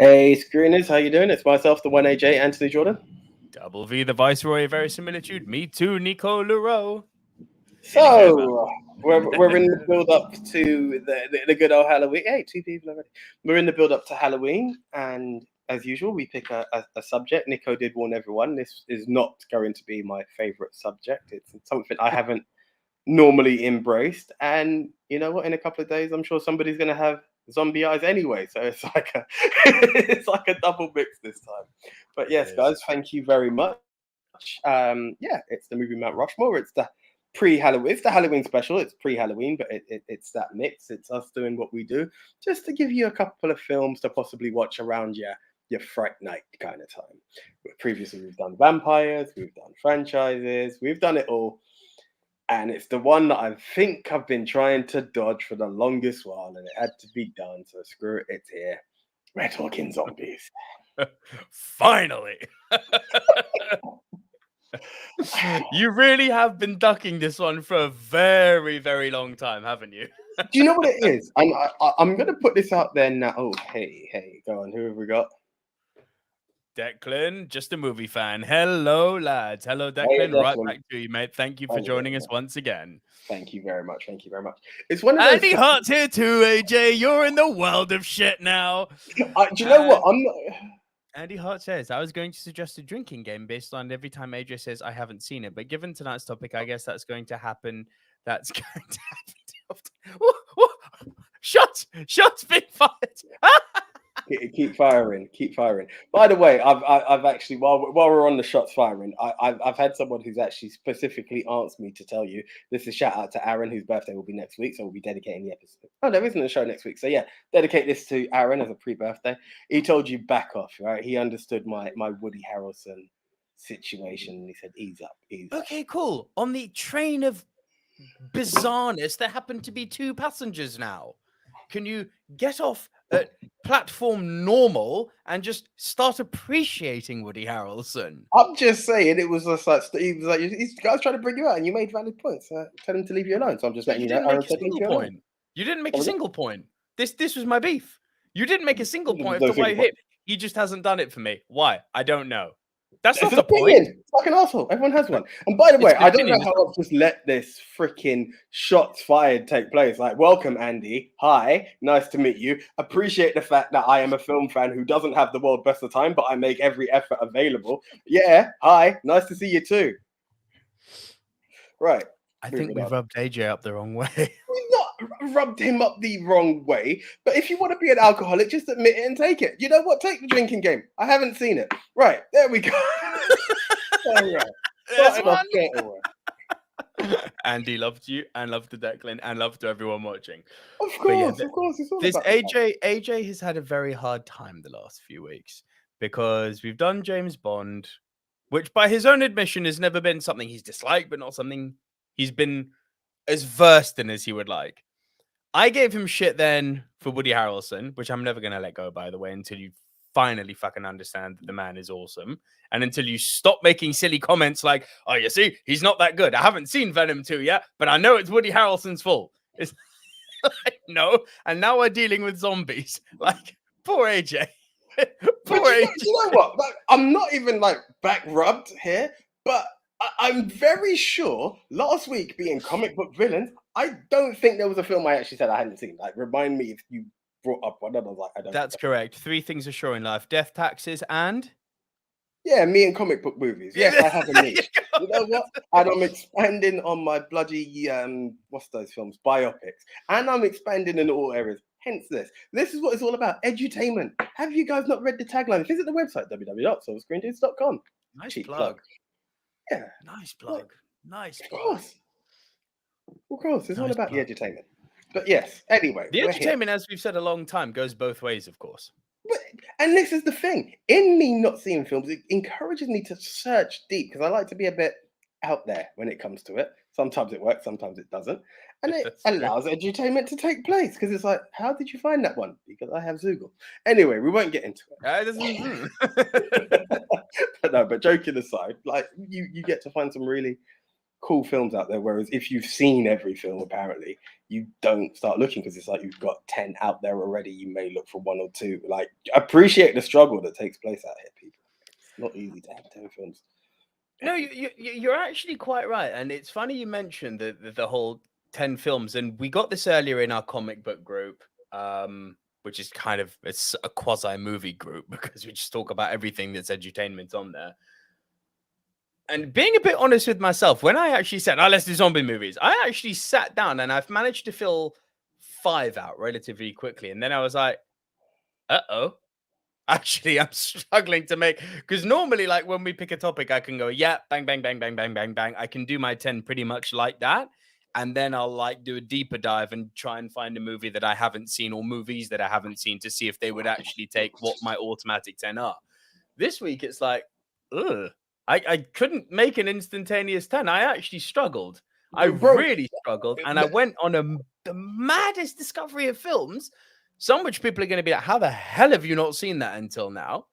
Hey, screeners, how you doing? It's myself, the 1AJ, Anthony Jordan. Double V, the Viceroy of Verisimilitude. Me too, Nico Lurot. So, we're in the build-up to the good old Halloween. Hey, two people already. We're in the build-up to Halloween, and as usual, we pick a subject. Nico did warn everyone, this is not going to be my favourite subject. It's something I haven't normally embraced, and you know what? In a couple of days, I'm sure somebody's going to have zombie eyes anyway, so it's like a it's like a double mix this time. But yes, guys, thank you very much. Yeah, it's the movie Mount Rushmore. It's the pre-Halloween. It's the Halloween special. It's pre-Halloween, but it's that mix. It's us doing what we do, just to give you a couple of films to possibly watch around your fright night kind of time. Previously, we've done vampires, we've done franchises, we've done it all. And it's the one that I think I've been trying to dodge for the longest while, and it had to be done. So screw it, it's here. We're talking zombies. Finally. You really have been ducking this one for a very, very long time, haven't you? Do you know what it is? I'm going to put this out there now. Oh, hey, go on. Who have we got? Declan, just a movie fan. Hello, lads. Hello, Declan. Hey, Declan. Right back to you, mate. Thank you for joining us once again. Thank you very much. It's one of those. Andy Hart's here too, AJ. You're in the world of shit now. Do you know what? I'm not. Andy Hart says, I was going to suggest a drinking game based on every time AJ says I haven't seen it. But given tonight's topic, I guess that's going to happen. That's going to happen. Shots being fired. Keep firing. By the way, I've actually while we're on the shots firing, I've had someone who's actually specifically asked me to tell you. This is a shout out to Aaron, whose birthday will be next week, so we'll be dedicating the episode. Oh, there isn't a show next week, so yeah, dedicate this to Aaron as a pre-birthday. He told you back off, right? He understood my Woody Harrelson situation, and he said, "Ease up." Okay, cool. On the train of bizarreness, there happen to be two passengers now. Can you get off at platform normal and just start appreciating Woody Harrelson? I'm just saying, it was just like he was like, "These guys trying to bring you out, and you made valid points. Tell him to leave you alone." So I'm just letting you know. You didn't make a single point. This was my beef. You didn't make a single point of the way hit. He just hasn't done it for me. Why? I don't know. That's not the point. It's like an asshole. Everyone has one. And by the way, I don't know how I've just let this freaking shots fired take place. Like, welcome, Andy. Hi, nice to meet you. Appreciate the fact that I am a film fan who doesn't have the world best of time, but I make every effort available. Yeah, hi, nice to see you too. Right. I think we've rubbed AJ up the wrong way. We've not rubbed him up the wrong way, but if you want to be an alcoholic, just admit it and take it. You know what? Take the drinking game. I haven't seen it. Right, there we go. All right. Andy loved you and loved the Declan and loved to everyone watching. Of course. It's all this about AJ has had a very hard time the last few weeks because we've done James Bond, which by his own admission has never been something he's disliked, but not something he's been as versed in as he would like. I gave him shit then for Woody Harrelson, which I'm never going to let go, by the way, until you finally fucking understand that the man is awesome. And until you stop making silly comments like, oh, you see, he's not that good. I haven't seen Venom 2 yet, but I know it's Woody Harrelson's fault. It's like, no. And now we're dealing with zombies. Like, poor AJ. AJ. You know what? Like, I'm not even like back rubbed here, but I'm very sure last week being comic book villains, I don't think there was a film I actually said I hadn't seen. Like, remind me if you brought up one. I was like, I don't. That's correct. 3 things are sure in life: death, taxes, and yeah, me and comic book movies. Yes, I have a niche. You know what? And I'm expanding on my bloody what's those films? Biopics, and I'm expanding in all areas. Hence this. This is what it's all about. Edutainment. Have you guys not read the tagline? Visit the website www.silverscreendudes.com. Nice Cheap plug. Yeah. Nice plug. Nice Of plug. course. Of course. It's all Nice about plug. the edutainment. But yes, anyway. The entertainment, as we've said a long time, goes both ways, of course. And this is the thing. In me not seeing films, it encourages me to search deep because I like to be a bit out there when it comes to it. Sometimes it works, sometimes it doesn't. And it allows edutainment to take place because it's like, how did you find that one? Because I have Zoogle. Anyway, we won't get into it. But joking aside, like you get to find some really cool films out there. Whereas if you've seen every film, apparently, you don't start looking because it's like you've got 10 out there already. You may look for one or two. Like, appreciate the struggle that takes place out here, people. It's not easy to have 10 films. No, you're actually quite right. And it's funny you mentioned the whole 10 films. And we got this earlier in our comic book group, which is kind of it's a quasi movie group because we just talk about everything that's edutainment on there. And being a bit honest with myself, when I actually said, "Oh, let's do zombie movies," I actually sat down and I've managed to fill 5 out relatively quickly. And then I was like, "Uh-oh, actually, I'm struggling to make," because normally, like when we pick a topic, I can go, "Yeah, bang, bang, bang, bang, bang, bang, bang." I can do my 10 pretty much like that. And then I'll like do a deeper dive and try and find a movie that I haven't seen or movies that I haven't seen to see if they would actually take what my automatic 10 are. This week, it's like, ugh. I couldn't make an instantaneous 10. I actually struggled. I really struggled. And I went on the maddest discovery of films, some which people are going to be like, how the hell have you not seen that until now?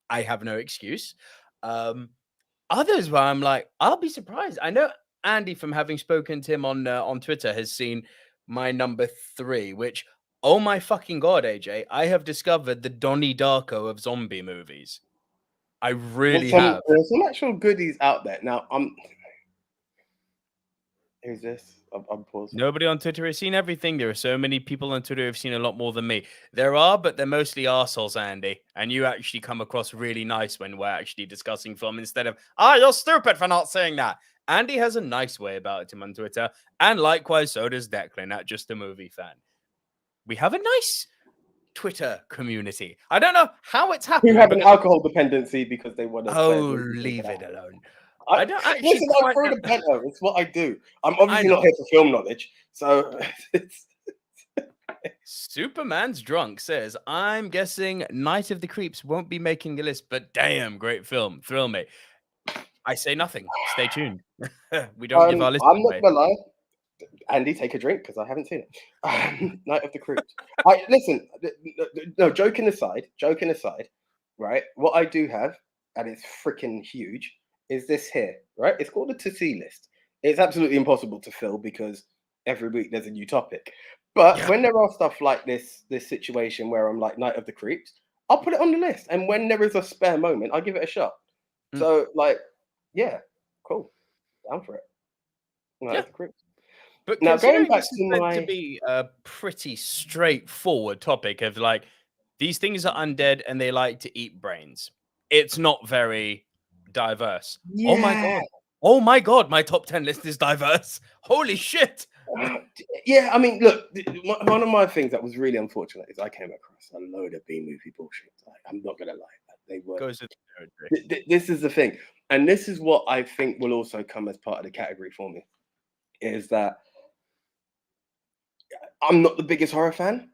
I have no excuse. Others where I'm like, I'll be surprised. I know Andy, from having spoken to him on Twitter, has seen my number 3, which, oh my fucking God, AJ, I have discovered the Donnie Darko of zombie movies. I really have. There's some actual goodies out there. Now, who's this? I'm pausing. Nobody on Twitter has seen everything. There are so many people on Twitter who have seen a lot more than me. There are, but they're mostly arseholes, Andy. And you actually come across really nice when we're actually discussing film instead of, you're stupid for not saying that. Andy has a nice way about him on Twitter. And likewise, so does Declan, not just a movie fan. We have a nice Twitter community. I don't know how it's happened. Who have an alcohol dependency because they want to. Oh, leave it alone. I don't actually. Listen, I'm through the banter. It's what I do. I'm obviously not here for film knowledge, so. Superman's drunk says, "I'm guessing Night of the Creeps won't be making the list, but damn, great film, thrill me." I say nothing. Stay tuned. We don't give our list. I'm not gonna lie. Andy, take a drink because I haven't seen it. Night of the Creeps. Listen, no, joking aside, right? What I do have, and it's freaking huge, is this here, right? It's called a to see list. It's absolutely impossible to fill because every week there's a new topic. But when there are stuff like this situation where I'm like Night of the Creeps, I'll put it on the list. And when there is a spare moment, I'll give it a shot. So, like, yeah, cool. Down for it. Night of the Creeps. But now going back to be a pretty straightforward topic of like, these things are undead and they like to eat brains. It's not very diverse. Yeah. Oh my god, my top 10 list is diverse. Holy shit. Yeah, I mean, look, one of my things that was really unfortunate is I came across a load of B-movie bullshit. I'm not gonna lie, they were. This is the thing, and this is what I think will also come as part of the category for me, is that I'm not the biggest horror fan,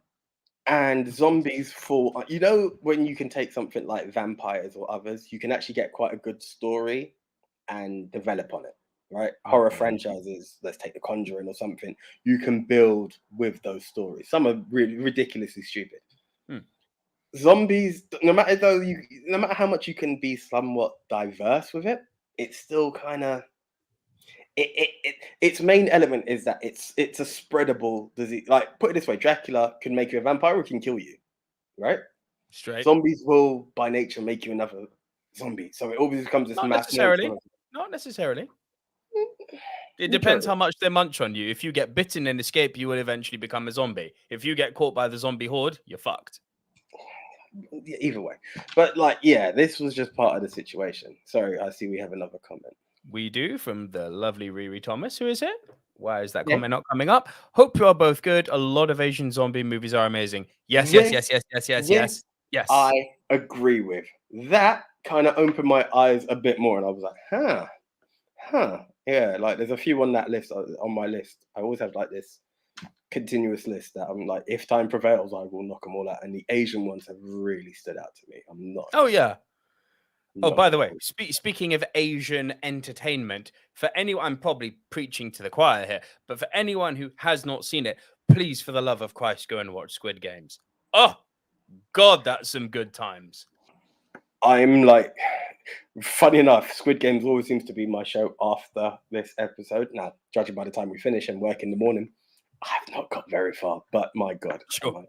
and zombies fall. You know, when you can take something like vampires or others, you can actually get quite a good story and develop on it, right? Horror franchises, let's take The Conjuring or something, you can build with those stories. Some are really ridiculously stupid. Zombies, no matter how much you can be somewhat diverse with it, it's still kind of its main element is that it's a spreadable disease. Like, put it this way, Dracula can make you a vampire or can kill you, right? Straight. Zombies will by nature make you another zombie, so it always becomes this Not necessarily. It depends how much they munch on you. If you get bitten and escape, you will eventually become a zombie. If you get caught by the zombie horde, you're fucked. Either way, but like, yeah, this was just part of the situation. Sorry, I see we have another comment. We do, from the lovely Riri Thomas. Who is it? Why is that comment not coming up? Hope you are both good. A lot of Asian zombie movies are amazing. Yes. I agree with that. Kind of opened my eyes a bit more, and I was like, yeah. Like, there's a few on that list, on my list. I always have like this continuous list that I'm like, if time prevails, I will knock them all out. And the Asian ones have really stood out to me. I'm not. Oh yeah. Oh, by the way, speaking of Asian entertainment, for anyone, I'm probably preaching to the choir here, but for anyone who has not seen it, please, for the love of Christ, go and watch Squid Games. Oh, God, that's some good times. I'm like, funny enough, Squid Games always seems to be my show after this episode. Now, judging by the time we finish and work in the morning, I've not got very far. But my God, Sure.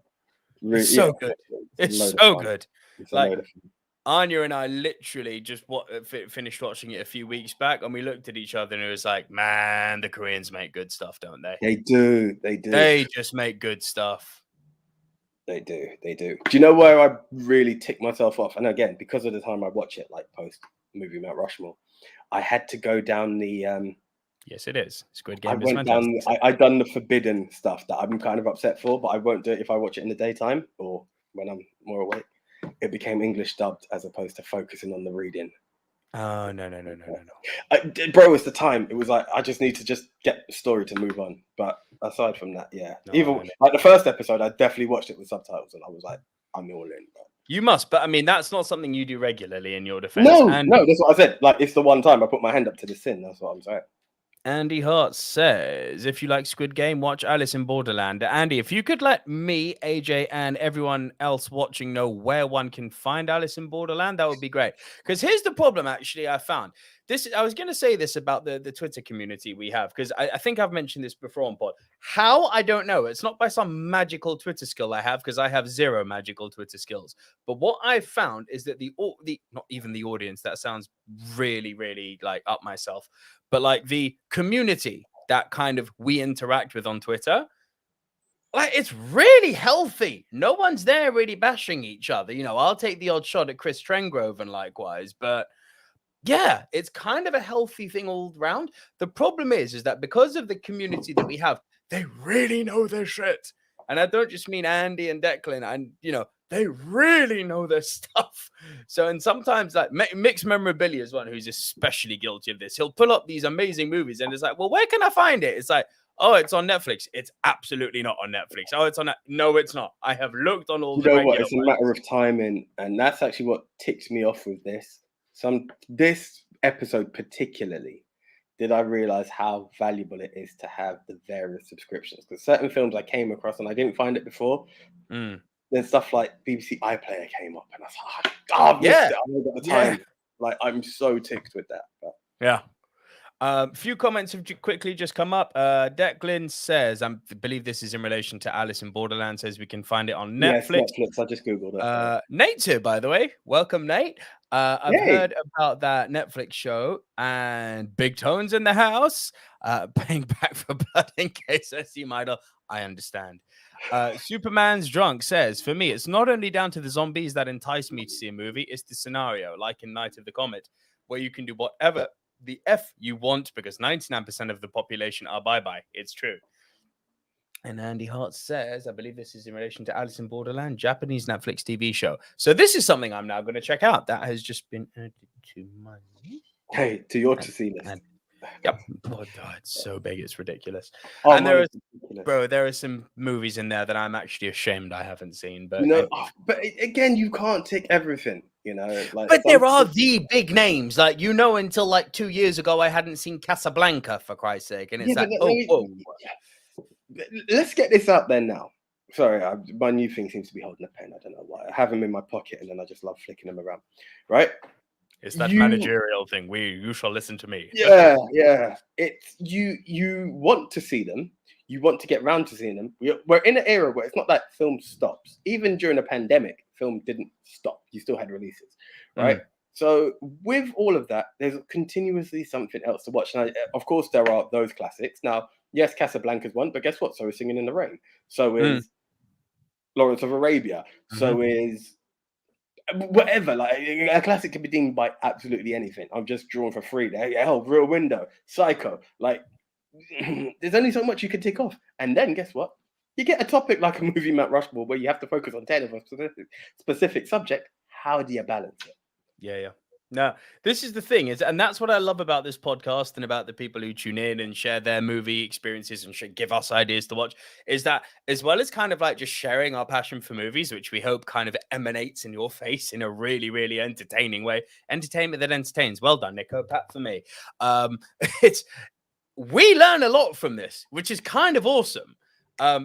really, It's so good. It's so good. It's a Like, load of fun. Anya and I literally just finished watching it a few weeks back, and we looked at each other and it was like, man, the Koreans make good stuff, don't they? They do. They do. They just make good stuff. They do. They do. Do you know where I really tick myself off? And again, because of the time I watch it, like post Movie Mount Rushmore, I had to go down the. Yes, it is. Squid Game I is went down. fantastic. I done the forbidden stuff that I'm kind of upset for, but I won't do it if I watch it in the daytime or when I'm more awake. It became English dubbed as opposed to focusing on the reading. Oh, no. Bro, it's the time. It was like, I just need to just get the story to move on. But aside from that, yeah. Like the first episode, I definitely watched it with subtitles and I was like, I'm all in. Bro. You must, but I mean, that's not something you do regularly in your defense. No, that's what I said. Like, it's the one time I put my hand up to the sin. That's what I'm saying. Andy Hart says, if you like Squid Game, watch Alice in Borderland. Andy, if you could let me, AJ, and everyone else watching know where one can find Alice in Borderland, that would be great. Because here's the problem, actually, I found. I was going to say this about the Twitter community we have, because I think I've mentioned this before on pod. How? I don't know. It's not by some magical Twitter skill I have, because I have zero magical Twitter skills. But what I've found is that the not even the audience, that sounds really, really like up myself, but like the community that kind of we interact with on Twitter, like it's really healthy. No one's there really bashing each other. You know, I'll take the odd shot at Chris Trengrove and likewise, but yeah, it's kind of a healthy thing all round. The problem is that because of the community that we have, they really know their shit. And I don't just mean Andy and Declan, and you know, they really know their stuff. So, and sometimes like Mixed Memorabilia is one who's especially guilty of this. He'll pull up these amazing movies and it's like, well, where can I find it? It's like, oh, it's on Netflix. It's absolutely not on Netflix. Oh, it's on that. No, it's not. I have looked on all the regular ones. It's a matter of timing. And that's actually what ticks me off with this. This episode particularly, did I realize how valuable it is to have the various subscriptions? Because certain films I came across and I didn't find it before. Then stuff like BBC iPlayer came up and I was like, oh, yeah, I haven't got the time. Like, I'm so ticked with that. But. Yeah. A few comments have quickly just come up. Declan says, I believe this is in relation to Alice in Borderland, says we can find it on Netflix. Yes, Netflix. I just Googled it. Nate's here, by the way. Welcome, Nate. I've heard about that Netflix show and Big Tone's in the house. Paying back for blood in case I see my idol. I understand. Superman's Drunk says, for me, it's not only down to the zombies that entice me to see a movie, it's the scenario, like in Night of the Comet, where you can do whatever the F you want because 99% of the population are bye-bye. It's true. And Andy Hart says, I believe this is in relation to Alice in Borderland, Japanese Netflix TV show. So this is something I'm now going to check out. That has just been added to my list. Hey, to your to-see list. Yep. Oh, it's so big, it's ridiculous. Oh, and there are some movies in there that I'm actually ashamed I haven't seen. But but again, you can't tick everything, you know. Like, but there are the big names, like until like 2 years ago, I hadn't seen Casablanca for Christ's sake, and it's let's get this out there now. Sorry, my new thing seems to be holding a pen. I don't know why. I have them in my pocket, and then I just love flicking them around. Right. It's that managerial thing. You shall listen to me. Yeah. It's you want to see them. You want to get round to seeing them. We're in an era where it's not like film stops. Even during a pandemic, film didn't stop. You still had releases, right? So with all of that, there's continuously something else to watch. Now, of course, there are those classics. Now, yes, Casablanca's one, but guess what? So is Singing in the Rain. So is Lawrence of Arabia. So is whatever, like a classic can be deemed by absolutely anything. I'm just drawing for free there. Hell, Rear Window, Psycho. Like, there's only so much you can tick off. And then guess what? You get a topic like a Movie Mount Rushmore where you have to focus on 10 of a specific subject. How do you balance it? Yeah. No, this is the thing, and that's what I love about this podcast and about the people who tune in and share their movie experiences and give us ideas to watch, is that as well as kind of like just sharing our passion for movies, which we hope kind of emanates in your face in a really, really entertaining way. Entertainment that entertains. Well done, Nico. Pat for me. We learn a lot from this, which is kind of awesome.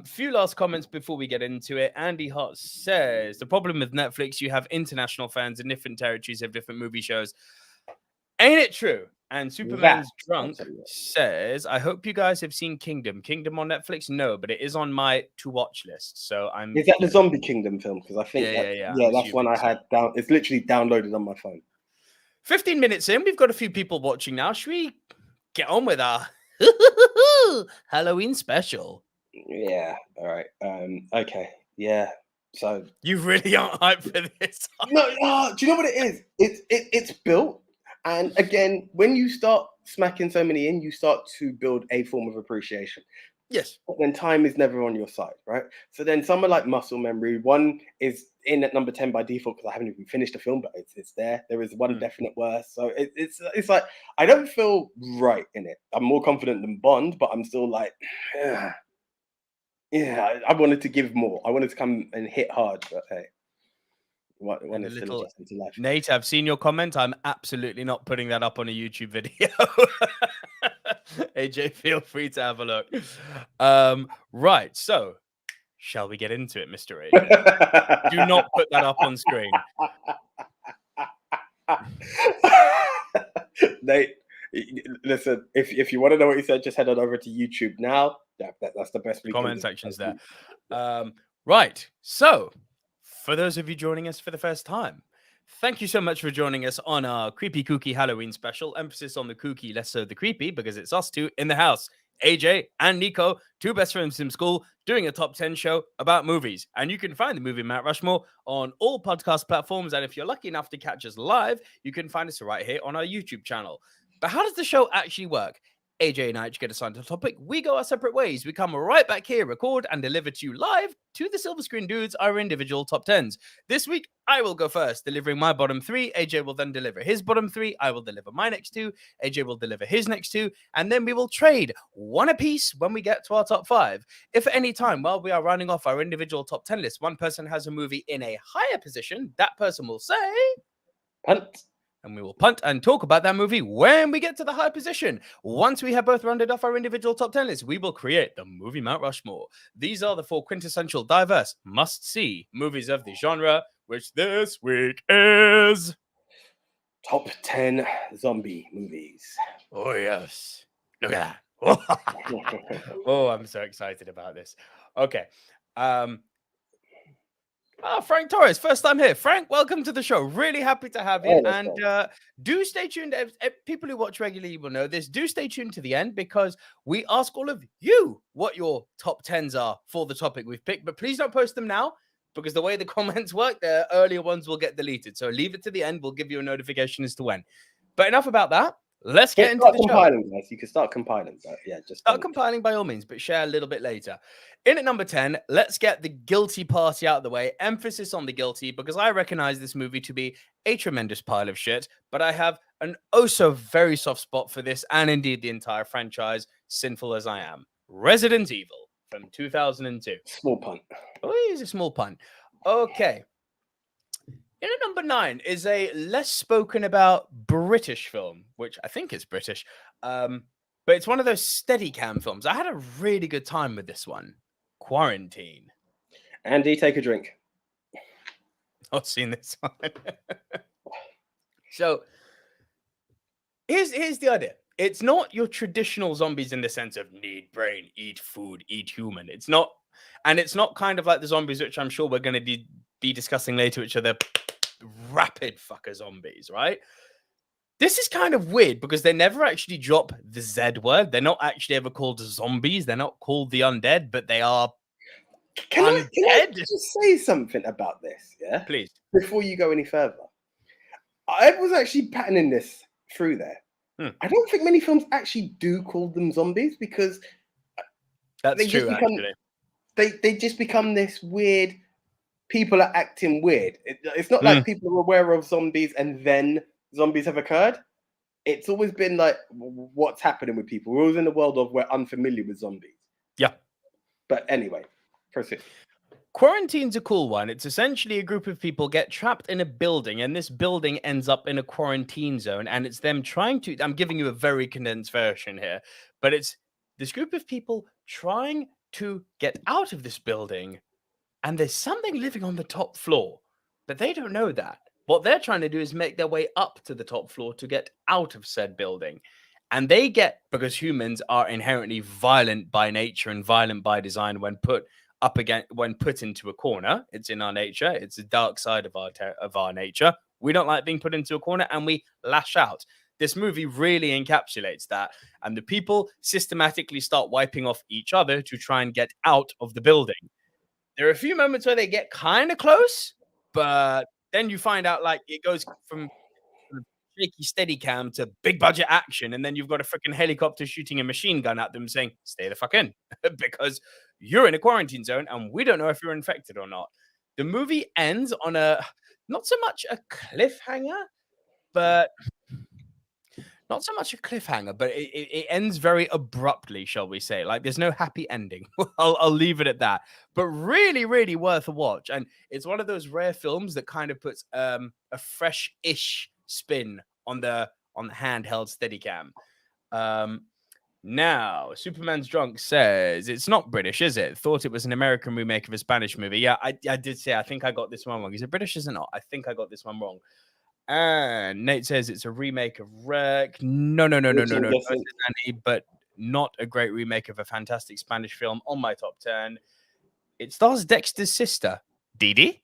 Few last comments before we get into it. Andy Hart says the problem with Netflix, you have international fans in different territories have different movie shows. Ain't it true? And Superman's Drunk says, I hope you guys have seen Kingdom. Kingdom on Netflix? No, but it is on my to watch list. So I'm. Is that the Zombie Kingdom film? Because I think that's one I had down. It's literally downloaded on my phone. 15 minutes in, we've got a few people watching now. Should we get on with our Halloween special? Yeah. All right. Okay. Yeah. So you really aren't hyped for this. No. Do you know what it is? It's built, and again, when you start smacking so many in, you start to build a form of appreciation. Yes. But then time is never on your side, right? So then someone like Muscle Memory, one is in at number 10 by default because I haven't even finished the film, but it's there. There is one definite worse. So it's like I don't feel right in it. I'm more confident than Bond, but I'm still like, yeah, I wanted to give more. I wanted to come and hit hard, but hey. One is still adjusting to life. Nate, I've seen your comment. I'm absolutely not putting that up on a YouTube video. AJ, feel free to have a look. Right, so shall we get into it, Mr. AJ? Do not put that up on screen. Nate, listen, if you want to know what he said, just head on over to YouTube now. That's the best. Comment section's there. Right, so for those of you joining us for the first time, thank you so much for joining us on our Creepy Kooky Halloween special. Emphasis on the kooky, less so the creepy, because it's us two in the house. AJ and Nico, two best friends from school, doing a top 10 show about movies. And you can find the Movie Mount Rushmore on all podcast platforms. And if you're lucky enough to catch us live, you can find us right here on our YouTube channel. But how does the show actually work? AJ and I get assigned a topic. We go our separate ways. We come right back here, record, and deliver to you live to the Silver Screen Dudes, our individual top 10s. This week, I will go first, delivering my bottom 3. AJ will then deliver his bottom 3. I will deliver my next 2. AJ will deliver his next 2. And then we will trade one apiece when we get to our top 5. If at any time, while we are rounding off our individual top 10 list, one person has a movie in a higher position, that person will say, punt. And we will punt and talk about that movie when we get to the high position. Once we have both rounded off our individual top 10 lists, we will create the Movie Mount Rushmore. These are the 4 quintessential, diverse, must-see movies of the genre, which this week is... Top 10 zombie movies. Oh, yes. Look at that. Oh, I'm so excited about this. Okay. Frank Torres, first time here. Frank, welcome to the show. Really happy to have you. And do stay tuned. People who watch regularly will know this. Do stay tuned to the end because we ask all of you what your top 10s are for the topic we've picked. But please don't post them now because the way the comments work, the earlier ones will get deleted. So leave it to the end. We'll give you a notification as to when. But enough about that. Let's get into the show. Guys. You can start compiling. But yeah, just start compiling by all means, but share a little bit later. In at number 10, let's get the guilty party out of the way. Emphasis on the guilty, because I recognize this movie to be a tremendous pile of shit, but I have an oh so very soft spot for this, and indeed the entire franchise, sinful as I am. Resident Evil from 2002. Small pun. Oh, he's a small pun. Okay. In at number 9 is a less spoken about British film, which I think is British, but it's one of those Steadicam films. I had a really good time with this one. Quarantine. Andy, take a drink. Not seen this one. So here's the idea. It's not your traditional zombies in the sense of need brain, eat food, eat human. It's not, and it's not kind of like the zombies, which I'm sure we're going to be discussing later, which are the rapid fucker zombies, right? This is kind of weird because they never actually drop the Z word. They're not actually ever called zombies. They're not called the undead, but they are undead. Can I just say something about this? Yeah, please. Before you go any further, I was actually patterning this through there. I don't think many films actually do call them zombies because that's true. Actually, they just become this weird. People are acting weird. It's not like people are aware of zombies and then zombies have occurred. It's always been like, what's happening with people? We're always in the world of we're unfamiliar with zombies. Yeah. But anyway, proceed. Quarantine's a cool one. It's essentially a group of people get trapped in a building, and this building ends up in a quarantine zone, and it's them trying to... I'm giving you a very condensed version here, but it's this group of people trying to get out of this building, and there's something living on the top floor, but they don't know that. What they're trying to do is make their way up to the top floor to get out of said building. And they get, because humans are inherently violent by nature and violent by design when put into a corner. It's in our nature. It's the dark side of our nature. We don't like being put into a corner, and we lash out. This movie really encapsulates that. And the people systematically start wiping off each other to try and get out of the building. There are a few moments where they get kind of close, but then you find out like it goes from shaky steady cam to big budget action, and then you've got a freaking helicopter shooting a machine gun at them saying, stay the fuck in, because you're in a quarantine zone and we don't know if you're infected or not. The movie ends on a not so much a cliffhanger, but it ends very abruptly, shall we say. Like, there's no happy ending. I'll leave it at that. But really, really worth a watch. And it's one of those rare films that kind of puts a fresh-ish spin on the handheld Steadicam. Now, Superman's Drunk says, it's not British, is it? Thought it was an American remake of a Spanish movie. Yeah, I did say, I think I got this one wrong. Is it British, is it not? I think I got this one wrong. And Nate says it's a remake of Wreck. No, but not a great remake of a fantastic Spanish film on my top 10. It stars Dexter's sister, Didi.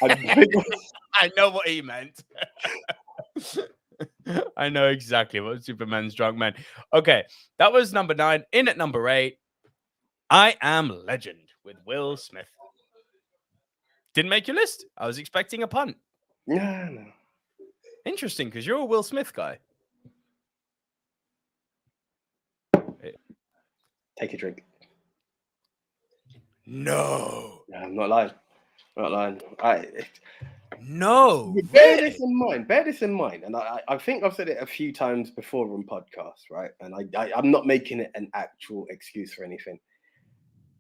I know what he meant. I know exactly what Superman's Drunk meant. Okay, that was number 9. In at number 8, I Am Legend with Will Smith. Didn't make your list. I was expecting a punt. No. Interesting, because you're a Will Smith guy. Take a drink. No. I'm not lying. No. Bear this in mind. And I think I've said it a few times before on podcasts, right? And I'm not making it an actual excuse for anything.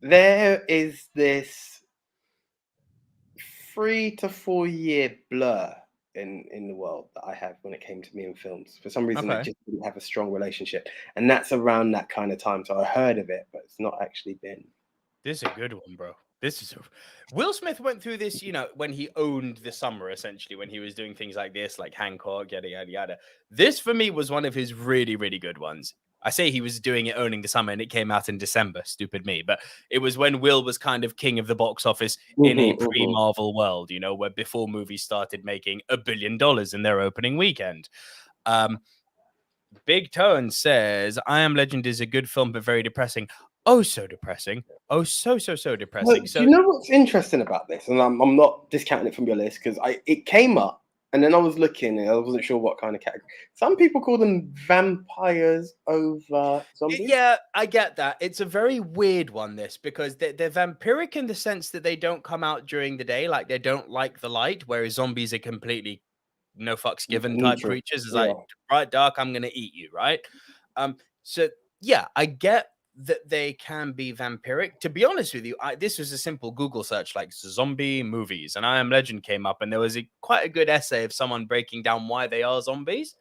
There is this 3 to 4 year blur in the world that I have when it came to me in films. For some reason, I just didn't have a strong relationship. And that's around that kind of time. So I heard of it, but it's not actually been. This is a good one, bro. Will Smith went through this, when he owned the summer, essentially, when he was doing things like this, like Hancock, yada, yada, yada. This, for me, was one of his really, really good ones. I say he was doing it owning the summer, and it came out in December. Stupid me. But it was when Will was kind of king of the box office in a pre-Marvel world, where before movies started making $1 billion in their opening weekend. Big Tone says, I Am Legend is a good film, but very depressing. Oh, so depressing. Oh, so depressing. Well, do you know what's interesting about this? And I'm not discounting it from your list, because it came up, and then I was looking, and I wasn't sure what kind of category. Some people call them vampires over zombies. Yeah, I get that. It's a very weird one, this, because they're vampiric in the sense that they don't come out during the day, like they don't like the light, whereas zombies are completely no fucks given type creatures. It's like, right, dark, I'm going to eat you, right? So, yeah, I get that they can be vampiric. To be honest with you, this was a simple Google search, like zombie movies, and I Am Legend came up, and there was quite a good essay of someone breaking down why they are zombies.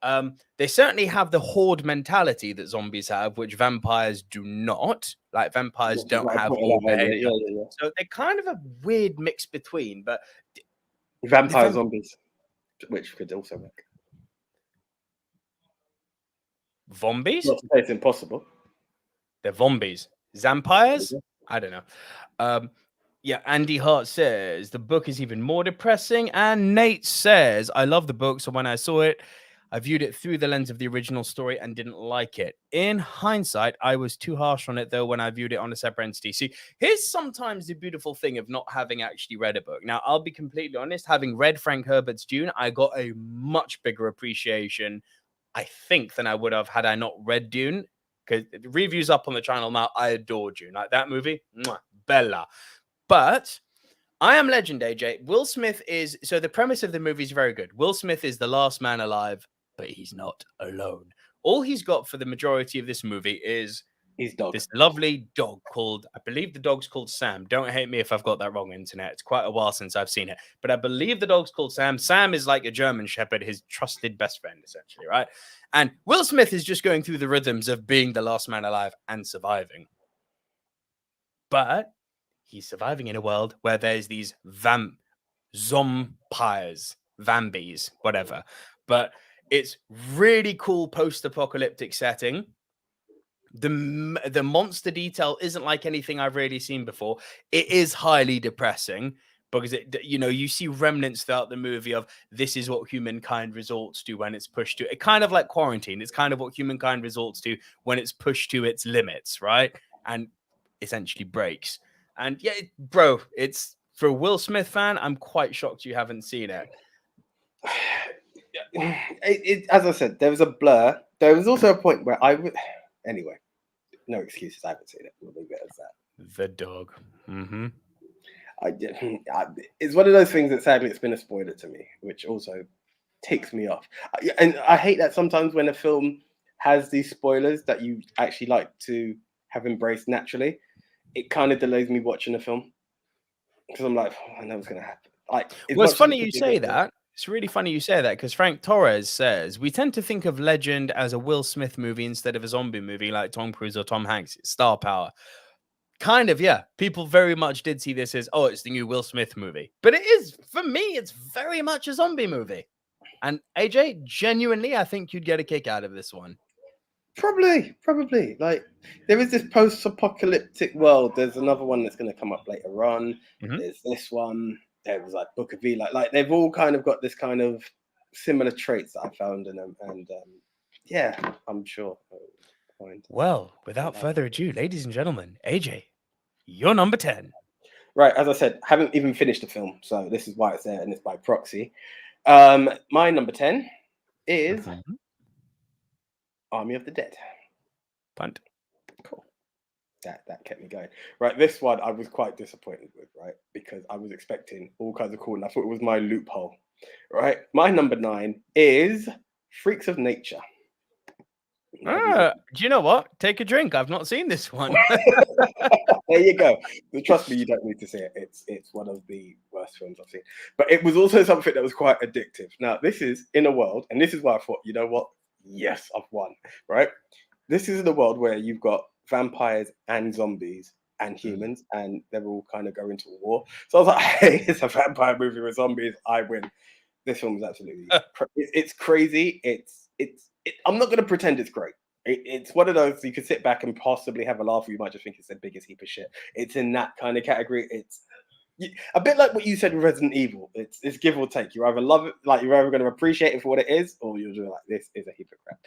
They certainly have the horde mentality that zombies have, which vampires do not. Like, vampires don't have horde behavior. So they're kind of a weird mix between, but vampire zombies, which could also work. Zombies? It's impossible. They're zombies. Zampires? I don't know. Yeah, Andy Hart says the book is even more depressing. And Nate says, I love the book, so when I saw it, I viewed it through the lens of the original story and didn't like it. In hindsight, I was too harsh on it, though, when I viewed it on a separate entity. See, here's sometimes the beautiful thing of not having actually read a book. Now, I'll be completely honest, having read Frank Herbert's Dune, I got a much bigger appreciation, I think, than I would have had I not read Dune. Because the review's up on the channel now. I adore Dune. Like, that movie, bella. But I Am Legend, AJ. Will Smith is... So the premise of the movie is very good. Will Smith is the last man alive, but he's not alone. All he's got for the majority of this movie is his dog. This lovely dog called... I believe the dog's called Sam. Don't hate me if I've got that wrong, internet. It's quite a while since I've seen it. But I believe the dog's called Sam. Sam is like a German shepherd, his trusted best friend, essentially, right? And Will Smith is just going through the rhythms of being the last man alive and surviving. but he's surviving in a world where there's these zompires, vambies, whatever. But it's really cool post-apocalyptic setting. The monster detail isn't like anything I've really seen before. It is highly depressing because you see remnants throughout the movie of this is what humankind resorts to when it's pushed to it. Kind of like Quarantine. It's kind of what humankind resorts to when it's pushed to its limits, right? And essentially breaks. And yeah, bro, it's for a Will Smith fan. I'm quite shocked you haven't seen it. As I said, there was a blur. There was also a point where anyway, no excuses. I haven't seen it. We'll leave it as that. The dog. Mm-hmm. It's one of those things that sadly it's been a spoiler to me, which also ticks me off. And I hate that sometimes when a film has these spoilers that you actually like to have embraced naturally, it kind of delays me watching a film because I'm like, oh, I know what's going to happen. Like, well, it's funny you say that. It's really funny you say that because Frank Torres says we tend to think of Legend as a Will Smith movie instead of a zombie movie like Tom Cruise or Tom Hanks. It's star power. Kind of, yeah. People very much did see this as, oh, it's the new Will Smith movie. But it is, for me, it's very much a zombie movie. And AJ, genuinely, I think you'd get a kick out of this one. Probably. Like, there is this post-apocalyptic world. There's another one that's going to come up later on. Mm-hmm. There's this one. There was like Book of Eli. Like, they've all kind of got this kind of similar traits that I found in them. And yeah, I'm sure. Well, without further ado, ladies and gentlemen, AJ, you're number 10. Right, as I said, haven't even finished the film, so this is why it's there, and it's by proxy. My number 10 is Army of the Dead. Punt. Cool. That kept me going. Right, this one I was quite disappointed with, right, because I was expecting all kinds of cool, and I thought it was my loophole. Right, my number 9 is Freaks of Nature. Do you know what? Take a drink. I've not seen this one. There you go. Trust me, you don't need to see it. It's one of the worst films I've seen. But it was also something that was quite addictive. Now, this is in a world, and this is why I thought, you know what? Yes, I've won. Right? This is in a world where you've got vampires and zombies and humans, and they're all kind of going to war. So I was like, hey, it's a vampire movie with zombies. I win. This film is absolutely it's crazy. I'm not going to pretend it's great. It's one of those you could sit back and possibly have a laugh, or you might just think it's the biggest heap of shit. It's in that kind of category. It's a bit like what you said with Resident Evil. It's give or take. You either love it, like you're either going to appreciate it for what it is, or you're just like, this is a heap of crap.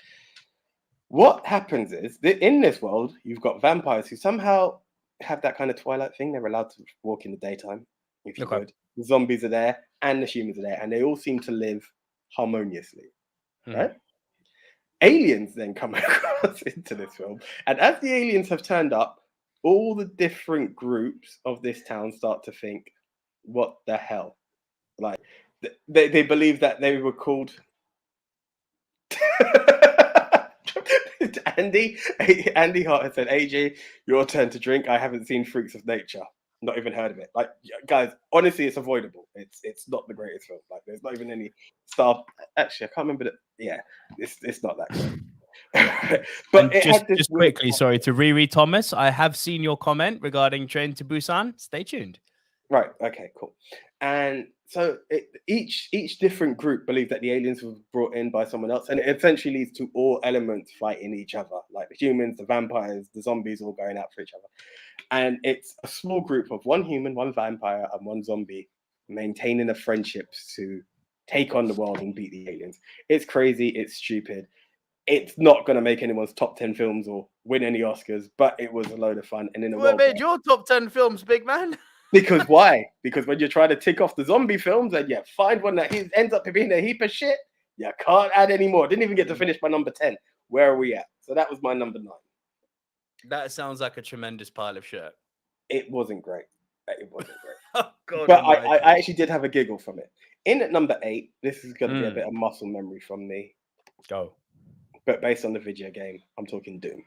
What happens is that in this world, you've got vampires who somehow have that kind of Twilight thing. They're allowed to walk in the daytime, if you would. The zombies are there, and the humans are there, and they all seem to live harmoniously, right? Aliens then come across into this film, and as the aliens have turned up, all the different groups of this town start to think, what the hell? Like, they believe that they were called Andy Hart has said, AJ, your turn to drink. I haven't seen Freaks of Nature. Not even heard of it. Like, guys, honestly, it's avoidable. It's not the greatest film. Like, there's not even any star. Actually, I can't remember that. Yeah, it's not that great. But just quickly, sorry to Riri Thomas. I have seen your comment regarding Train to Busan. Stay tuned. Right. Okay. Cool. And so each different group believe that the aliens were brought in by someone else, and it essentially leads to all elements fighting each other, like the humans, the vampires, the zombies, all going out for each other. And it's a small group of one human, one vampire, and one zombie maintaining a friendship to take on the world and beat the aliens. It's crazy. It's stupid. It's not going to make anyone's top 10 films or win any Oscars, but it was a load of fun. And in a what made your top 10 films, big man? Because why? Because when you try to tick off the zombie films and you find one that ends up being a heap of shit, you can't add any more. Didn't even get to finish my number 10. Where are we at? So that was my number 9. That sounds like a tremendous pile of shit. It wasn't great. It wasn't great. Oh, God, but I actually did have a giggle from it. In at number 8, this is going to be a bit of muscle memory from me. Go. But based on the video game, I'm talking Doom.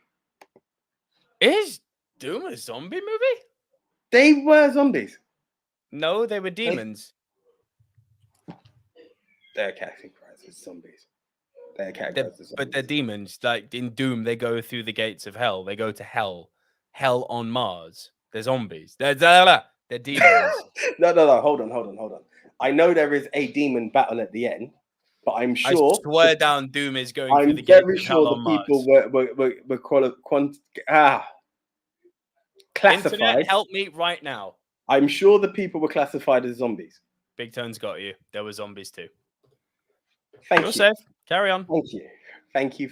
Is Doom a zombie movie? They were zombies. No, they were demons. They're categorized as zombies. But they're demons. Like in Doom, they go through the gates of hell. They go to hell. Hell on Mars. They're zombies. They're demons. No. Hold on. I know there is a demon battle at the end, but I'm I sure. swear down, Doom is going through I'm the gates very of hell sure the on people Mars. were classified. Internet, help me right now. I'm sure the people were classified as zombies. Big Tone's got you. There were zombies too. Thank You're you. safe. Carry on. Thank you.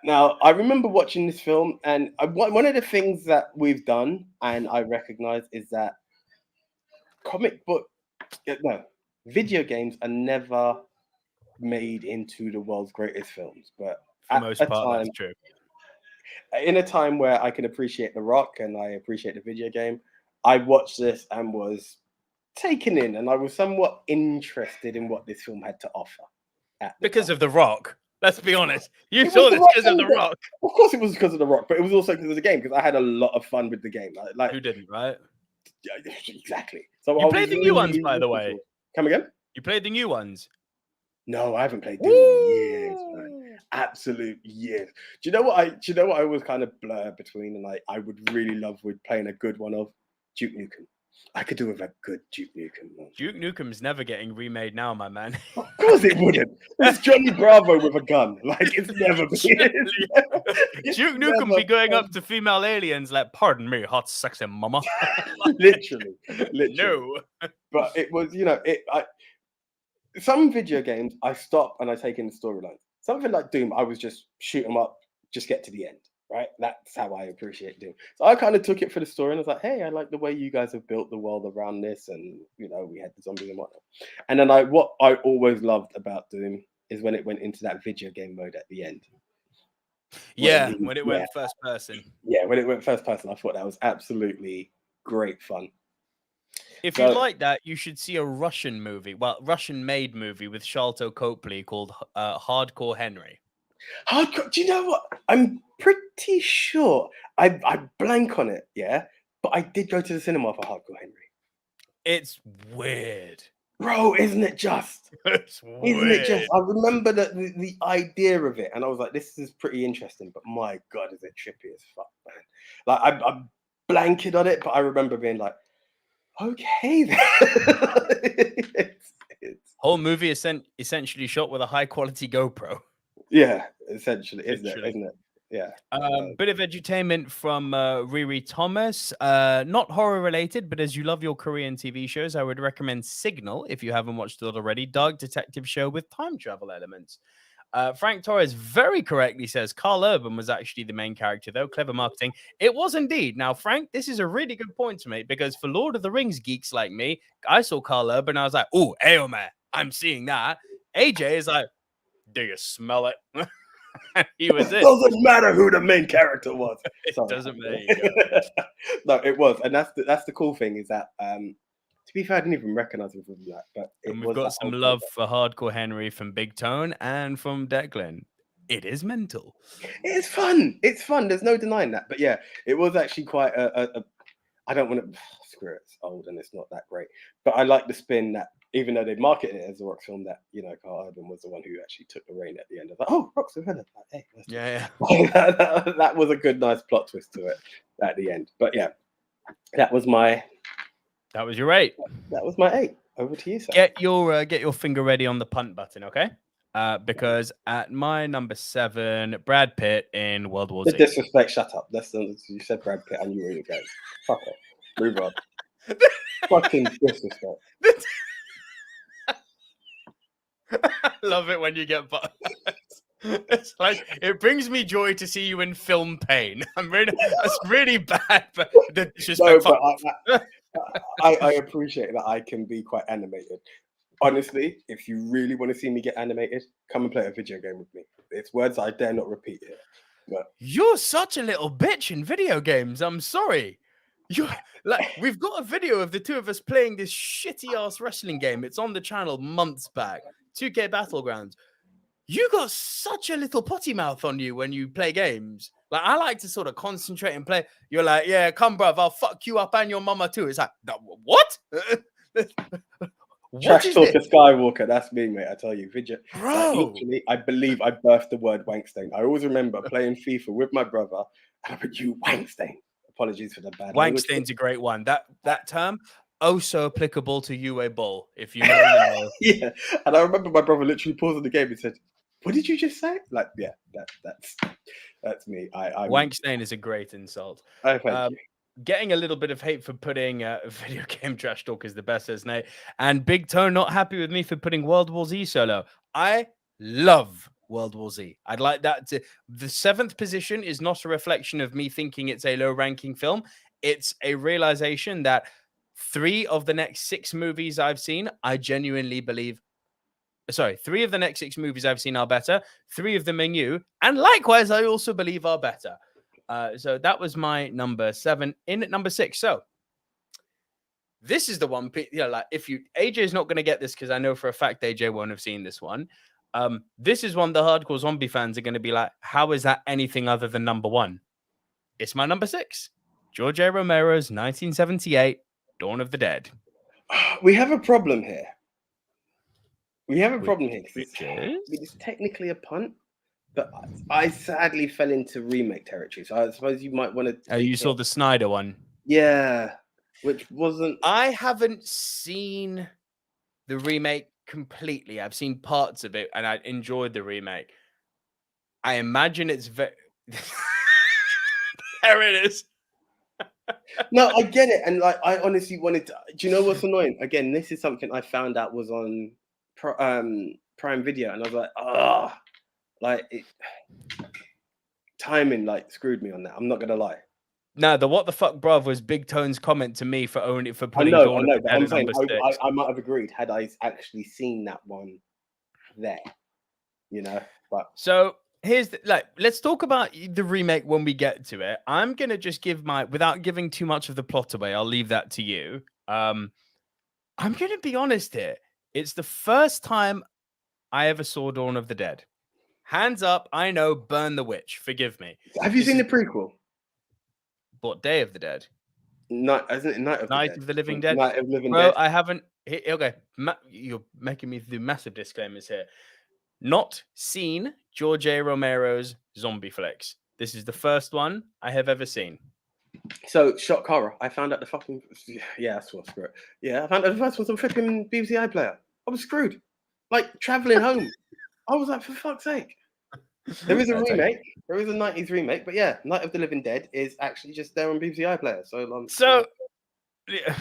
Now, I remember watching this film, and one of the things that we've done, and I recognize, is that video games are never made into the world's greatest films. But for most part, that's true. In a time where I can appreciate The Rock and I appreciate the video game, I watched this and was taken in, and I was somewhat interested in what this film had to offer. Because of The Rock. Let's be honest. You saw this because of The Rock. Of course it was because of The Rock, but it was also because of the game, because I had a lot of fun with the game. Like who didn't, right? Yeah, exactly. So you played the new ones, by the way. Come again? You played the new ones? No, I haven't played them in years, man. Absolute years. Do you know what I was kind of blurred between, and I would really love with playing a good one of Duke Nukem. I could do with a good Duke Nukem. Man. Duke Nukem's never getting remade now, my man. Of course it wouldn't. It's Johnny Bravo with a gun. Like, it's never been. Duke Nukem be going up to female aliens like, pardon me, hot sexy mama. literally. No. But it was, some video games, I stop and I take in the storyline. Something like Doom, I was just shoot 'em up, just get to the end. Right, that's how I appreciate Doom. So I kind of took it for the story, and I was like, "Hey, I like the way you guys have built the world around this, and we had the zombies and whatnot." And then what I always loved about Doom is when it went into that video game mode at the end. Yeah, when it went first person. Yeah, when it went first person, I thought that was absolutely great fun. If you like that, you should see a Russian-made movie with Sharlto Copley called Hardcore Henry. Hardcore. Do you know what? I'm pretty sure I blank on it, yeah. But I did go to the cinema for Hardcore Henry. It's weird, bro. Isn't it just? Isn't it just? I remember the idea of it, and I was like, "This is pretty interesting." But my God, is it trippy as fuck, man? Like I blanked on it, but I remember being like, "Okay, then." it's whole movie is essentially shot with a high quality GoPro. Yeah, essentially, isn't it? Yeah. Bit of edutainment from Riri Thomas. Not horror related, but as you love your Korean TV shows, I would recommend Signal if you haven't watched it already. Dark detective show with time travel elements. Frank Torres very correctly says Carl Urban was actually the main character, though. Clever marketing. It was indeed. Now, Frank, this is a really good point to make, because for Lord of the Rings geeks like me, I saw Carl Urban. I was like, "Oh, Aomer, I'm seeing that." AJ is like, "Do you smell it?" He was it. Doesn't matter who the main character was. It doesn't matter. No, it was, and that's the cool thing is that. To be fair, I didn't even recognize him from that. But we've got some love for Hardcore Henry from Big Tone and from Declan. It is mental. It's fun. It's fun. There's no denying that. But yeah, it was actually quite I don't want to screw it. It's old and it's not that great. But I like the spin that, even though they marketed it as a rock film, that Carl Urban was the one who actually took the reign at the end. I was like, "Oh, rock's a villain." Like, hey, yeah. that was a good, nice plot twist to it at the end. But yeah, that was your 8. That was my 8. Over to you, sir. Get your finger ready on the punt button, okay? Because at my number 7, Brad Pitt in World War Z. The disrespect, shut up. You said Brad Pitt, I knew where you were going. Fuck it. Move on. Fucking disrespect. I love it when you get butt. It's like, it brings me joy to see you in film pain. That's really bad, but the disrespect. No, but I appreciate that I can be quite animated. Honestly, if you really want to see me get animated, come and play a video game with me. It's words I dare not repeat here. But you're such a little bitch in video games. I'm sorry. We've got a video of the two of us playing this shitty ass wrestling game. It's on the channel months back. 2K Battlegrounds. You got such a little potty mouth on you when you play games. Like, I like to sort of concentrate and play. You're like, "Yeah, come, bruv, I'll fuck you up and your mama too." It's like, what? Trash talker Skywalker, that's me, mate. I tell you, video. Bro. Literally, I believe I birthed the word wankstain. I always remember playing FIFA with my brother, and I went, "You wankstain." Apologies for the bad language. Wankstain's a great one. That term, so applicable to Yue Bull. If you know, you know. Yeah, and I remember my brother literally pausing the game and said, "What did you just say?" Like, yeah, that's me. Wankstain is a great insult. Oh, thank you. Getting a little bit of hate for putting video game trash talk is the best, says Nate. And Big Toe not happy with me for putting World War Z solo. I love World War Z. I'd like that to. The 7th position is not a reflection of me thinking it's a low-ranking film. It's a realization that 3 of the next 6 movies I've seen, I genuinely believe. Sorry, 3 of the next 6 movies I've seen are better. 3 of them are new, and likewise, I also believe are better. So that was my number 7. In at number 6. So this is the one. Like if AJ is not going to get this because I know for a fact AJ won't have seen this one. This is one the hardcore zombie fans are going to be like, how is that anything other than number 1? It's my number 6. George A. Romero's 1978 Dawn of the Dead. We have a problem here. It's technically a punt. But I sadly fell into remake territory, so I suppose you might want to. Oh, you saw the Snyder one? Yeah, which wasn't. I haven't seen the remake completely. I've seen parts of it, and I enjoyed the remake. I imagine it's very. There it is. No, I get it, and like I honestly wanted to. Do you know what's annoying? Again, this is something I found out was on Prime Video, and I was like, like timing like screwed me on that. I'm not gonna lie. No, the what the fuck, bruv, was Big Tone's comment to me for putting Dawn of the Dead at number 6. I might have agreed had I actually seen that one there, you know. But so here's let's talk about the remake when we get to it. I'm gonna just give without giving too much of the plot away. I'll leave that to you. I'm gonna be honest here. It's the first time I ever saw Dawn of the Dead. Hands up, I know, burn the witch. Forgive me. Have you seen the prequel? What, Day of the Dead? Night of the Living Dead? Night of Living Bro, Dead. I haven't. Okay, you're making me do massive disclaimers here. Not seen George A. Romero's zombie flicks. This is the first one I have ever seen. So, shock horror. I found out the fucking. Yeah, that's what's screwed. Yeah, I found out the first one's on flipping BBC iPlayer. I was screwed. Like, traveling home. I was like, for fuck's sake. There is a remake. There is a 90s remake, but yeah, Night of the Living Dead is actually just there on BBC iPlayer. So,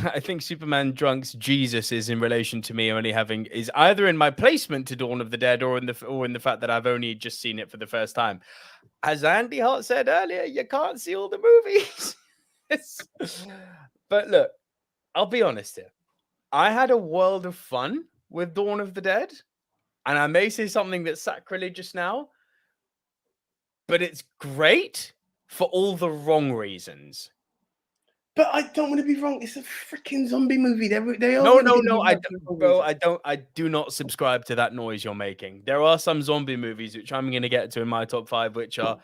I think Superman Drunk's Jesus is in relation to me only is either in my placement to Dawn of the Dead or in the fact that I've only just seen it for the first time. As Andy Hart said earlier, you can't see all the movies. But look, I'll be honest here. I had a world of fun with Dawn of the Dead. And I may say something that's sacrilegious now, but it's great for all the wrong reasons. But I don't want to be wrong. It's a freaking zombie movie. They are. No. I do not subscribe to that noise you're making. There are some zombie movies which I'm going to get to in my top 5, which are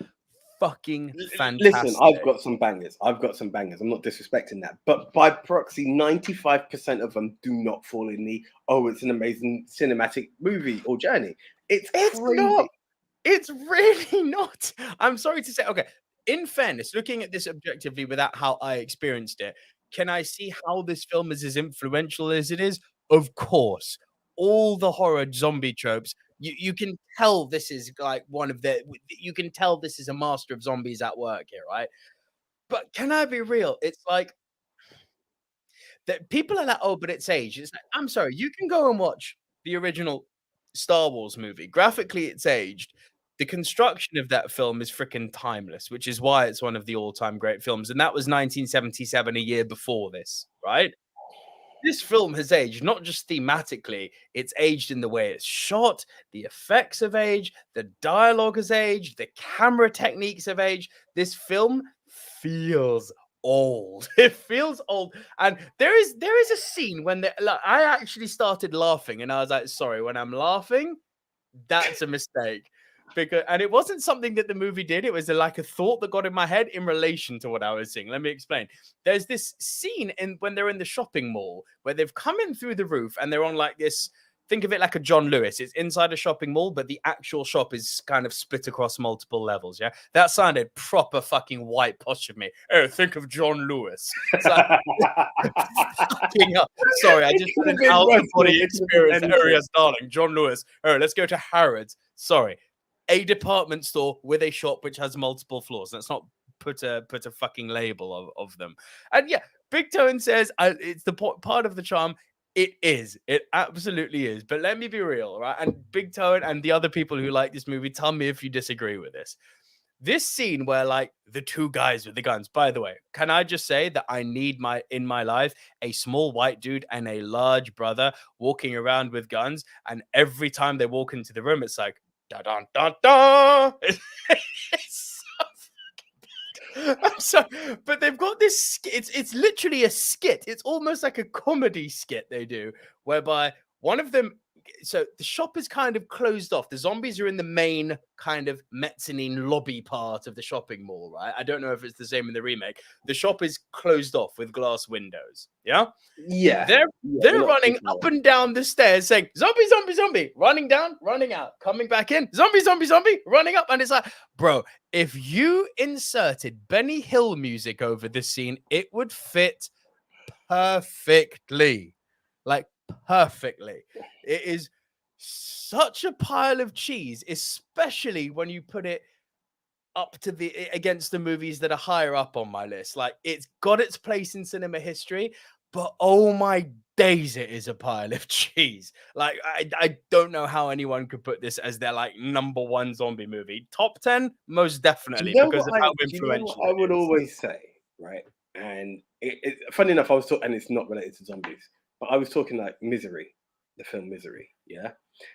fucking fantastic. Listen, I've got some bangers. I'm not disrespecting that, but by proxy, 95% of them do not fall in the it's an amazing cinematic movie or journey. It's not. It's really not. I'm sorry to say. Okay, in fairness, looking at this objectively without how I experienced it, can I see how this film is as influential as it is? Of course. All the horror zombie tropes. You can tell this is like you can tell this is a master of zombies at work here, right? But can I be real? It's like that people are like, but it's aged. It's like, I'm sorry, you can go and watch the original Star Wars movie. Graphically, it's aged. The construction of that film is freaking timeless, which is why it's one of the all-time great films. And that was 1977, a year before this, right? This film has aged, not just thematically, it's aged in the way it's shot, the effects have aged, the dialogue has aged, the camera techniques have aged. This film feels old. It feels old. And there is a scene when I actually started laughing and I was like, sorry, when I'm laughing, that's a mistake. And it wasn't something that the movie did. It was a thought that got in my head in relation to what I was seeing. Let me explain. There's this scene when they're in the shopping mall where they've come in through the roof and they're on like this think of it like a John Lewis. It's inside a shopping mall, but the actual shop is kind of split across multiple levels. Yeah, that sounded proper fucking white posh of me. Oh, think of John Lewis. It's like, fucking up. Sorry, I just had an out of body experience. Oh yes, darling, John Lewis. Oh, let's go to Harrods. Sorry, a department store with a shop which has multiple floors. Let's not put a fucking label of them. And yeah, Big Tone says it's the part of the charm. It is. It absolutely is. But let me be real, right? And Big Tone and the other people who like this movie, tell me if you disagree with this. This scene where like the two guys with the guns, by the way, can I just say that I need in my life a small white dude and a large brother walking around with guns, and every time they walk into the room, it's like da da da da. It's I'm sorry, but they've got this skit. It's literally a skit. It's almost like a comedy skit they do, whereby one of them. So the shop is kind of closed off. The zombies are in the main kind of mezzanine lobby part of the shopping mall, right? I don't know if it's the same in the remake. The shop is closed off with glass windows. Yeah, yeah. They're running up and down the stairs, saying "zombie, zombie, zombie," running down, running out, coming back in, "zombie, zombie, zombie," running up, and it's like, bro, if you inserted Benny Hill music over this scene, it would fit perfectly, like perfectly. It is such a pile of cheese, especially when you put it up to against the movies that are higher up on my list. Like, it's got its place in cinema history, but oh my days, it is a pile of cheese. Like, I don't know how anyone could put this as their like number one zombie movie. Top 10, most definitely, because of how influential I would always say, right? And funny enough, I was talking, and it's not related to zombies, but I was talking like Misery, the film Misery.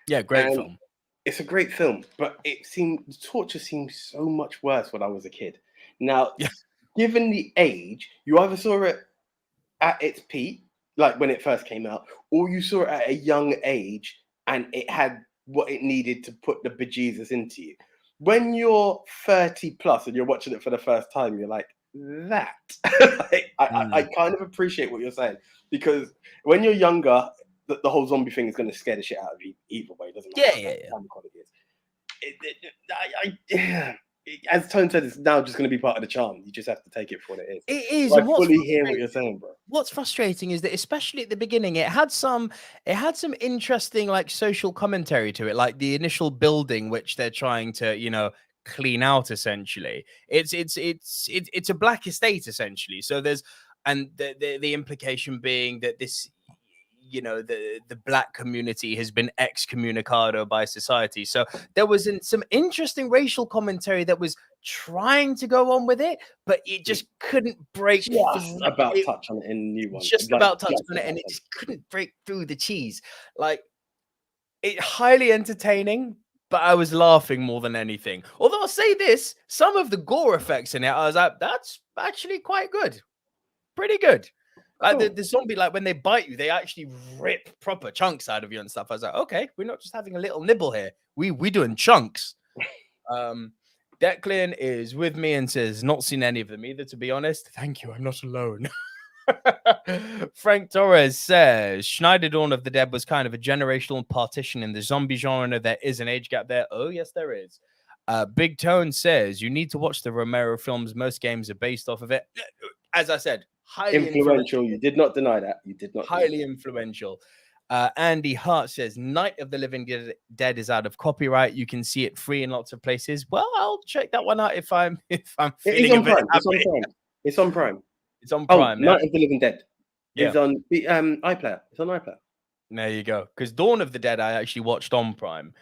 Yeah, great film. It's a great film, but the torture seemed so much worse when I was a kid. Now, given the age, you either saw it at its peak, like when it first came out, or you saw it at a young age and it had what it needed to put the bejesus into you. When you're 30 plus and you're watching it for the first time, you're like, that. I kind of appreciate what you're saying, because when you're younger, the whole zombie thing is going to scare the shit out of you either way. It doesn't matter how quality it is. As Tone said, it's now just going to be part of the charm. You just have to take it for what it is. It is. So I fully hear what you're saying, bro. What's frustrating is that, especially at the beginning, it had some interesting like social commentary to it, like the initial building which they're trying to, clean out. Essentially, it's a black estate essentially. So there's, and the implication being that this, the black community has been excommunicado by society. So there was some interesting racial commentary that was trying to go on with it, but it just couldn't break. Touch on it in the new one. Just about touch on it, and it just couldn't break through the cheese. Like, it highly entertaining, but I was laughing more than anything. Although I'll say this, some of the gore effects in it, I was like, that's actually quite good. Pretty good. Like the zombie, like when they bite you, they actually rip proper chunks out of you and stuff. I was like, okay, we're not just having a little nibble here. We doing chunks. Declan is with me and says, not seen any of them either, to be honest. Thank you, I'm not alone. Frank Torres says, Schneider Dawn of the Dead was kind of a generational partition in the zombie genre. There is an age gap there. Oh, yes, there is. Big Tone says, you need to watch the Romero films. Most games are based off of it. As I said, highly influential. You did not deny that. You did not. Highly influential. Andy Hart says Night of the Living Dead is out of copyright. You can see it free in lots of places. Well, I'll check that one out if I'm feeling a bit happy. It's on Prime. It's on Prime. Night of the Living Dead. Yeah. It's on iPlayer. It's on iPlayer. There you go. Because Dawn of the Dead I actually watched on Prime.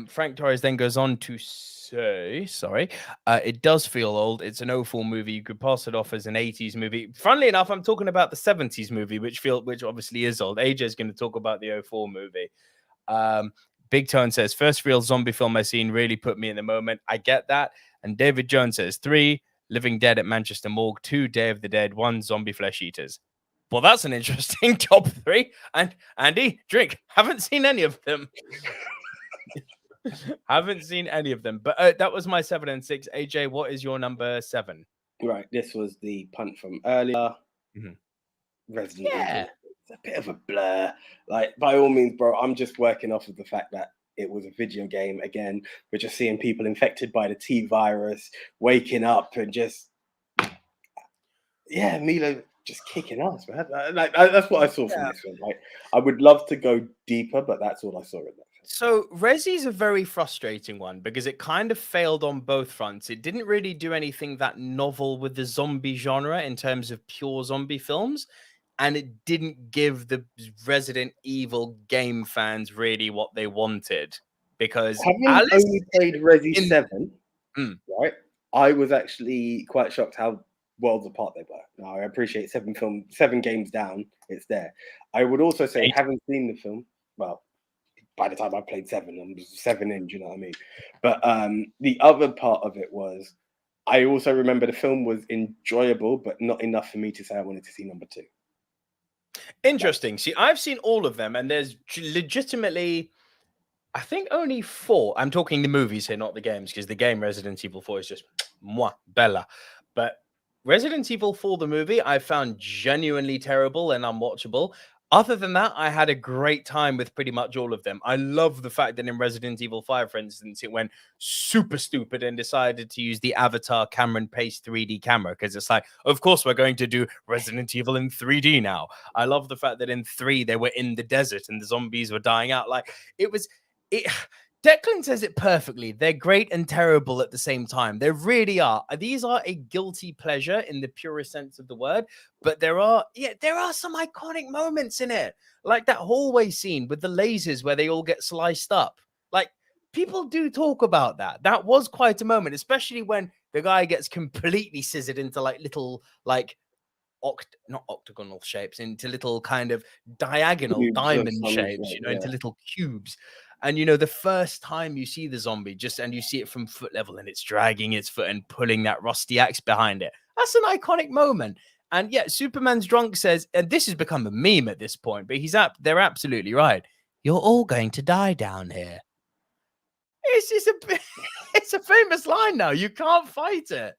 Frank Torres then goes on to say, it does feel old. It's an 04 movie. You could pass it off as an 80s movie. Funnily enough, I'm talking about the 70s movie, which obviously is old. AJ is going to talk about the 04 movie. Big Tone says, first real zombie film I've seen really put me in the moment. I get that. And David Jones says, 3, Living Dead at Manchester Morgue, 2, Day of the Dead, 1, Zombie Flesh Eaters. Well, that's an interesting top 3. And Andy, drink. Haven't seen any of them. Haven't seen any of them, but that was my 7 and 6. AJ, what is your number 7? Right, this was the punt from earlier. Mm-hmm. Resident Evil a bit of a blur. Like, by all means, bro, I'm just working off of the fact that it was a video game. Again, we're just seeing people infected by the T virus, waking up and just, yeah, Milo just kicking ass, man. Like, that's what I saw from this film. Like, I would love to go deeper, but that's all I saw in that film. So Resi's a very frustrating one because it kind of failed on both fronts. It didn't really do anything that novel with the zombie genre in terms of pure zombie films, and it didn't give the Resident Evil game fans really what they wanted. Because having only played Resi 7, Mm. right, I was actually quite shocked how worlds apart they were. Now, I appreciate 7 games down, it's there. I would also say, 8. having seen the film, well, by the time I played 7, I was 7 in, do you know what I mean? But the other part of it was, I also remember the film was enjoyable, but not enough for me to say I wanted to see number 2. Interesting. See, I've seen all of them, and there's legitimately, I think, only 4. I'm talking the movies here, not the games, because the game Resident Evil 4 is just moi bella. But Resident Evil 4, the movie, I found genuinely terrible and unwatchable. Other than that, I had a great time with pretty much all of them. I love the fact that in Resident Evil 5, for instance, it went super stupid and decided to use the Avatar Cameron Pace 3D camera because it's like, of course, we're going to do Resident Evil in 3D now. I love the fact that in 3, they were in the desert and the zombies were dying out. Like, Declan says it perfectly. They're great and terrible at the same time. They really are. These are a guilty pleasure in the purest sense of the word, but there are some iconic moments in it. Like that hallway scene with the lasers where they all get sliced up. Like, people do talk about that. That was quite a moment, especially when the guy gets completely scissored into like little, like, not octagonal shapes, into little kind of diagonal Cubes of diamond some shapes, shape, into little cubes. And, the first time you see the zombie, and you see it from foot level and it's dragging its foot and pulling that rusty axe behind it. That's an iconic moment. And yeah, Superman's drunk says, and this has become a meme at this point, but they're absolutely right. You're all going to die down here. It's a famous line now. You can't fight it.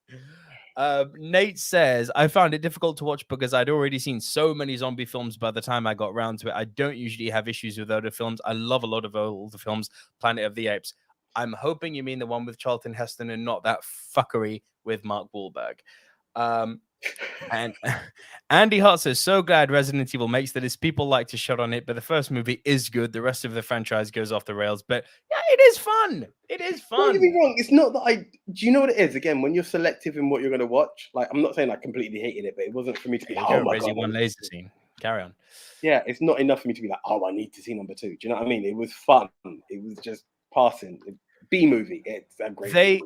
Nate says, I found it difficult to watch because I'd already seen so many zombie films by the time I got around to it. I don't usually have issues with older films. I love a lot of older films. Planet of the Apes. I'm hoping you mean the one with Charlton Heston and not that fuckery with Mark Wahlberg. And Andy Hart says, so glad Resident Evil makes the list. People like to shut on it, but the first movie is good. The rest of the franchise goes off the rails. But yeah, it is fun. It is fun. Don't get me wrong. It's not that do you know what it is? Again, when you're selective in what you're going to watch, like, I'm not saying I completely hated it, but it wasn't for me to be like, oh my God. One laser scene. Carry on. Yeah, it's not enough for me to be like, oh, I need to see number 2. Do you know what I mean? It was fun. It was just passing. B movie. It's a great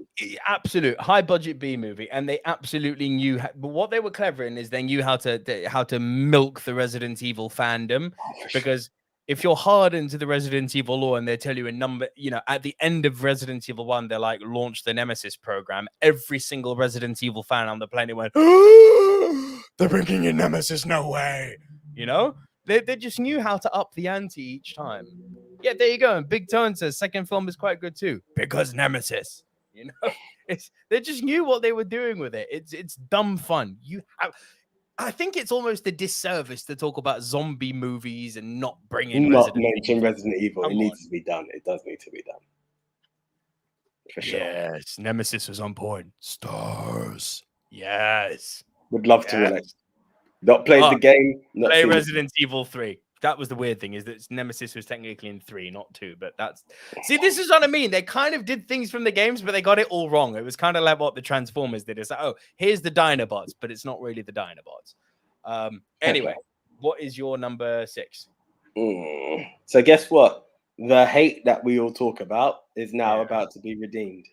absolute high budget B movie, and they absolutely knew. But what they were clever in is they knew how to milk the Resident Evil fandom, because if you're hard into the Resident Evil lore and they tell you a number, at the end of Resident Evil 1, they're like, launch the Nemesis program. Every single Resident Evil fan on the planet went, oh, they're bringing in Nemesis. No way. They just knew how to up the ante each time. Yeah, there you go. And Big Tone says second film is quite good too because Nemesis. They just knew what they were doing with it. It's dumb fun. I think it's almost a disservice to talk about zombie movies and not bring in Resident Evil. It needs to be done. It does need to be done. For sure. Yes, Nemesis was on point. Stars. Yes. Would love to. Not played the game. Play Resident Evil 3. That was the weird thing, is that Nemesis was technically in 3, not 2. But this is what I mean. They kind of did things from the games, but they got it all wrong. It was kind of like what the Transformers did. It's like, oh, here's the Dinobots, but it's not really the Dinobots. Anyway, what is your number 6? So guess what? The hate that we all talk about is now about to be redeemed.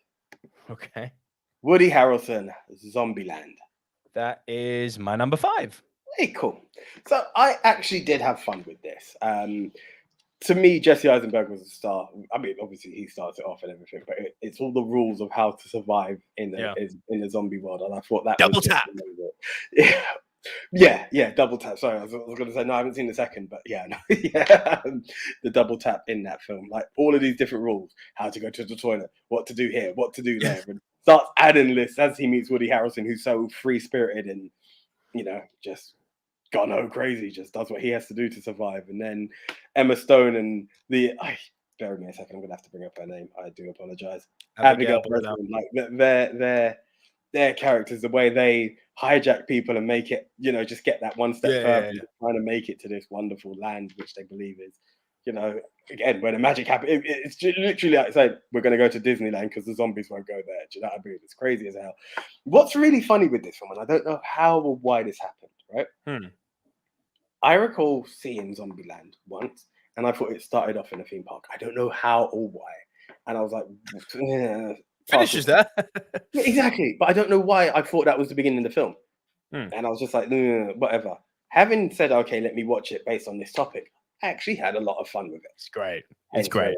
Okay. Woody Harrelson, Zombieland. That is my number 5. Hey, cool. So I actually did have fun with this. To me, Jesse Eisenberg was a star. I mean, obviously he starts it off and everything, but it's all the rules of how to survive in the zombie world, and I thought that double tap. Yeah, double tap. Sorry, I was going to say no, I haven't seen the second, but the double tap in that film, like all of these different rules, how to go to the toilet, what to do here, what to do there, and starts adding lists as he meets Woody Harrelson, who's so free spirited and just gung-ho crazy, just does what he has to do to survive. And then Emma Stone and bear with me a second, I'm gonna have to bring up her name. I do apologize. Abigail Breslin, like their characters, the way they hijack people and make it, just get that one step further, trying to make it to this wonderful land which they believe is, again, where the magic happens. It's literally like saying, we're going to go to Disneyland because the zombies won't go there. Do you know what I mean? It's crazy as hell. What's really funny with this one, and I don't know how or why this happened, right? I recall seeing Zombieland once, and I thought it started off in a theme park. I don't know how or why. And I was like, finishes there. Yeah, exactly. But I don't know why I thought that was the beginning of the film. And I was just like, whatever. Having said, okay, let me watch it based on this topic, I actually had a lot of fun with it. It's great. It's great.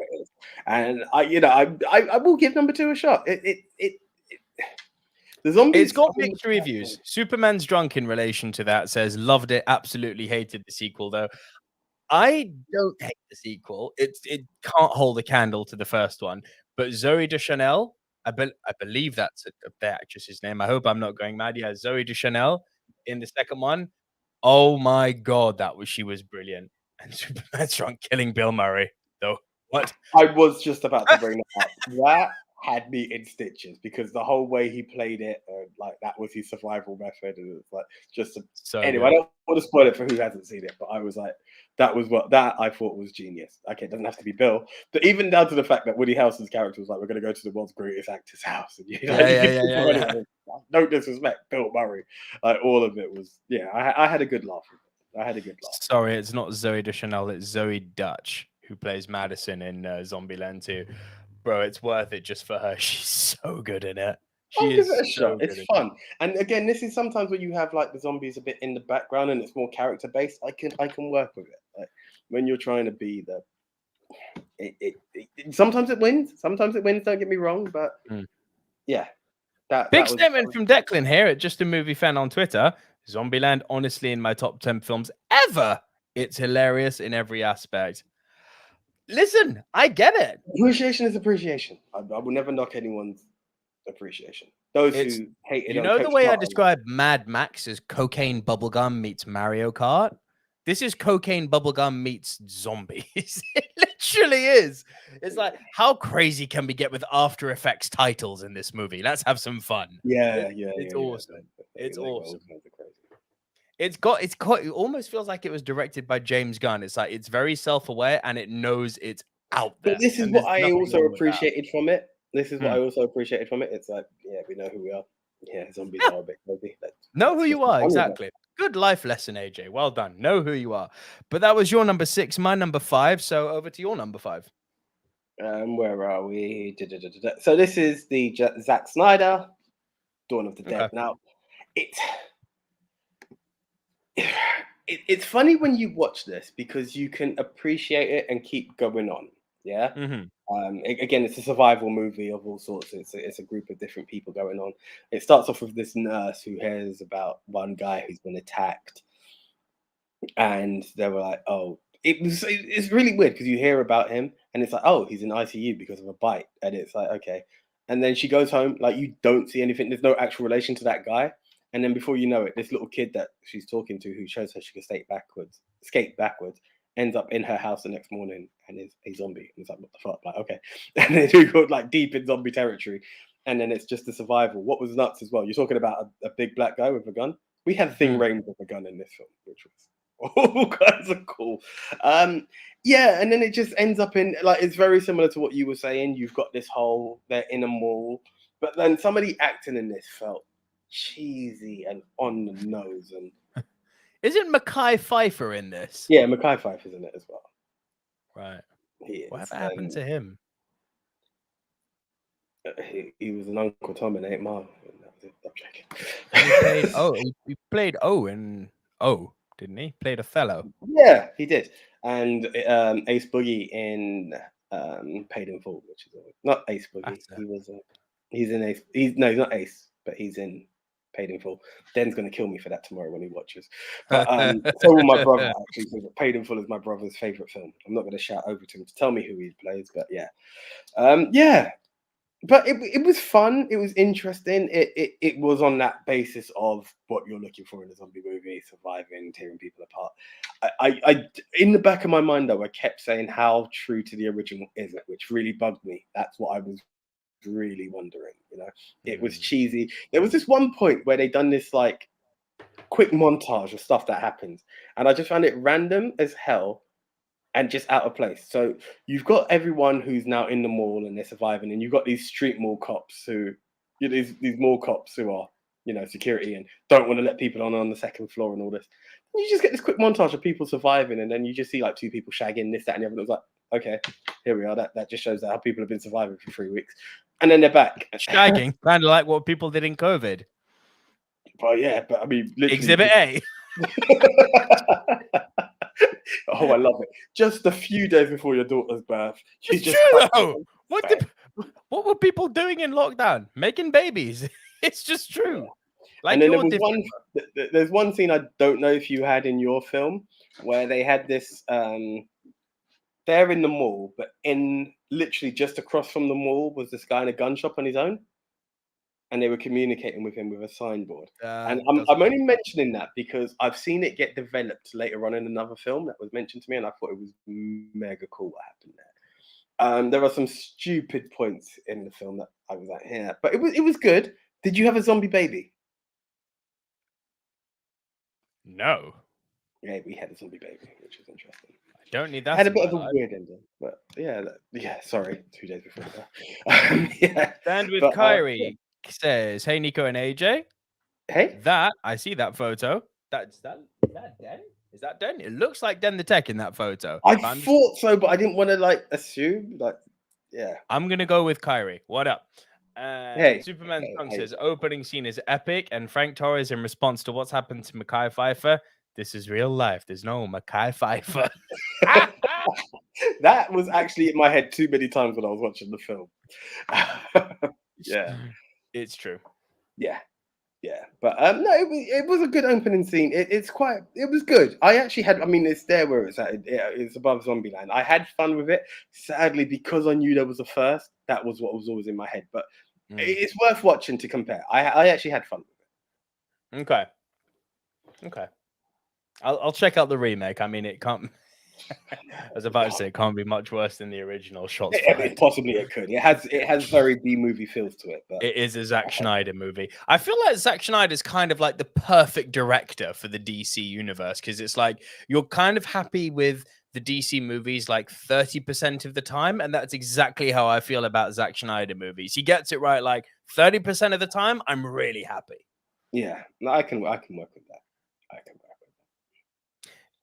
And I will give number 2 a shot. The zombies. It's got mixed reviews. Superman's drunk in relation to that says loved it, absolutely hated the sequel though. I don't hate the sequel. It can't hold a candle to the first one. But Zoe Deschanel, I believe that's the actress's name. I hope I'm not going mad. Yeah, Zoe Deschanel in the second one. Oh my god, she was brilliant. And Superman's drunk killing Bill Murray, though. What? I was just about to bring that up. That had me in stitches because the whole way he played it, like that was his survival method, and it's like anyway. I don't want to spoil it for who hasn't seen it, but I was like, that I thought was genius. Okay, it doesn't have to be Bill, but even down to the fact that Woody Harrelson's character was like, we're going to go to the world's greatest actor's house, and no disrespect, Bill Murray, like all of it was, I had a good laugh with it. Sorry, it's not Zoe Deschanel, it's Zoe Dutch who plays Madison in Zombieland 2. Bro, it's worth it just for her. She's so good in it. I'll give it a shot. It's fun. And again, this is sometimes when you have like the zombies a bit in the background and it's more character based. I can work with it. Like when you're trying to be sometimes it wins. Sometimes it wins. Don't get me wrong, but yeah. Big statement from Declan here at Just a Movie Fan on Twitter. Zombieland, honestly, in my top 10 films ever. It's hilarious in every aspect. Listen, I get it. Appreciation is appreciation. I will never knock anyone's appreciation. Those who hate it. You know the way I describe Mad Max as cocaine bubblegum meets Mario Kart? This is cocaine bubblegum meets zombies. It literally is. It's like, how crazy can we get with After Effects titles in this movie? Let's have some fun. It's awesome. It's awesome. It almost feels like it was directed by James Gunn. It's like it's very self-aware and it knows it's out there. But this is what I also appreciated from it. It's like, we know who we are. Yeah, zombies are a bit crazy. Know who you are, exactly. Good life lesson, AJ. Well done. Know who you are. But that was your number 6, my number 5. So over to your number 5. Where are we? So this is the Zack Snyder Dawn of the Dead. Now, it's funny when you watch this because you can appreciate it and keep going on. Yeah. Again, it's a survival movie of all sorts. It's a group of different people going on. It starts off with this nurse who hears about one guy who's been attacked, and they were like, "Oh, it's really weird because you hear about him, and it's like, oh, he's in ICU because of a bite," and it's like, okay. And then she goes home, like you don't see anything. There's no actual relation to that guy. And then before you know it, this little kid that she's talking to, who shows her she can skate backwards, ends up in her house the next morning and is a zombie. And it's like, what the fuck? Like, okay. And then you go like deep in zombie territory. And then it's just the survival. What was nuts as well, you're talking about a big black guy with a gun. We had Ving Rhames with a gun in this film, which was all kinds of cool. And then it just ends up in, like, it's very similar to what you were saying. You've got this whole, they're in a mall. But then some of the acting in this felt cheesy and on the nose. And isn't Mekhi Phifer in this? Yeah, Mekhi Phifer's in it as well. Right. What happened to him? He was an Uncle Tom in 8 Mile. He played O in O, didn't he? Played Othello. Yeah, he did. And Ace Boogie in Paid in Full, which is not Ace Boogie. He's in Ace. He's not Ace, but he's in Paid in Full. Den's going to kill me for that tomorrow when he watches. But so will my brother, actually. So Paid in Full is my brother's favorite film. I'm not going to shout over to him to tell me who he plays, but yeah. But it was fun. It was interesting. It was on that basis of what you're looking for in a zombie movie: surviving, tearing people apart. I in the back of my mind though, I kept saying how true to the original is it, which really bugged me. That's what I was really wondering. It was cheesy. There was this one point where they done this like quick montage of stuff that happens, and I just found it random as hell. And just out of place. So you've got everyone who's now in the mall and they're surviving, and you've got these street mall cops who, these mall cops who are, security and don't want to let people on the second floor and all this. And you just get this quick montage of people surviving, and then you just see like two people shagging this, that, and the other. It was like, okay, here we are. That just shows that how people have been surviving for 3 weeks, and then they're back shagging, kind of like what people did in COVID. But yeah, but I mean, Exhibit A. Oh, I love it. Just a few days before your daughter's birth. It's true, though. What were people doing in lockdown? Making babies. It's just true. Like, and then there's one scene I don't know if you had in your film where they had this. They're in the mall, but in literally just across from the mall was this guy in a gun shop on his own. And they were communicating with him with a signboard. And I'm only mentioning that because I've seen it get developed later on in another film that was mentioned to me, and I thought it was mega cool what happened there. There are some stupid points in the film that I was like, yeah, but it was good. Did you have a zombie baby? No. Yeah, we had a zombie baby, which is interesting. I don't need that. Had a bit of a weird ending, but yeah. Sorry, 2 days before that. Yeah. Stand with Kyrie. Says, hey Nico and AJ. Hey, I see that photo. Is that Den? Is that Den? It looks like Den the Tech in that photo. I thought so, but I didn't want to assume. Yeah. I'm gonna go with Kyrie. What up? Hey, Superman's Tongue says opening scene is epic, and Frank Torres in response to what's happened to Mekhi Phifer. This is real life. There's no Mekhi Phifer. That was actually in my head too many times when I was watching the film. Yeah. It's true. Yeah. But no, it was a good opening scene. It was good. I actually had, it's there where it's at. It's above Zombieland. I had fun with it. Sadly, because I knew there was a first, that was what was always in my head. But it's worth watching to compare. I actually had fun with it. Okay. I'll check out the remake. It can't. I was about to say it can't be much worse than the original shots. Possibly it could. It has very B movie feels to it. But it is a Zack Snyder movie. I feel like Zack Snyder is kind of like the perfect director for the DC universe, because it's like you're kind of happy with the DC movies like 30% of the time, and that's exactly how I feel about Zack Snyder movies. He gets it right like 30% of the time. I'm really happy. Yeah, I can work with that.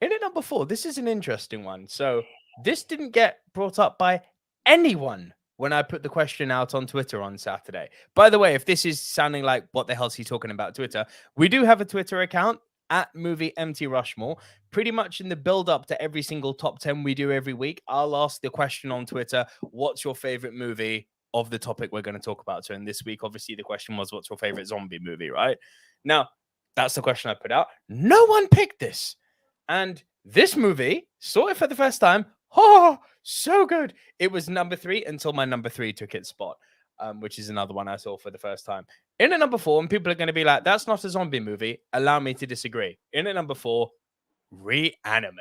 In at number 4, this is an interesting one. So this didn't get brought up by anyone when I put the question out on Twitter on Saturday. By the way, if this is sounding like what the hell's he talking about Twitter, we do have a Twitter account at Movie MT Rushmore. Pretty much in the build up to every single top 10 we do every week, I'll ask the question on Twitter, what's your favorite movie of the topic we're going to talk about? So in this week, obviously the question was, what's your favorite zombie movie, right? Now, that's the question I put out. No one picked this. And this movie, saw it for the first time. Oh, so good. It was number 3 until my number 3 took its spot, which is another one I saw for the first time. In at number 4, and people are going to be like, that's not a zombie movie. Allow me to disagree. In at number 4, Re-Animator.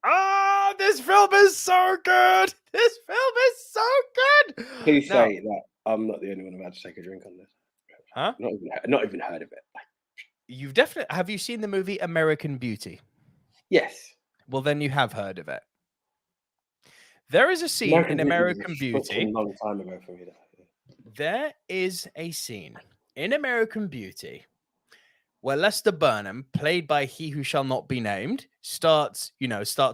Oh, this film is so good. This film is so good. Please say that I'm not the only one about to take a drink on this. Huh? Not even heard of it. You've definitely... Have you seen the movie American Beauty? Yes. Well, then you have heard of it. There is a scene in American Beauty. A long time ago for me. There is a scene in American Beauty where Lester Burnham, played by he who shall not be named, starts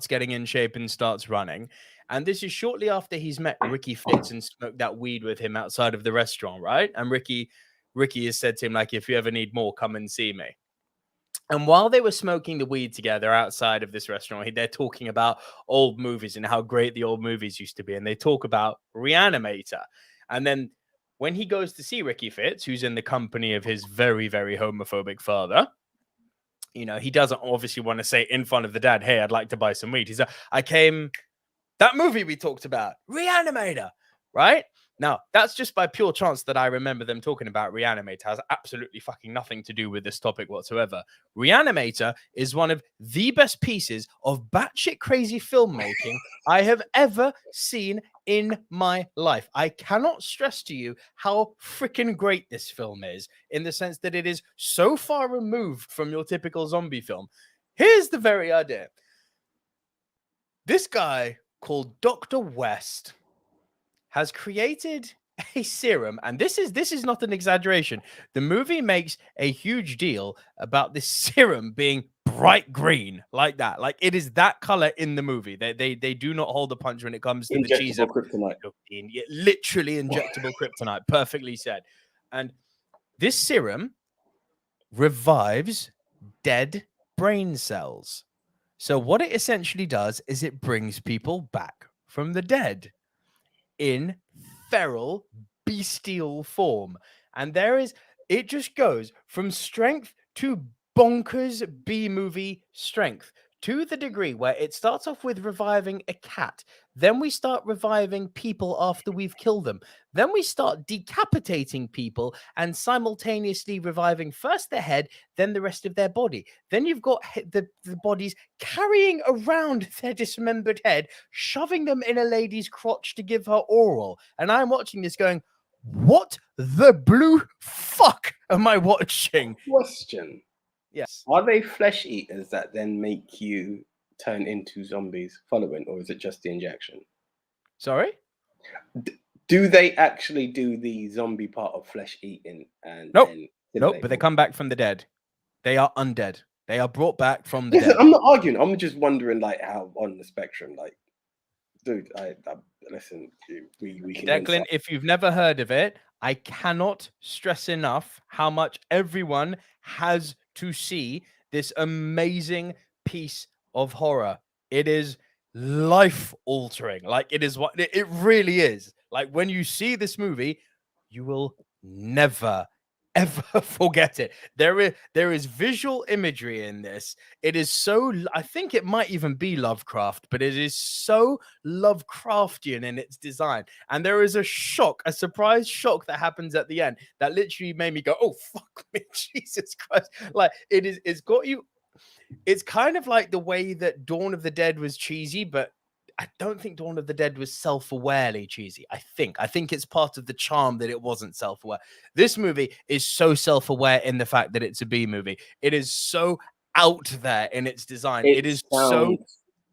getting in shape and starts running. And this is shortly after he's met Ricky Fitz and smoked that weed with him outside of the restaurant, right? And Ricky has said to him, like, if you ever need more, come and see me. And while they were smoking the weed together outside of this restaurant, they're talking about old movies and how great the old movies used to be. And they talk about Reanimator. And then when he goes to see Ricky Fitz, who's in the company of his very, very homophobic father, he doesn't obviously want to say in front of the dad, hey, I'd like to buy some weed. He's like, that movie we talked about, Reanimator, right? Now, that's just by pure chance that I remember them talking about Reanimator. It has absolutely fucking nothing to do with this topic whatsoever. Reanimator is one of the best pieces of batshit crazy filmmaking I have ever seen in my life. I cannot stress to you how freaking great this film is, in the sense that it is so far removed from your typical zombie film. Here's the very idea. This guy called Dr. West has created a serum, and this is not an exaggeration. The movie makes a huge deal about this serum being bright green, like that. Like, it is that color in the movie. They do not hold a punch when it comes to the cheese. Kryptonite. Literally injectable kryptonite. Perfectly said. And this serum revives dead brain cells. So what it essentially does is it brings people back from the dead in feral, bestial form. And it just goes from strength to bonkers B-movie strength, to the degree where it starts off with reviving a cat. Then we start reviving people after we've killed them. Then we start decapitating people and simultaneously reviving first their head, then the rest of their body. Then you've got the bodies carrying around their dismembered head, shoving them in a lady's crotch to give her oral. And I'm watching this going, what the blue fuck am I watching? Question. Yes. Are they flesh eaters that then make you turn into zombies following, or is it just the injection? Sorry? Do they actually do the zombie part of flesh eating? And nope, but they come back from the dead. They are undead. They are brought back from the dead. I'm not arguing. I'm just wondering, like, how on the spectrum, like, dude, I listen. We can. Declan, if you've never heard of it, I cannot stress enough how much everyone has to see this amazing piece of horror. It is life altering. Like, it is what it really is. Like, when you see this movie, you will never ever forget it. There is visual imagery in this. It is so, I think it might even be Lovecraft, but it is so Lovecraftian in its design. And there is a surprise shock that happens at the end that literally made me go, oh fuck me, Jesus Christ. Like, it's got you. It's kind of like the way that Dawn of the Dead was cheesy, but I don't think Dawn of the Dead was self-awarely cheesy. I think it's part of the charm that it wasn't self-aware. This movie is so self-aware in the fact that it's a B movie. It is so out there in its design. It is so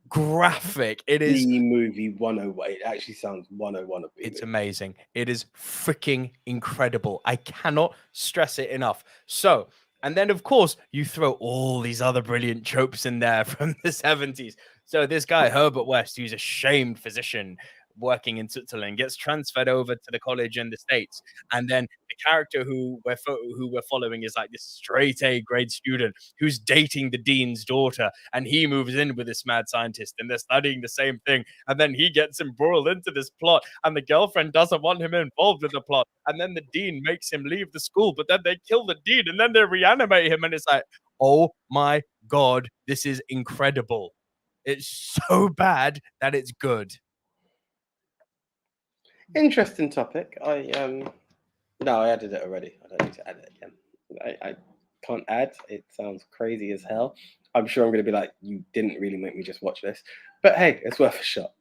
graphic. It is B movie 101. It actually sounds 101 of B. It's amazing. It is freaking incredible. I cannot stress it enough. So, and then of course you throw all these other brilliant tropes in there from the 70s. So this guy, Herbert West, who's a shamed physician working in Switzerland, gets transferred over to the college in the States. And then the character who we're following is like this straight A grade student who's dating the dean's daughter. And he moves in with this mad scientist and they're studying the same thing. And then he gets embroiled into this plot and the girlfriend doesn't want him involved with the plot. And then the dean makes him leave the school, but then they kill the dean and then they reanimate him. And it's like, oh my God, this is incredible. It's so bad that it's good. Interesting topic. I added it already. I don't need to add it again. I can't add. It sounds crazy as hell. I'm sure I'm going to be like, you didn't really make me just watch this. But hey, it's worth a shot.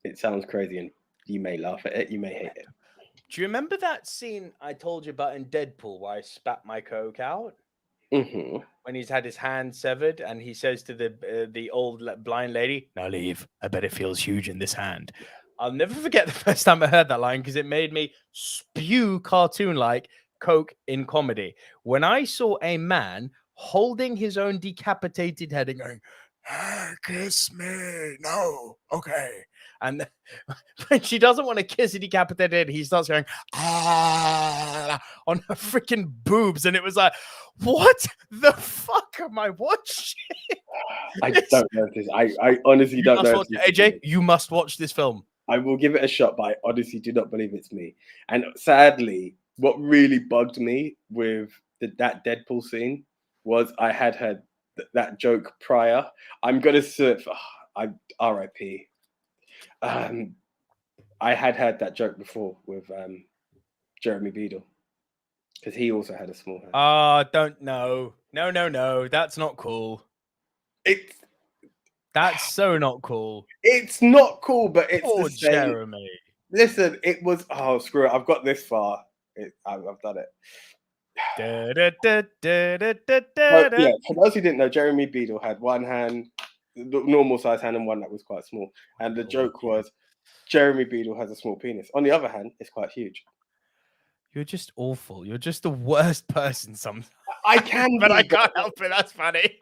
It sounds crazy and you may laugh at it. You may hate it. Do you remember that scene I told you about in Deadpool where I spat my Coke out? Mm-hmm. When he's had his hand severed and he says to the old blind lady, now leave. I bet it feels huge in this hand. I'll never forget the first time I heard that line because it made me spew cartoon-like Coke in comedy. When I saw a man holding his own decapitated head and going, kiss me. No. Okay. And when she doesn't want to kiss a decapitated head, he starts going, on her freaking boobs. And it was like, what the fuck am I watching? I don't know this. I honestly don't know. AJ, you must watch this film. I will give it a shot, but I honestly do not believe it's me. And sadly, what really bugged me with that Deadpool scene was I had heard that joke prior. I'm gonna search. RIP. I had heard that joke before with Jeremy Beadle, because he also had a small hand. Don't know. No. That's not cool. It's so not cool. It's not cool, but it's Poor the same. Jeremy. Listen, it was. Oh, screw it! I've got this far. I've done it. Yeah, for those who didn't know, Jeremy Beadle had one hand, the normal size hand, and one that was quite small. And the joke was, Jeremy Beadle has a small penis. On the other hand, it's quite huge. You're just awful. You're just the worst person sometimes. I can, but I can't help it. That's funny.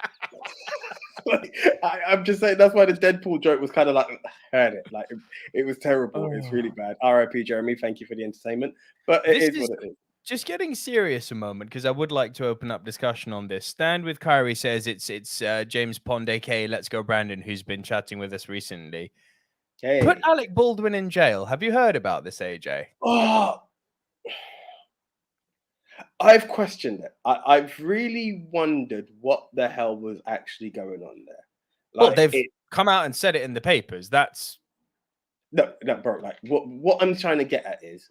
I'm just saying that's why the Deadpool joke was kind of like, heard it. Like it was terrible. It's really bad. R.I.P. Jeremy. Thank you for the entertainment. But it is what it is. Just getting serious a moment, because I would like to open up discussion on this. Stand with Kyrie says it's James Pond, aka Let's Go Brandon, who's been chatting with us recently. Hey. Put Alec Baldwin in jail. Have you heard about this, AJ? Oh, I've questioned it. I've really wondered what the hell was actually going on there. Well, they've come out and said it in the papers. That's no, bro. Like what I'm trying to get at is,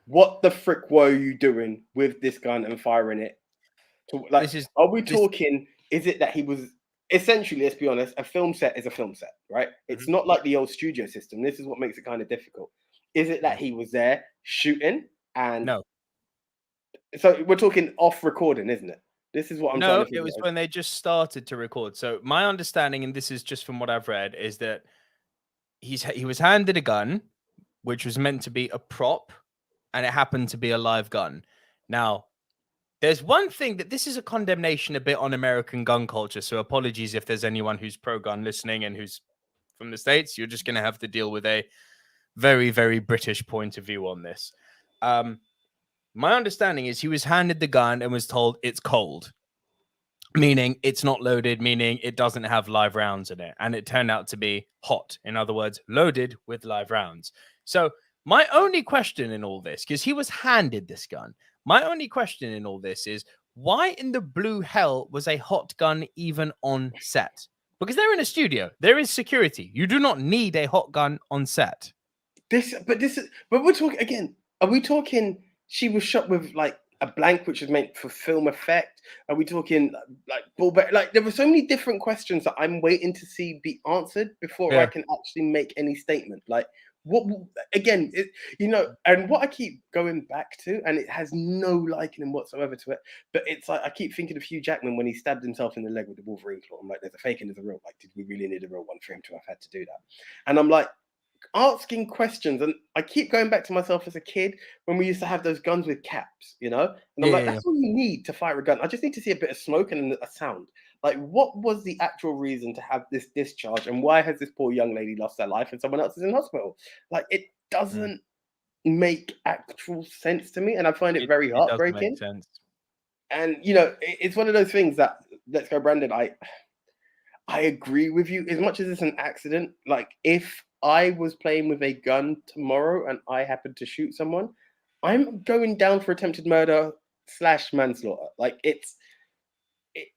what the frick were you doing with this gun and firing it? Are we talking? Is it that he was essentially? Let's be honest. A film set is a film set, right? It's not like the old studio system. This is what makes it kind of difficult. Is it that he was there shooting and no? So we're talking off recording, isn't it? This is what I'm trying to figure out. No, it was when they just started to record. So my understanding, and this is just from what I've read, is that he was handed a gun, which was meant to be a prop, and it happened to be a live gun. Now, there's one thing that this is a condemnation a bit on American gun culture. So apologies if there's anyone who's pro-gun listening and who's from the States. You're just going to have to deal with a very, very British point of view on this. My understanding is he was handed the gun and was told it's cold, meaning it's not loaded, meaning it doesn't have live rounds in it. And it turned out to be hot. In other words, loaded with live rounds. So my only question in all this, because he was handed this gun, my only question in all this is, why in the blue hell was a hot gun even on set? Because they're in a studio. There is security. You do not need a hot gun on set. But we're talking again. Are we talking? She was shot with like a blank, which was meant for film effect. Are we talking like ballback? Like there were so many different questions that I'm waiting to see be answered before I can actually make any statement. Like what? Again, and what I keep going back to, and it has no liking whatsoever to it. But it's like I keep thinking of Hugh Jackman when he stabbed himself in the leg with the Wolverine claw. I'm like, there's a fake and there's a real. Like, did we really need a real one for him to have had to do that? And I'm like, asking questions, and I keep going back to myself as a kid when we used to have those guns with caps, and I'm like, that's all you need to fire a gun. I just need to see a bit of smoke and a sound. Like, what was the actual reason to have this discharge, and why has this poor young lady lost her life and someone else is in hospital? Like, it doesn't make actual sense to me, and I find it very heartbreaking. It doesn't make sense. And it's one of those things that, let's go, Brandon. I agree with you. As much as it's an accident, like if I was playing with a gun tomorrow and I happened to shoot someone, I'm going down for attempted murder / manslaughter. Like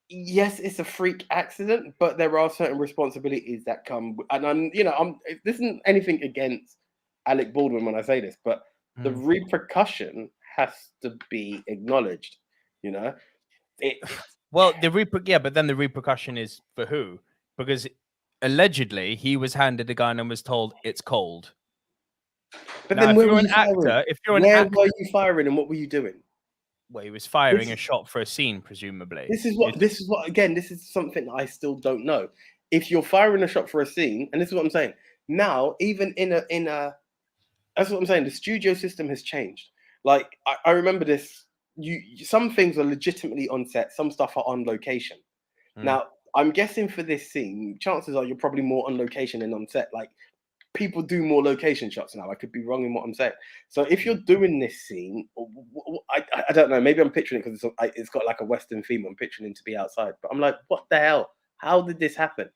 yes, it's a freak accident, but there are certain responsibilities that come. And this isn't anything against Alec Baldwin when I say this, but the repercussion has to be acknowledged. Well, but then the repercussion is for who? Because allegedly, he was handed a gun and was told it's cold. But now, then, where were you were you firing, and what were you doing? Well, he was firing a shot for a scene, presumably. This is what. Again, this is something that I still don't know. If you're firing a shot for a scene, and this is what I'm saying. Now, even in a, that's what I'm saying. The studio system has changed. Like I remember this. Some things are legitimately on set. Some stuff are on location. Now, I'm guessing for this scene, chances are you're probably more on location than on set. Like, people do more location shots now. I could be wrong in what I'm saying. So if you're doing this scene, I don't know. Maybe I'm picturing it because it's got like a Western theme. I'm picturing it to be outside. But I'm like, what the hell? How did this happen?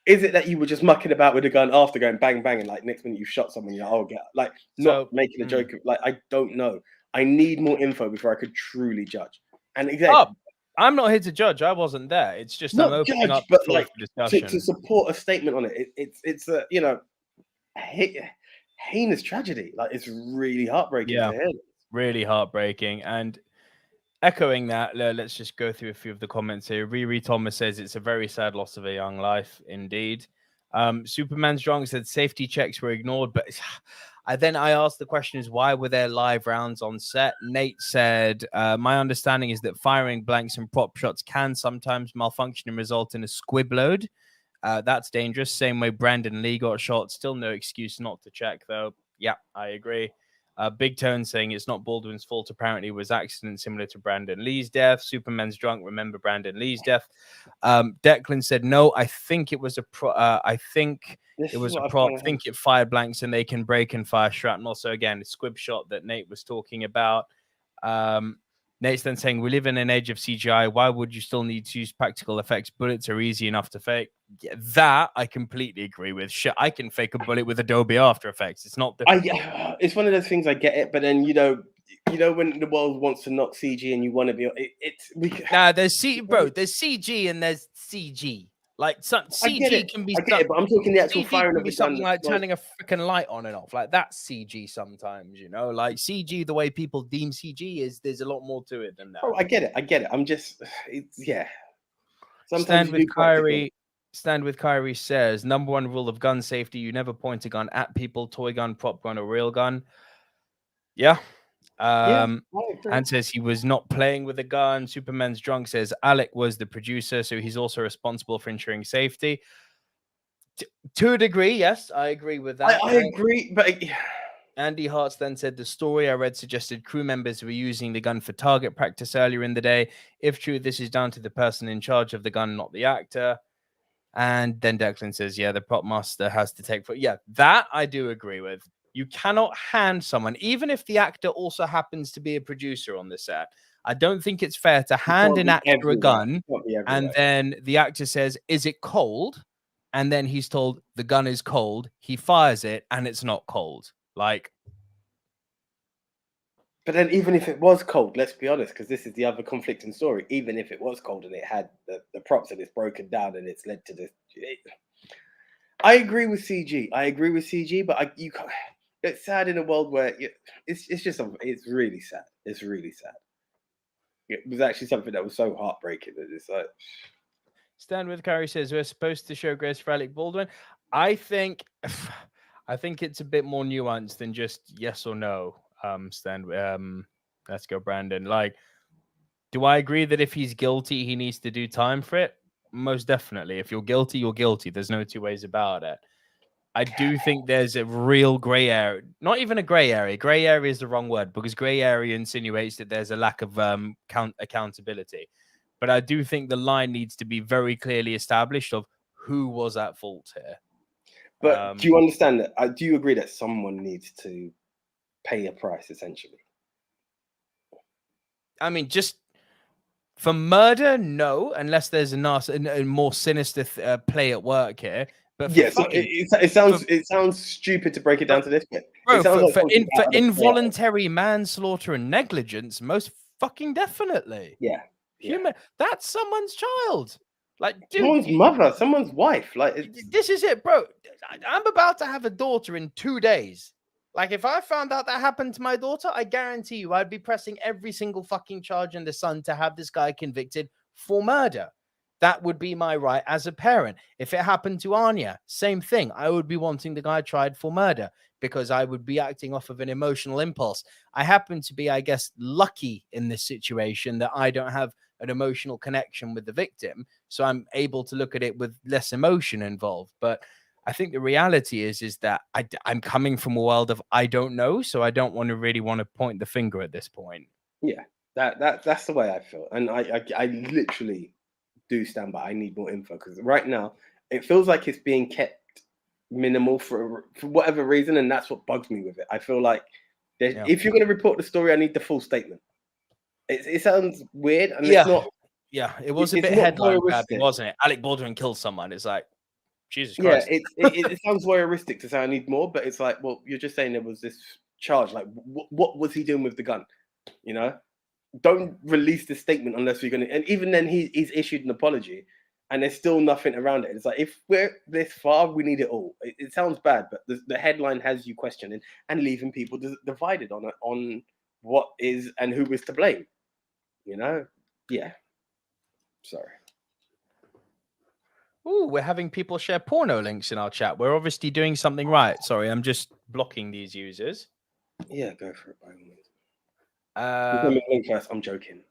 Is it that you were just mucking about with a gun after going bang, bang, and like next minute you shot someone? You're like, oh, like not making a joke. Like, I don't know. I need more info before I could truly judge. And exactly. I'm not here to judge. I wasn't there. It's just not I'm opening up but like discussion to support a statement on it. It's a heinous tragedy. Like, it's really heartbreaking to hear. Really heartbreaking. And echoing that, let's just go through a few of the comments here. Riri Thomas says it's a very sad loss of a young life, indeed. Superman's Drunk said safety checks were ignored, but I asked the question is why were there live rounds on set? Nate said, my understanding is that firing blanks and prop shots can sometimes malfunction and result in a squib load. That's dangerous. Same way Brandon Lee got shot. Still no excuse not to check, though. Yeah, I agree. Big Tone saying it's not Baldwin's fault. Apparently, it was accident similar to Brandon Lee's death. Superman's Drunk. Remember Brandon Lee's death. Declan said no. I think it was a prop. I think it was a prop. I think it fired blanks and they can break and fire shrapnel. So again, the squib shot that Nate was talking about. Nate's then saying, we live in an age of CGI. Why would you still need to use practical effects? Bullets are easy enough to fake. Yeah, that I completely agree with. Shit, I can fake a bullet with Adobe After Effects. It's not it's one of those things, I get it, but then, when the world wants to knock CG and you want to be... there's CG and there's CG. Like, CG can be... I get it, but I'm talking the actual CG firing can be something like turning a freaking light on and off. Like, that's CG sometimes, Like, CG, the way people deem CG is, there's a lot more to it than that. Oh, I get it. I'm just... yeah. Sometimes Stand with Kyrie says, number one rule of gun safety, you never point a gun at people, toy gun, prop gun, or real gun. Yeah. And says he was not playing with a gun. Superman's Drunk says Alec was the producer, so he's also responsible for ensuring safety. To a degree, yes, I agree with that. I agree, but... Andy Hartz then said the story I read suggested crew members were using the gun for target practice earlier in the day. If true, this is down to the person in charge of the gun, not the actor. And then Declan says, yeah, the prop master has to take... Yeah, that I do agree with. You cannot hand someone, even if the actor also happens to be a producer on the set. I don't think it's fair to hand an actor a gun and then the actor says, is it cold? And then he's told the gun is cold. He fires it and it's not cold. Like... But then even if it was cold, let's be honest, because this is the other conflicting story, even if it was cold and it had the props and it's broken down and it's led to this... I agree with CG, but you can't... It's sad in a world where it's really sad. It's really sad. It was actually something that was so heartbreaking that it's like... Stand with Carrie says, we're supposed to show grace for Alec Baldwin. I think it's a bit more nuanced than just yes or no. Let's go, Brandon. Like, do I agree that if he's guilty, he needs to do time for it? Most definitely. If you're guilty, you're guilty. There's no two ways about it. I do think there's a real gray area. Not even a gray area. Gray area is the wrong word because gray area insinuates that there's a lack of accountability. But I do think the line needs to be very clearly established of who was at fault here. But do you understand that? Do you agree that someone needs to pay a price, essentially? I mean, just for murder, no, unless there's a more sinister play at work here. But yeah, so it sounds stupid to break it down to this bit. Bro, for involuntary manslaughter and negligence, most fucking definitely. Yeah. Human, that's someone's child. Like, dude, someone's mother, someone's wife. Like, this is it, bro. I'm about to have a daughter in 2 days. Like, if I found out that happened to my daughter, I guarantee you I'd be pressing every single fucking charge in the sun to have this guy convicted for murder. That would be my right as a parent. If it happened to Anya, same thing. I would be wanting the guy tried for murder because I would be acting off of an emotional impulse. I happen to be, I guess, lucky in this situation that I don't have an emotional connection with the victim. So I'm able to look at it with less emotion involved. But I think the reality is that I'm coming from a world of I don't know. So I don't want to point the finger at this point. Yeah, that's the way I feel. And I literally do stand by. I need more info because right now it feels like it's being kept minimal for whatever reason. And that's what bugs me with it. I feel like if you're going to report the story, I need the full statement. It sounds weird, and it's not. Yeah, it was a bit headline grabbing, wasn't it? Alec Baldwin killed someone. It's like, Jesus Christ. Yeah, it sounds voyeuristic to say I need more, but it's like, well, you're just saying there was this charge. Like, what was he doing with the gun? Don't release the statement unless we're going to. And even then, he's issued an apology, and there's still nothing around it. It's like, if we're this far, we need it all. It sounds bad, but the headline has you questioning and leaving people divided on what is and who is to blame. You know? Yeah. Sorry. Ooh, we're having people share porno links in our chat. We're obviously doing something right. Sorry, I'm just blocking these users. Yeah, go for it by all means. Link first. I'm joking.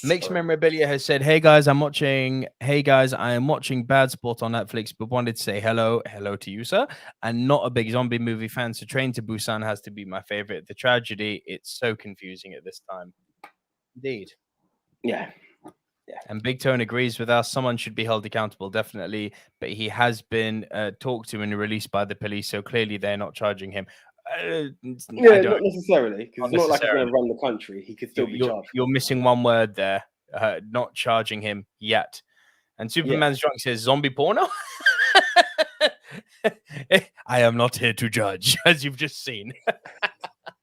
Mixed Memorabilia has said, "Hey guys, I am watching Bad Sport on Netflix, but wanted to say hello to you, sir. And not a big zombie movie fan, so Train to Busan has to be my favorite. The tragedy, it's so confusing at this time." Indeed. Yeah. And Big Tone agrees with us. Someone should be held accountable, definitely. But he has been talked to and released by the police, so clearly they're not charging him. Not necessarily, because it's not like he's going to run the country. He could still be charged. You're missing one word there. Not charging him yet. And Superman's Drunk says, zombie porno? I am not here to judge, as you've just seen.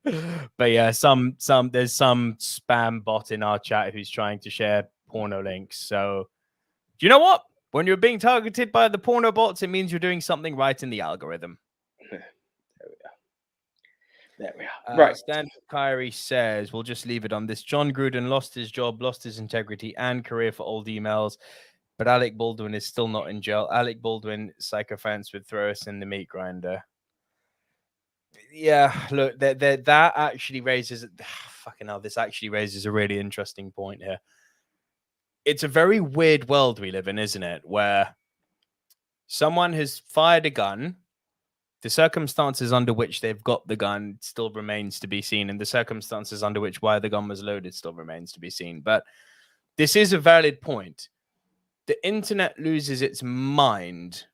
But yeah, there's some spam bot in our chat who's trying to share porno links. So, do you know what? When you're being targeted by the porno bots, it means you're doing something right in the algorithm. There we are. Right. Stan Kyrie says, we'll just leave it on this. John Gruden lost his job, lost his integrity and career for old emails, but Alec Baldwin is still not in jail. Alec Baldwin, sycophants would throw us in the meat grinder. Yeah, look, that actually raises fucking hell. This actually raises a really interesting point here. It's a very weird world we live in, isn't it? Where someone has fired a gun. The circumstances under which they've got the gun still remains to be seen, and the circumstances under which why the gun was loaded still remains to be seen. But this is a valid point. The internet loses its mind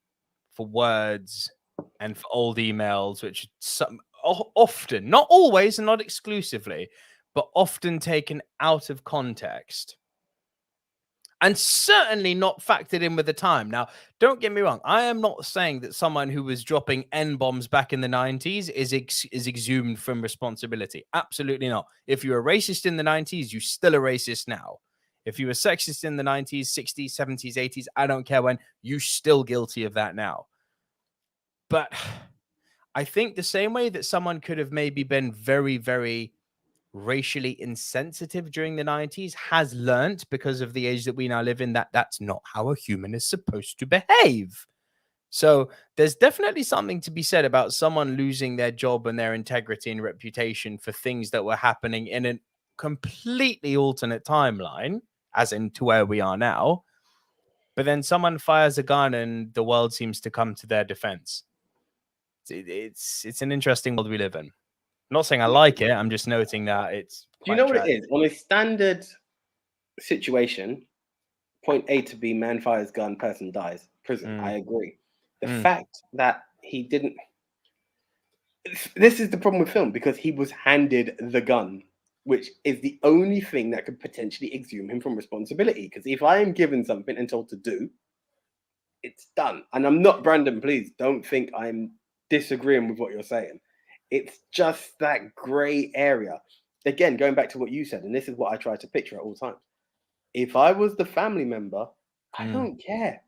for words and for old emails, which often, not always and not exclusively, but often taken out of context. And certainly not factored in with the time. Now, don't get me wrong. I am not saying that someone who was dropping N-bombs back in the 90s is exhumed from responsibility. Absolutely not. If you're a racist in the 90s, you're still a racist now. If you were sexist in the 90s, 60s, 70s, 80s, I don't care when, you're still guilty of that now. But I think the same way that someone could have maybe been very, very racially insensitive during the 90s has learnt because of the age that we now live in that that's not how a human is supposed to behave. So there's definitely something to be said about someone losing their job and their integrity and reputation for things that were happening in a completely alternate timeline, as in to where we are now. But then someone fires a gun and the world seems to come to their defense. It's an interesting world we live in. I'm not saying I like it. I'm just noting that it's. Do you know what it is? On a standard situation, point A to B, man fires gun, person dies, prison. I agree. The fact that he didn't. This is the problem with film, because he was handed the gun, which is the only thing that could potentially exhume him from responsibility. Because if I am given something and told to do, it's done. And I'm not, Brandon, please don't think I'm disagreeing with what you're saying. It's just that gray area. Again, going back to what you said, and this is what I try to picture at all times. If I was the family member, I don't care.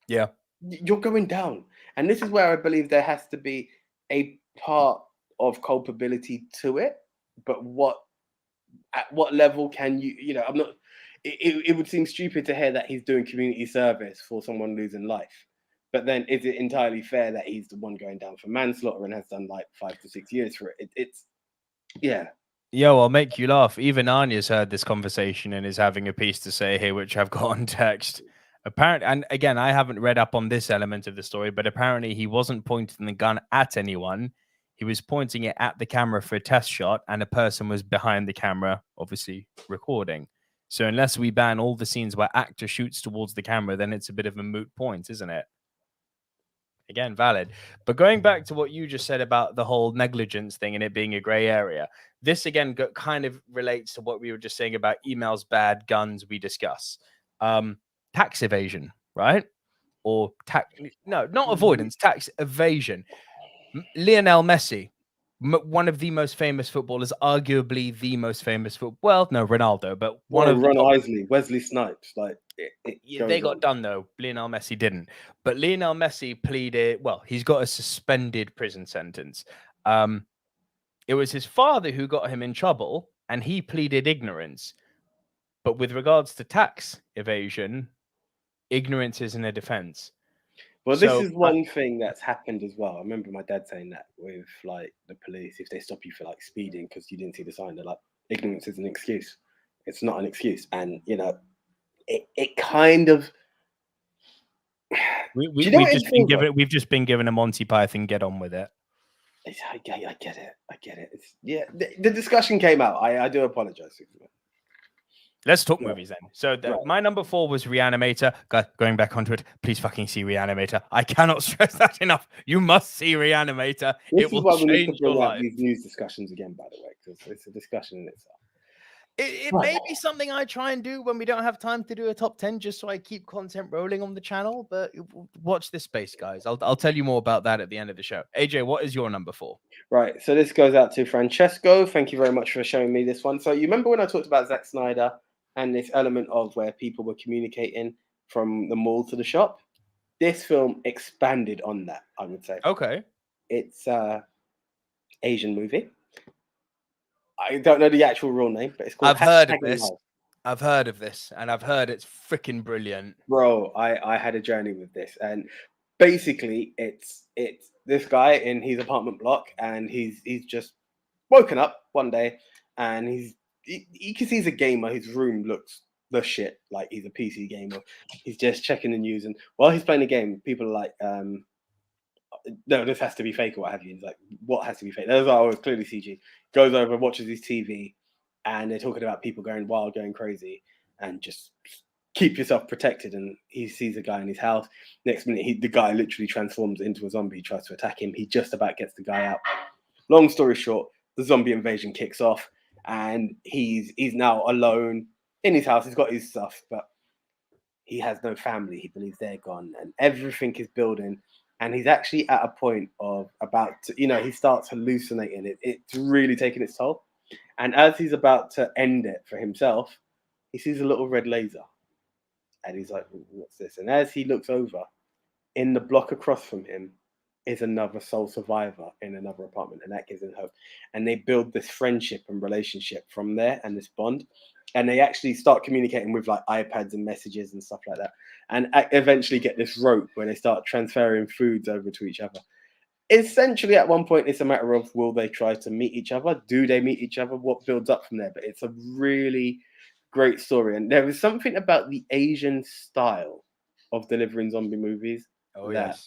Yeah. You're going down. And this is where I believe there has to be a part of culpability to it. But at what level can you, I'm not, it would seem stupid to hear that he's doing community service for someone losing life. But then is it entirely fair that he's the one going down for manslaughter and has done like 5 to 6 years for it? It's, yeah. Yo, I'll make you laugh. Even Anya's heard this conversation and is having a piece to say here, which I've got on text. Apparently, and again, I haven't read up on this element of the story, but apparently he wasn't pointing the gun at anyone. He was pointing it at the camera for a test shot, and a person was behind the camera, obviously recording. So unless we ban all the scenes where actor shoots towards the camera, then it's a bit of a moot point, isn't it? Again, valid. But going back to what you just said about the whole negligence thing and it being a gray area, this again kind of relates to what we were just saying about emails, bad, guns we discuss. Tax evasion, right? Or not avoidance, tax evasion. Lionel Messi one of the most famous footballers, arguably the most famous football. Well, no, Ronaldo, but one Well, of Ron the top. Isley, Wesley Snipes, like Yeah, they got done though. Lionel Messi didn't, but Lionel Messi pleaded. Well, he's got a suspended prison sentence. It was his father who got him in trouble, and he pleaded ignorance. But with regards to tax evasion, ignorance isn't a defense. Well, this is one thing that's happened as well. I remember my dad saying that with like the police, if they stop you for like speeding because you didn't see the sign, they're like, ignorance is an excuse. It's not an excuse. And, you know, it kind of... We've just been given a Monty Python, get on with it. I get it. It's, yeah, the discussion came out. I do apologize. Let's talk movies then. So my number 4 was Reanimator. Going back onto it, please fucking see Reanimator. I cannot stress that enough. You must see Reanimator. It will change your life. These news discussions again, by the way, because it's a discussion in itself. It may be something I try and do when we don't have time to do a top 10, just so I keep content rolling on the channel. But watch this space, guys. I'll tell you more about that at the end of the show. AJ, what is your number 4? Right. So this goes out to Francesco. Thank you very much for showing me this one. So you remember when I talked about Zack Snyder and this element of where people were communicating from the mall to the shop? This film expanded on that, I would say. Okay. It's an Asian movie. I don't know the actual real name, but it's called... I've heard of this, and I've heard it's freaking brilliant. Bro, I had a journey with this, and basically it's this guy in his apartment block, and he's just woken up one day, and you can see he's a gamer. His room looks the shit, like he's a PC gamer. He's just checking the news, and while he's playing the game, people are like, no, this has to be fake or what have you. He's like, what has to be fake? There's always clearly CG. Goes over, watches his TV, and they're talking about people going wild, going crazy, and just keep yourself protected. And he sees a guy in his house. Next minute, the guy literally transforms into a zombie, tries to attack him. He just about gets the guy out. Long story short, the zombie invasion kicks off, and he's now alone in his house. He's got his stuff, but he has no family. He believes they're gone, and everything is building. And he's actually at a point of about to, he starts hallucinating. It's really taking its toll. And as he's about to end it for himself, he sees a little red laser. And he's like, what's this? And as he looks over, in the block across from him is another sole survivor in another apartment. And that gives him hope. And they build this friendship and relationship from there, and this bond. And they actually start communicating with like iPads and messages and stuff like that. And eventually get this rope where they start transferring foods over to each other. Essentially, at one point, it's a matter of, will they try to meet each other? Do they meet each other? What builds up from there? But it's a really great story. And there is something about the Asian style of delivering zombie movies that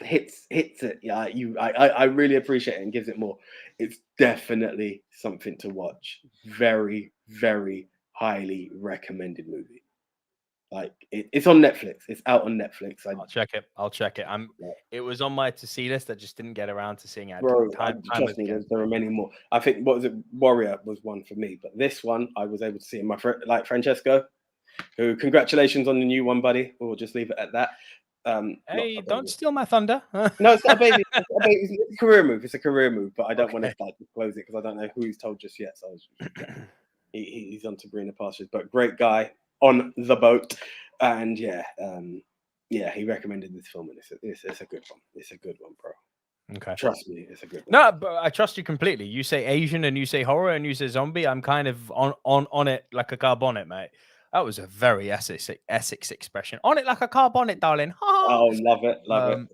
hits it. Yeah, I really appreciate it and gives it more. It's definitely something to watch. Very, very highly recommended movie. Like it's on Netflix. It's out on Netflix. I'll check it. It was on my to see list. I just didn't get around to seeing it. Bro, trust me, there are many more. I think Warrior was one for me, but this one I was able to see in my friend, like Francesco, who congratulations on the new one, buddy. We'll just leave it at that. Hey, don't steal my thunder. No, it's not a baby. It's a career move. It's a career move, but I don't want to disclose it because I don't know who he's told just yet. So he's on to greener pastures. But great guy on the boat, and he recommended this film, and it's a good one. It's a good one, bro. Okay, trust me, it's a good one. No, but I trust you completely. You say Asian, and you say horror, and you say zombie. I'm kind of on it like a car bonnet, mate. That was a very Essex expression. On it like a car bonnet, darling. Oh, love it. Know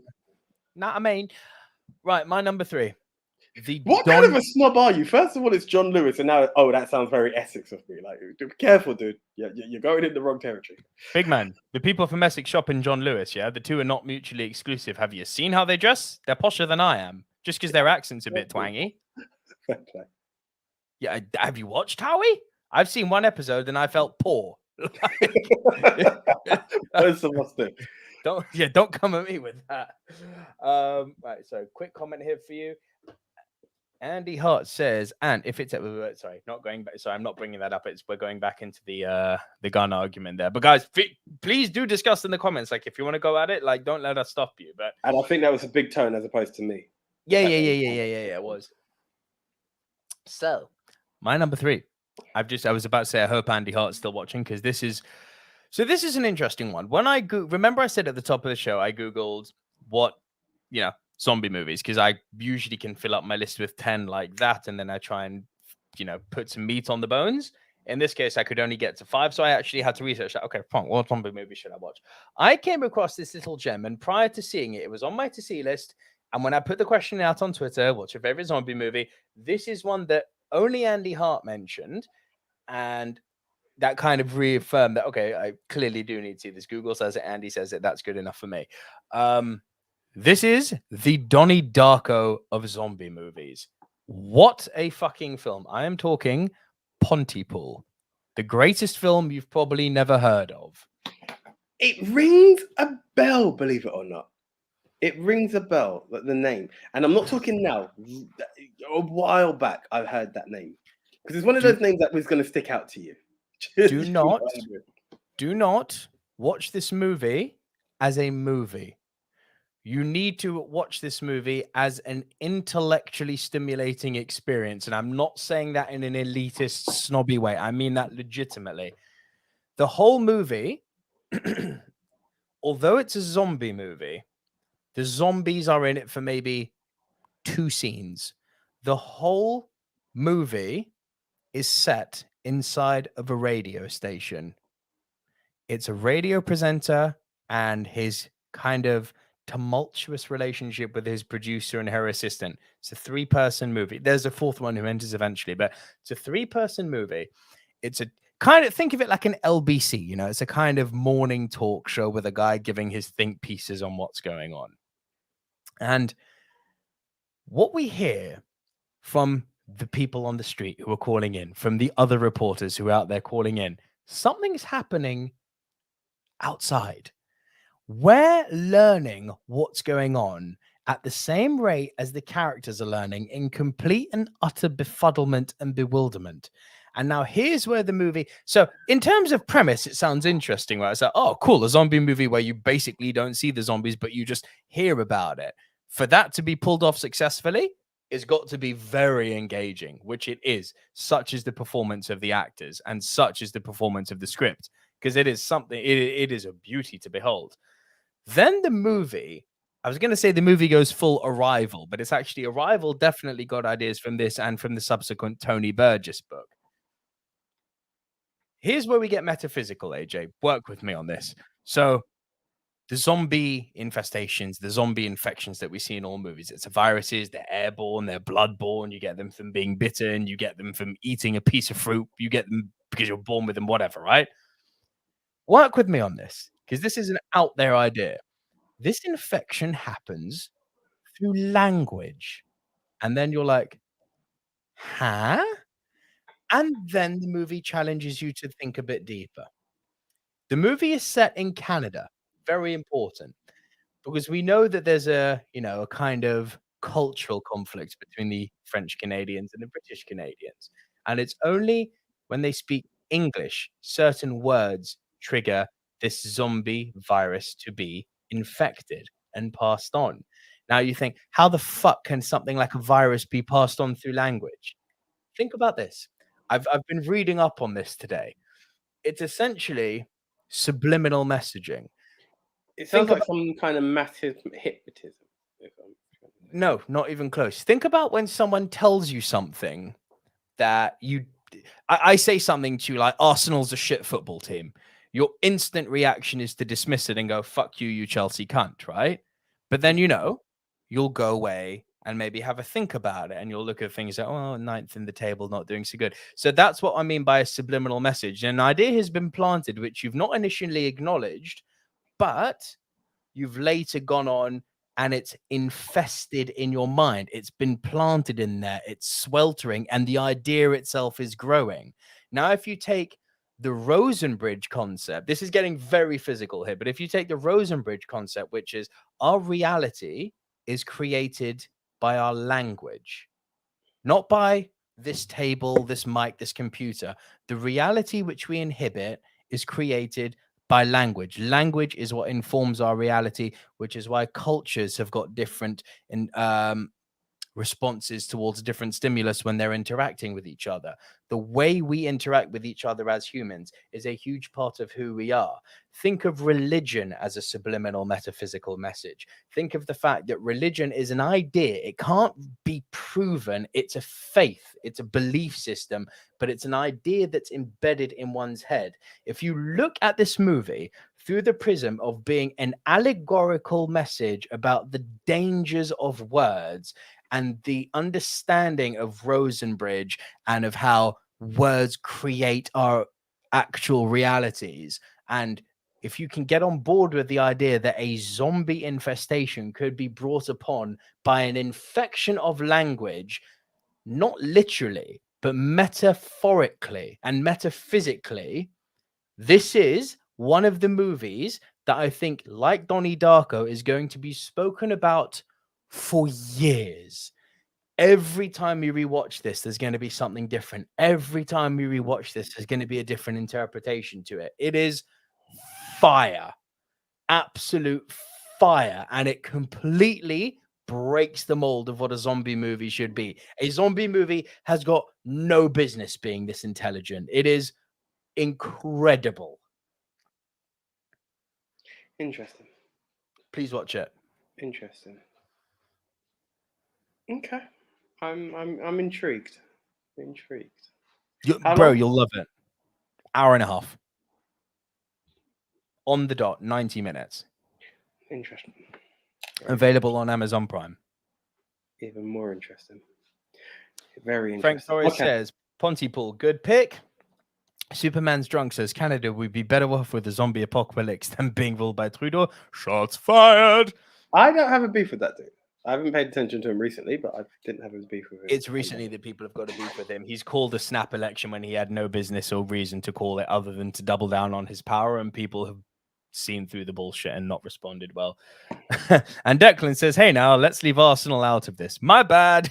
what I mean? Right, my number 3. What kind of a snob are you? First of all, it's John Lewis, and now, that sounds very Essex of me. Like, be careful, dude. You're going in the wrong territory. Big man, the people from Essex shop in John Lewis, yeah? The two are not mutually exclusive. Have you seen how they dress? They're posher than I am, just because their accent's a bit twangy. Yeah, have you watched Howie? I've seen one episode, and I felt poor. Where's the mustard? Don't come at me with that. Right, so quick comment here for you. Andy Hart says, and if it's sorry, not going back. Sorry, I'm not bringing that up. We're going back into the gun argument there. But guys, please do discuss in the comments. Like, if you want to go at it, like, don't let us stop you. And I think that was a big tone as opposed to me. Yeah. It was. So, my number 3. I was about to say, I hope Andy Hart's still watching, because this is an interesting one. When I remember, I said at the top of the show, I googled what zombie movies, because I usually can fill up my list with 10 like that, and then I try and put some meat on the bones. In this case, I could only get to 5, so I actually had to research that. Okay, fine, what zombie movie should I watch? I came across this little gem, and prior to seeing it, it was on my to see list. And when I put the question out on Twitter, what's your favorite zombie movie? This is one that only Andy Hart mentioned, and that kind of reaffirmed that, okay, I clearly do need to see this. Google says it, Andy says it, that's good enough for me. This is the Donnie Darko of zombie movies. What a fucking film. I am talking Pontypool, the greatest film you've probably never heard of. It rings a bell, believe it or not. It rings a bell, the name. And I'm not talking now. A while back, I've heard that name. Because it's one of those names that was going to stick out to you. Do not watch this movie as a movie. You need to watch this movie as an intellectually stimulating experience. And I'm not saying that in an elitist, snobby way. I mean that legitimately. The whole movie, although it's a zombie movie, the zombies are in it for maybe 2 scenes. The whole movie is set inside of a radio station. It's a radio presenter and his kind of tumultuous relationship with his producer and her assistant. It's a 3-person movie. There's a 4th one who enters eventually, but it's a 3-person movie. It's a kind of, think of it like an LBC, it's a kind of morning talk show with a guy giving his think pieces on what's going on. And what we hear from the people on the street who are calling in, from the other reporters who are out there calling in, something's happening outside. We're learning what's going on at the same rate as the characters are learning, in complete and utter befuddlement and bewilderment. And now here's where the movie... So in terms of premise, it sounds interesting, right? It's like, oh, cool, a zombie movie where you basically don't see the zombies, but you just hear about it. For that to be pulled off successfully, it's got to be very engaging, which it is. Such is the performance of the actors, and such is the performance of the script, because it is something, it is a beauty to behold. Then the movie, I was going to say the movie goes full Arrival, but it's actually Arrival definitely got ideas from this and from the subsequent Tony Burgess book. Here's where we get metaphysical, AJ. Work with me on this. So the zombie infestations, the zombie infections that we see in all movies, it's viruses, they're airborne, they're bloodborne. You get them from being bitten, you get them from eating a piece of fruit, you get them because you're born with them, whatever, right? Work with me on this, because this is an out there idea. This infection happens through language. And then you're like, huh? And then the movie challenges you to think a bit deeper. The movie is set in Canada. Very important, because we know that there's a kind of cultural conflict between the French Canadians and the British Canadians. And it's only when they speak English, certain words trigger this zombie virus to be infected and passed on. Now you think, how the fuck can something like a virus be passed on through language? Think about this. I've been reading up on this today. It's essentially subliminal messaging. It sounds like some kind of massive hypnotism. No, not even close. Think about when someone tells you something that I say something to you like, Arsenal's a shit football team. Your instant reaction is to dismiss it and go, fuck you, you Chelsea cunt, right? But then, you'll go away and maybe have a think about it, and you'll look at things like, oh, 9th in the table, not doing so good. So that's what I mean by a subliminal message. An idea has been planted, which you've not initially acknowledged, but you've later gone on and it's infested in your mind. It's been planted in there. It's sweltering, and the idea itself is growing. Now, if you take the Rosenbridge concept, this is getting very physical here, but if you take the Rosenbridge concept, which is our reality is created by our language, not by this table, this mic, this computer. The reality which we inhabit is created by language. Language is what informs our reality, which is why cultures have got different responses towards different stimulus when they're interacting with each other. The way we interact with each other as humans is a huge part of who we are. Think of religion as a subliminal metaphysical message. Think of the fact that religion is an idea. It can't be proven. It's a faith. It's a belief system, but it's an idea that's embedded in one's head. If you look at this movie through the prism of being an allegorical message about the dangers of words and the understanding of Rosenbridge and of how words create our actual realities, and if you can get on board with the idea that a zombie infestation could be brought upon by an infection of language, not literally, but metaphorically and metaphysically, this is one of the movies that I think, like Donnie Darko, is going to be spoken about for years. Every time we rewatch this, there's going to be something different. Every time we rewatch this, there's going to be a different interpretation to it. It is fire, absolute fire, and it completely breaks the mold of what a zombie movie should be. A zombie movie has got no business being this intelligent. It is incredible. Interesting. Please watch it. Interesting. Okay, I'm intrigued. Intrigued. Bro, you'll love it. Hour and a half. On the dot, 90 minutes. Interesting. Available on Amazon Prime. Even more interesting. Very interesting. Frank Torres says, Pontypool, good pick. Superman's drunk says, Canada would be better off with a zombie apocalypse than being ruled by Trudeau. Shots fired. I don't have a beef with that dude. I haven't paid attention to him recently, but I didn't have his beef with him. It's recently that people have got a beef with him. He's called a snap election when he had no business or reason to call it other than to double down on his power, and people have seen through the bullshit and not responded well. And Declan says, hey, now let's leave Arsenal out of this. My bad.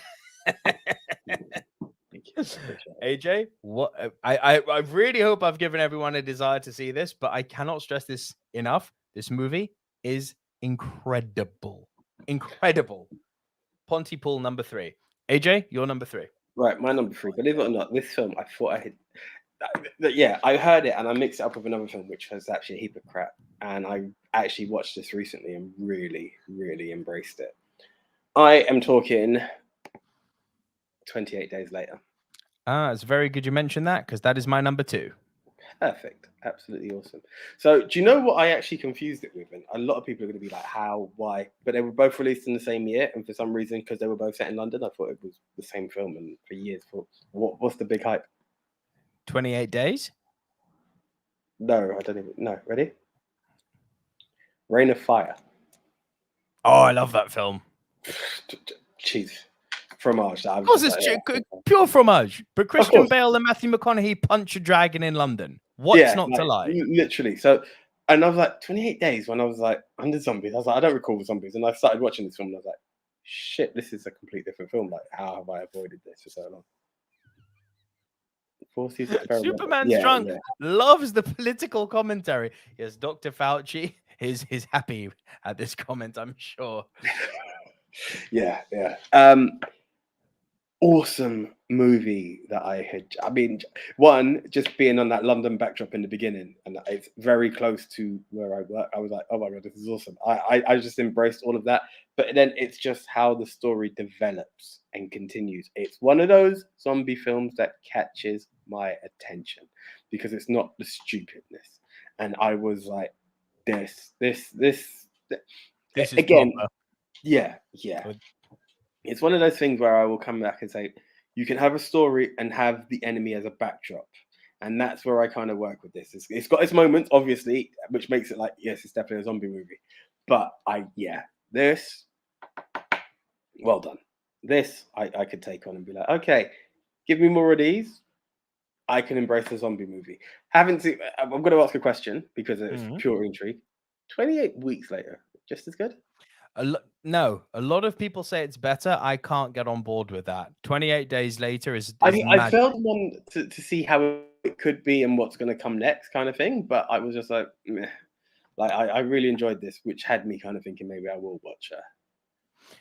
AJ, what I really hope I've given everyone a desire to see this, but I cannot stress this enough. This movie is incredible. Incredible. Pontypool number 3. AJ, your number 3. Right, my number 3. Believe it or not, this film I thought I had. Yeah, I heard it and I mixed it up with another film, which was actually a heap of crap. And I actually watched this recently and really, really embraced it. I am talking 28 Days Later. It's very good you mentioned that, because that is my number 2. Perfect. Absolutely awesome. So do you know what I actually confused it with? And a lot of people are going to be like, how, why? But they were both released in the same year. And for some reason, because they were both set in London, I thought it was the same film. And for years, thought, what's the big hype? 28 Days? No, I don't even know. Ready? Reign of Fire. Oh, I love that film. Cheese. Fromage. Of course, it's pure fromage. But Christian Bale and Matthew McConaughey punch a dragon in London. What's not to like? Literally. So, and I was like, 28 Days when I was like, under zombies. I was like, I don't recall zombies. And I started watching this film and I was like, shit, this is a complete different film. Like, how have I avoided this for so long? Superman's drunk loves the political commentary. Yes, Dr. Fauci is happy at this comment, I'm sure. Yeah. Awesome movie that one, just being on that London backdrop in the beginning, and it's very close to where I work. I was like, oh my God, this is awesome. I just embraced all of that. But then it's just how the story develops and continues. It's one of those zombie films that catches my attention because it's not the stupidness. And I was like, this is again, proper. Yeah. It's one of those things where I will come back and say, you can have a story and have the enemy as a backdrop. And that's where I kind of work with this. It's got its moments, obviously, which makes it like, yes, it's definitely a zombie movie. But this, well done. This, I could take on and be like, okay, give me more of these. I can embrace a zombie movie. I'm going to ask a question because it's pure intrigue. 28 weeks later, just as good? No, a lot of people say it's better. I can't get on board with that. 28 Days Later is I felt one to see how it could be and what's going to come next kind of thing, but I was just like, meh. Like I really enjoyed this, which had me kind of thinking maybe I will watch her.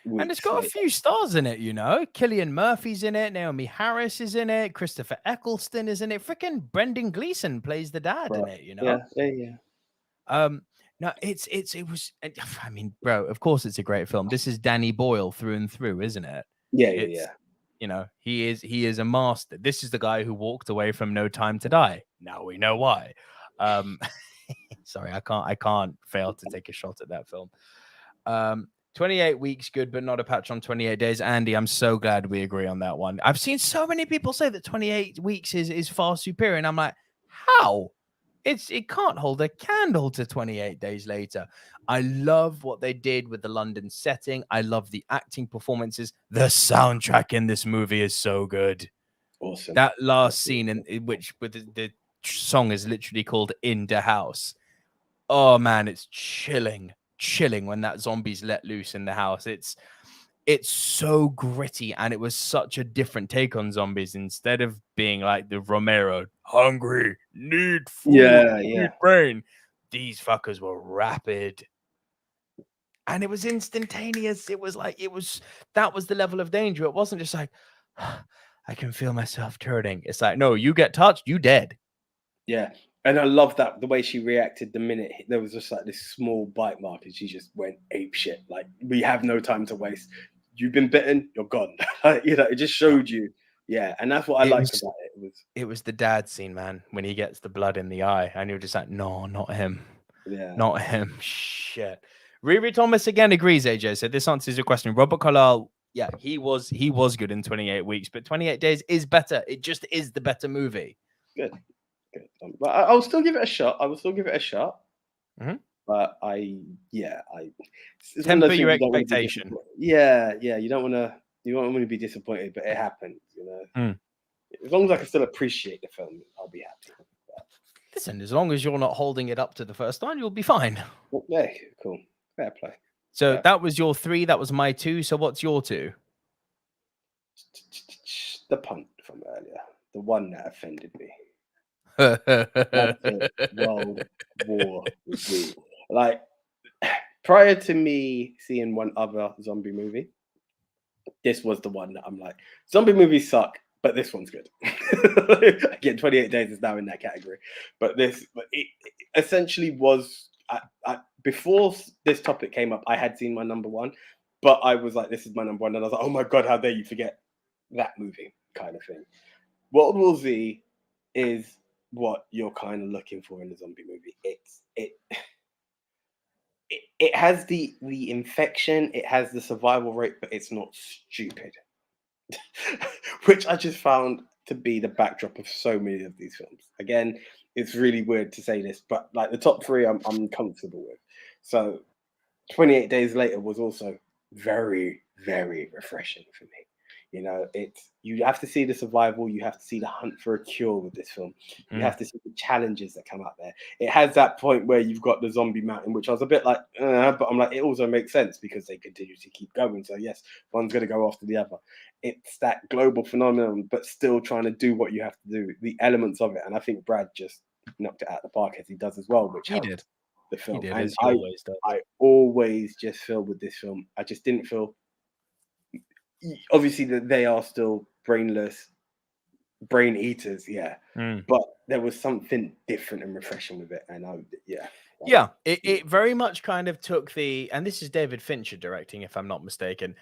And it's weeks got a later. few stars in it, you know. Cillian Murphy's in it. Naomi Harris is in it. Christopher Eccleston is in it. Freaking Brendan Gleeson plays the dad in it, you know. Yeah. No, it was. I mean, bro, of course it's a great film. This is Danny Boyle through and through, isn't it? Yeah. You know, he is a master. This is the guy who walked away from No Time to Die. Now we know why. Sorry, I can't fail to take a shot at that film. 28 weeks, good, but not a patch on 28 days. Andy, I'm so glad we agree on that one. I've seen so many people say that 28 weeks is far superior, and I'm like, how? It can't hold a candle to 28 days later. I love what they did with the London setting. I love the acting performances. The soundtrack in this movie is so good. Awesome. That last scene in which with the song is literally called In the House. Oh man, it's chilling when that zombie's let loose in the house. It's so gritty, and it was such a different take on zombies. Instead of being like the Romero, hungry, need food, need brain, these fuckers were rapid. And it was instantaneous. It was like, that was the level of danger. It wasn't just like, I can feel myself turning. It's like, no, you get touched, you dead. Yeah. And I love that the way she reacted the minute there was just like this small bite mark, and she just went ape shit. Like, we have no time to waste. You've been bitten, you're gone. You know, it just showed you. Yeah, and that's what I liked about it. It was the dad scene, man, when he gets the blood in the eye, and you're just like, no, not him. Yeah, not him. Shit. Riri Thomas again agrees. AJ said this answers your question. Robert Carlyle, yeah, he was good in 28 weeks, but 28 days is better. It just is the better movie. Good. But I'll still give it a shot. Mm-hmm. But temper your expectation. Yeah. You don't want to be disappointed, but it happens. You know, as long as I can still appreciate the film, I'll be happy. Listen, as long as you're not holding it up to the first time, you'll be fine. Yeah, cool. Fair play. So that was your 3. That was my 2. So what's your 2? The punt from earlier, the one that offended me. World War Z. Like, prior to me seeing one other zombie movie, this was the one that I'm like, zombie movies suck, but this one's good. Again, 28 Days is now in that category, but it essentially was. Before this topic came up, I had seen my number 1, but I was like, this is my number 1, and I was like, oh my god, how dare you forget that movie, kind of thing. World War Z is what you're kind of looking for in a zombie movie. It has the infection, it has the survival rate, but it's not stupid. Which I just found to be the backdrop of so many of these films. Again, it's really weird to say this, but like the top 3 I'm comfortable with. So 28 Days Later was also very, very refreshing for me. You know, you have to see the survival, you have to see the hunt for a cure with this film. You have to see the challenges that come out there. It has that point where you've got the zombie mountain, which I was a bit like, but I'm like, it also makes sense because they continue to keep going. So yes, one's going to go after the other. It's that global phenomenon, but still trying to do what you have to do, the elements of it. And I think Brad just knocked it out of the park as he does as well, which helped the film. He did, and as he always does. I always just feel with this film, I just didn't feel. Obviously, that they are still brainless, brain eaters, but there was something different and refreshing with it, and it very much kind of took and this is David Fincher directing, if I'm not mistaken.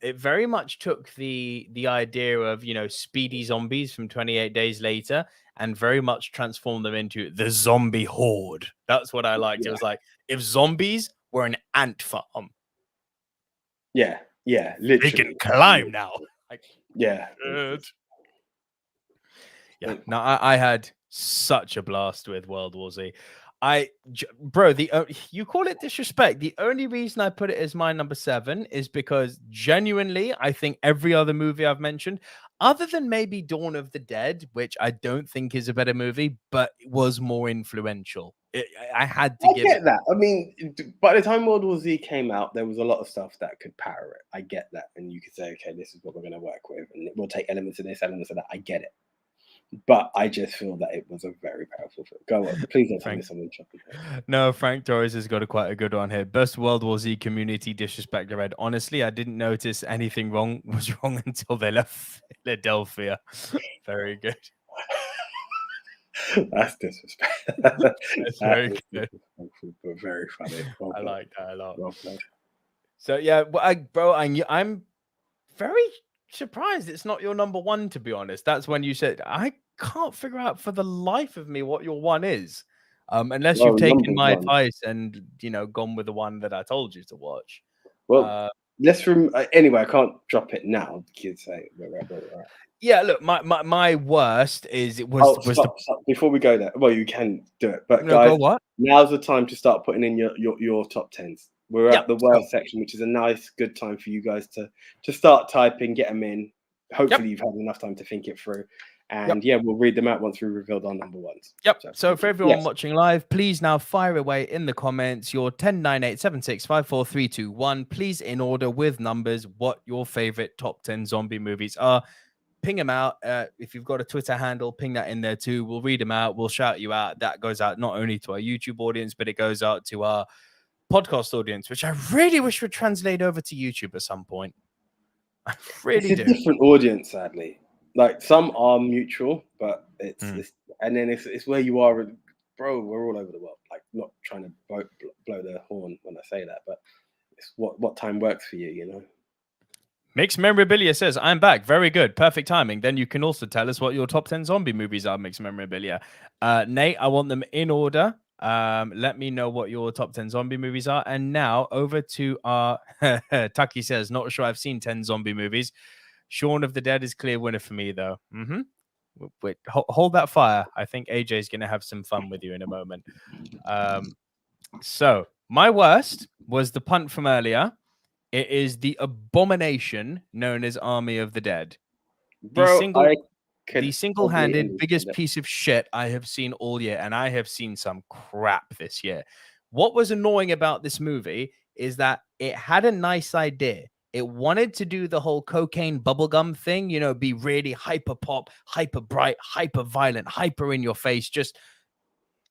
It very much took the idea of, you know, speedy zombies from 28 Days Later and very much transformed them into the zombie horde. That's what I liked. It was like if zombies were an ant farm. Yeah, literally. They can climb now. Yeah. No, I had such a blast with World War Z. You call it disrespect. The only reason I put it as my number 7 is because genuinely, I think every other movie I've mentioned, other than maybe Dawn of the Dead, which I don't think is a better movie, but was more influential. I had to give get that. I mean, by the time World War Z came out, there was a lot of stuff that could power it. I get that. And you could say, okay, this is what we're going to work with. And we'll take elements of this, elements of that. I get it. but I just feel that it was a very powerful film. Go on, please don't tell me someone chopping. No, Frank Torres has got quite a good one here. Best World War Z community disrespect I read. Honestly, I didn't notice anything was wrong until they left Philadelphia. Very good. That's disrespect. That's very good. But very funny. Well I played. like that a lot. Well played. So yeah, well, I'm very surprised it's not your number one, to be honest. That's when you said I can't figure out for the life of me what your one is. Unless you've taken my advice and gone with the one that I told you to watch. Well, anyway, I can't drop it now because we're at. Yeah, look, my worst is stop. Before we go there. Well, you can do it, but no, guys, go what? Now's the time to start putting in your top tens. We're at the worst section, which is a nice, good time for you guys to start typing, get them in. Hopefully, you've had enough time to think it through. And we'll read them out once we revealed our number ones. So for everyone watching live, please now fire away in the comments your 10, 9, 8, 7, 6, 5, 4, 3, 2, 1. Please, in order with numbers, what your favorite top 10 zombie movies are. Ping them out. If you've got a Twitter handle, ping that in there too. We'll read them out. We'll shout you out. That goes out not only to our YouTube audience, but it goes out to our podcast audience, which I really wish would translate over to YouTube at some point. I really do. It's a different audience, sadly. Like some are mutual, but it's where you are, bro. We're all over the world. Like not trying to blow the horn when I say that, but it's what time works for you, Mixed Memorabilia says, I'm back. Very good. Perfect timing. Then you can also tell us what your top 10 zombie movies are, Mixed Memorabilia. Nate, I want them in order. Let me know what your top 10 zombie movies are. And now over to our Taki says, not sure I've seen 10 zombie movies. Shaun of the Dead is clear winner for me, though. Wait, hold that fire. I think AJ is going to have some fun with you in a moment. So my worst was the punt from earlier. It is the abomination known as Army of the Dead. The single-handed biggest piece of shit I have seen all year, and I have seen some crap this year. What was annoying about this movie is that it had a nice idea. It wanted to do the whole cocaine bubblegum thing, be really hyper pop, hyper bright, hyper violent, hyper in your face, just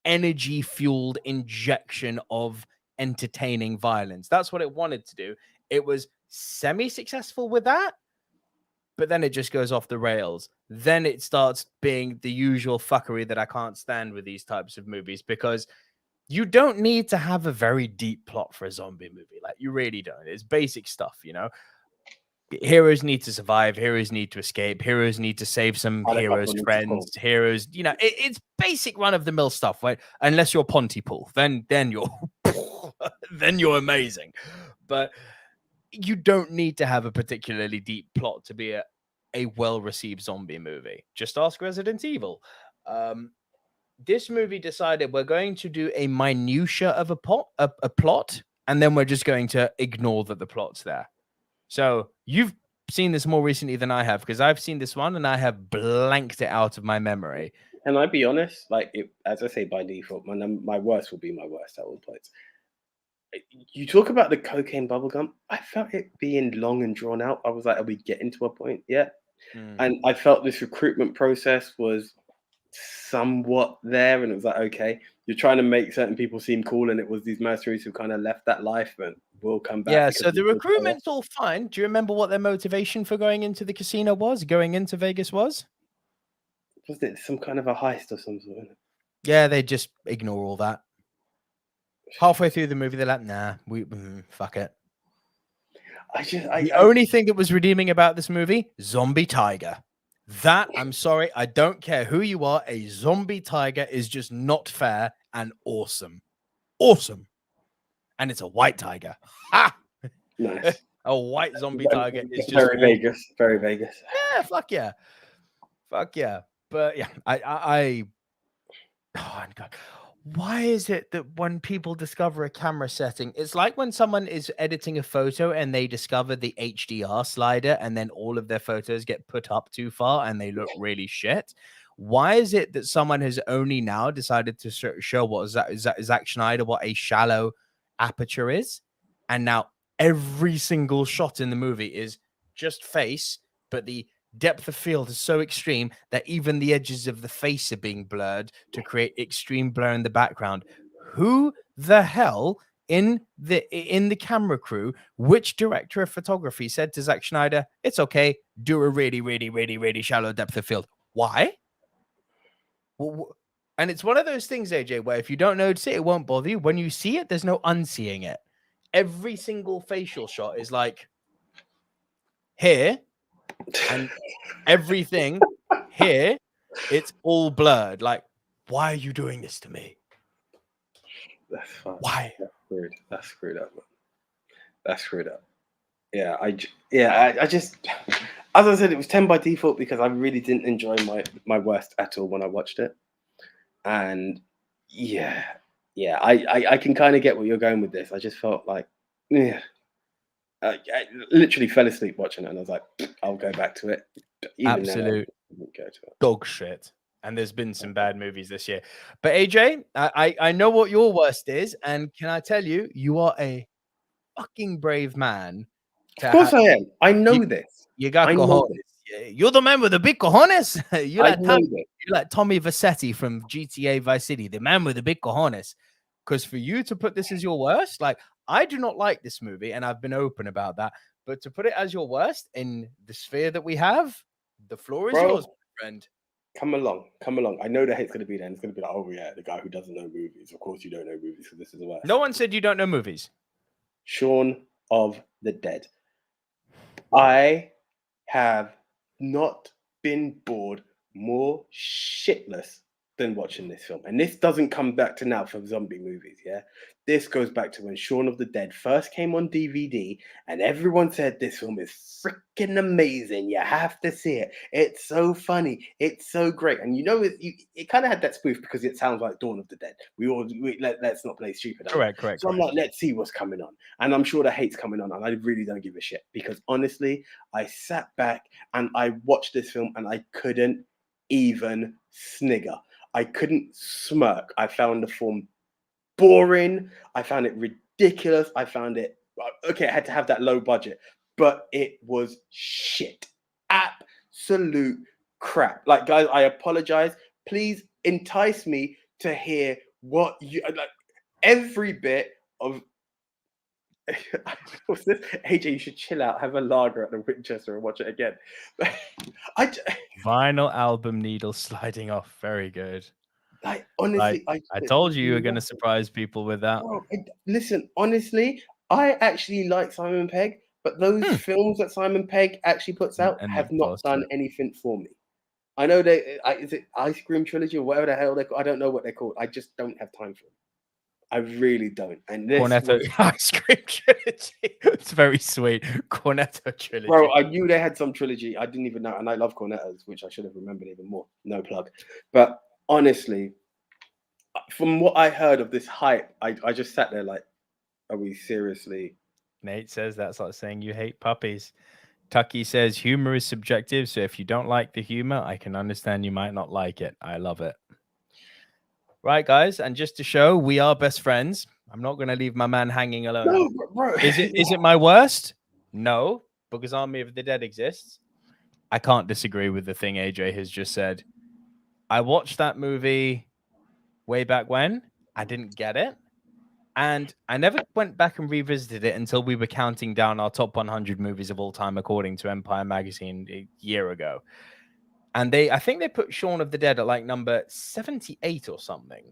energy-fueled injection of entertaining violence. That's what it wanted to do. It was semi-successful with that, but then it just goes off the rails. Then it starts being the usual fuckery that I can't stand with these types of movies, because you don't need to have a very deep plot for a zombie movie. Like, you really don't. It's basic stuff, Heroes need to survive. Heroes need to escape. Heroes need to save some heroes' friends. Heroes, it's basic run-of-the-mill stuff, right? Unless you're Pontypool, then you're then you're amazing. But you don't need to have a particularly deep plot to be a well-received zombie movie. Just ask Resident Evil. This movie decided we're going to do a minutia of a plot, and then we're just going to ignore that the plot's there. So you've seen this more recently than I have, because I've seen this one and I have blanked it out of my memory. Can I be honest? As I say, by default, my worst will be my worst at all points. You talk about the cocaine bubblegum. I felt it being long and drawn out. I was like, are we getting to a point yet? And I felt this recruitment process was somewhat there, and it was like, okay, you're trying to make certain people seem cool, and it was these mercenaries who kind of left that life but will come back. Yeah, so the recruitment's all fine. Do you remember what their motivation for going into the casino was? Going into Vegas was? Was it some kind of a heist or some sort? Yeah, they just ignore all that. Halfway through the movie, they're like, nah, fuck it. The only thing that was redeeming about this movie, zombie tiger. That, I'm sorry, I don't care who you are, a zombie tiger is just not fair and awesome. Awesome. And it's a white tiger. Ha! Nice. A white zombie tiger is just very Vegas. Very Vegas. Yeah, fuck yeah. Fuck yeah. But yeah, oh my God. Why is it that when people discover a camera setting, it's like when someone is editing a photo and they discover the HDR slider and then all of their photos get put up too far and they look really shit? Why is it that someone has only now decided to show what Zack Snyder, what a shallow aperture is? And now every single shot in the movie is just face, but the depth of field is so extreme that even the edges of the face are being blurred to create extreme blur in the background. Who the hell in the camera crew, which director of photography said to Zack Snyder, it's okay, do a really, really, really, really shallow depth of field? Why? And it's one of those things, AJ, where if you don't notice it, it won't bother you. When you see it, there's no unseeing it. Every single facial shot is like here, and everything here, it's all blurred. Like, why are you doing this to me? That's fine. Why? That's screwed up, man. That's screwed up. Yeah, I just, as I said, it was 10 by default because I really didn't enjoy my worst at all when I watched it. And yeah, I can kind of get where you're going with this. I just felt like, yeah, I literally fell asleep watching it, and I was like, I'll go back to it. Even Absolute then, go to it. Dog shit. And there's been some bad movies this year. But AJ, I know what your worst is, and can I tell you, you are a fucking brave man. Of course I am. I know this. You got cojones. You're the man with the big cojones. You're like Tommy Vercetti from GTA Vice City, the man with the big cojones. Because for you to put this as your worst, like, I do not like this movie, and I've been open about that. But to put it as your worst in the sphere that we have, the floor is yours, my friend. Come along. I know the hate's going to be there, and it's going to be like, oh yeah, the guy who doesn't know movies. Of course you don't know movies, so this is the worst. No one said you don't know movies. Shaun of the Dead. I have not been bored more shitless than watching this film. And this doesn't come back to now for zombie movies, yeah? This goes back to when Shaun of the Dead first came on DVD, and everyone said this film is freaking amazing. You have to see it. It's so funny. It's so great. And you know, it kind of had that spoof because it sounds like Dawn of the Dead. Let's not play stupid. Correct. So I'm like, let's see what's coming on. And I'm sure the hate's coming on, and I really don't give a shit. Because honestly, I sat back and I watched this film, and I couldn't even snigger. I couldn't smirk. I found the form boring. I found it ridiculous. I found it, okay, I had to have that low budget, but it was shit. Absolute crap. Like, guys, I apologize. Please entice me to hear what you, like, every bit of, what's this? AJ, you should chill out, have a lager at the Winchester and watch it again. Vinyl album needle sliding off. Very good. Like, honestly, I told you were going to surprise people with that. Bro, listen, honestly, I actually like Simon Pegg, but those films that Simon Pegg actually puts out have not done anything for me. I know is it Ice Cream Trilogy or whatever the hell they're called? I don't know what they're called. I just don't have time for them. I really don't. And this Cornetto Ice Cream Trilogy. It's very sweet. Cornetto Trilogy. Bro, I knew they had some trilogy. I didn't even know. And I love Cornettos, which I should have remembered even more. No plug. But honestly, from what I heard of this hype, I just sat there like, are we seriously? Nate says that's like saying you hate puppies. Tucky says humor is subjective. So if you don't like the humor, I can understand you might not like it. I love it. Right, guys, and just to show we are best friends, I'm not going to leave my man hanging alone. No, bro. Is it my worst? No, because Army of the Dead exists. I can't disagree with the thing AJ has just said. I watched that movie way back when. I didn't get it. And I never went back and revisited it until we were counting down our top 100 movies of all time, according to Empire Magazine a year ago. And I think they put Shaun of the Dead at like number 78 or something.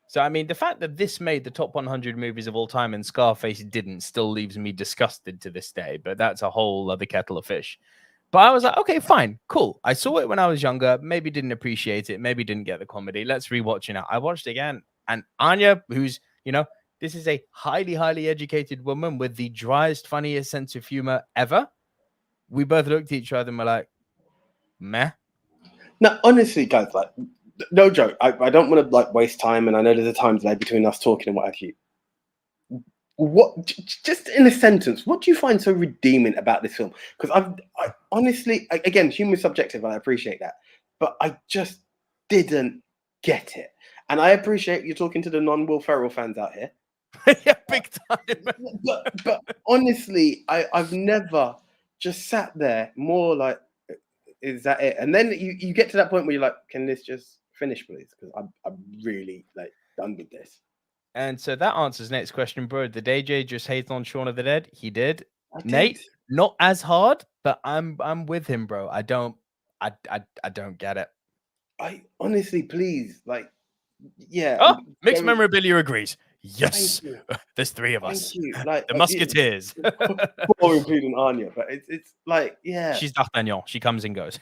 So, I mean, the fact that this made the top 100 movies of all time and Scarface didn't still leaves me disgusted to this day. But that's a whole other kettle of fish. But I was like, okay, fine, cool. I saw it when I was younger. Maybe didn't appreciate it. Maybe didn't get the comedy. Let's rewatch it now. I watched it again. And Anya, who's, this is a highly, highly educated woman with the driest, funniest sense of humor ever. We both looked at each other and were like, meh. No, honestly, guys, like, no joke. I don't want to like waste time, and I know there's a time delay between us talking and what have you. What, just in a sentence, what do you find so redeeming about this film? Because I honestly, again, humor is subjective. I appreciate that, but I just didn't get it. And I appreciate you talking to the non-Will Ferrell fans out here. Yeah, big time. But honestly, I've never just sat there more like is that it? And then you get to that point where you're like, can this just finish, please? Because I'm really like done with this. And so that answers Nate's question, bro. Did AJ just hate on Shaun of the Dead? He did. I did. Nate, not as hard, but I'm with him, bro. I don't get it. I honestly, please, like, yeah. Oh, mixed memorabilia agrees. Yes, there's 3 of us. Thank you. Like the Musketeers. 4 including Anya, but it's like, yeah. She's D'Artagnan. She comes and goes.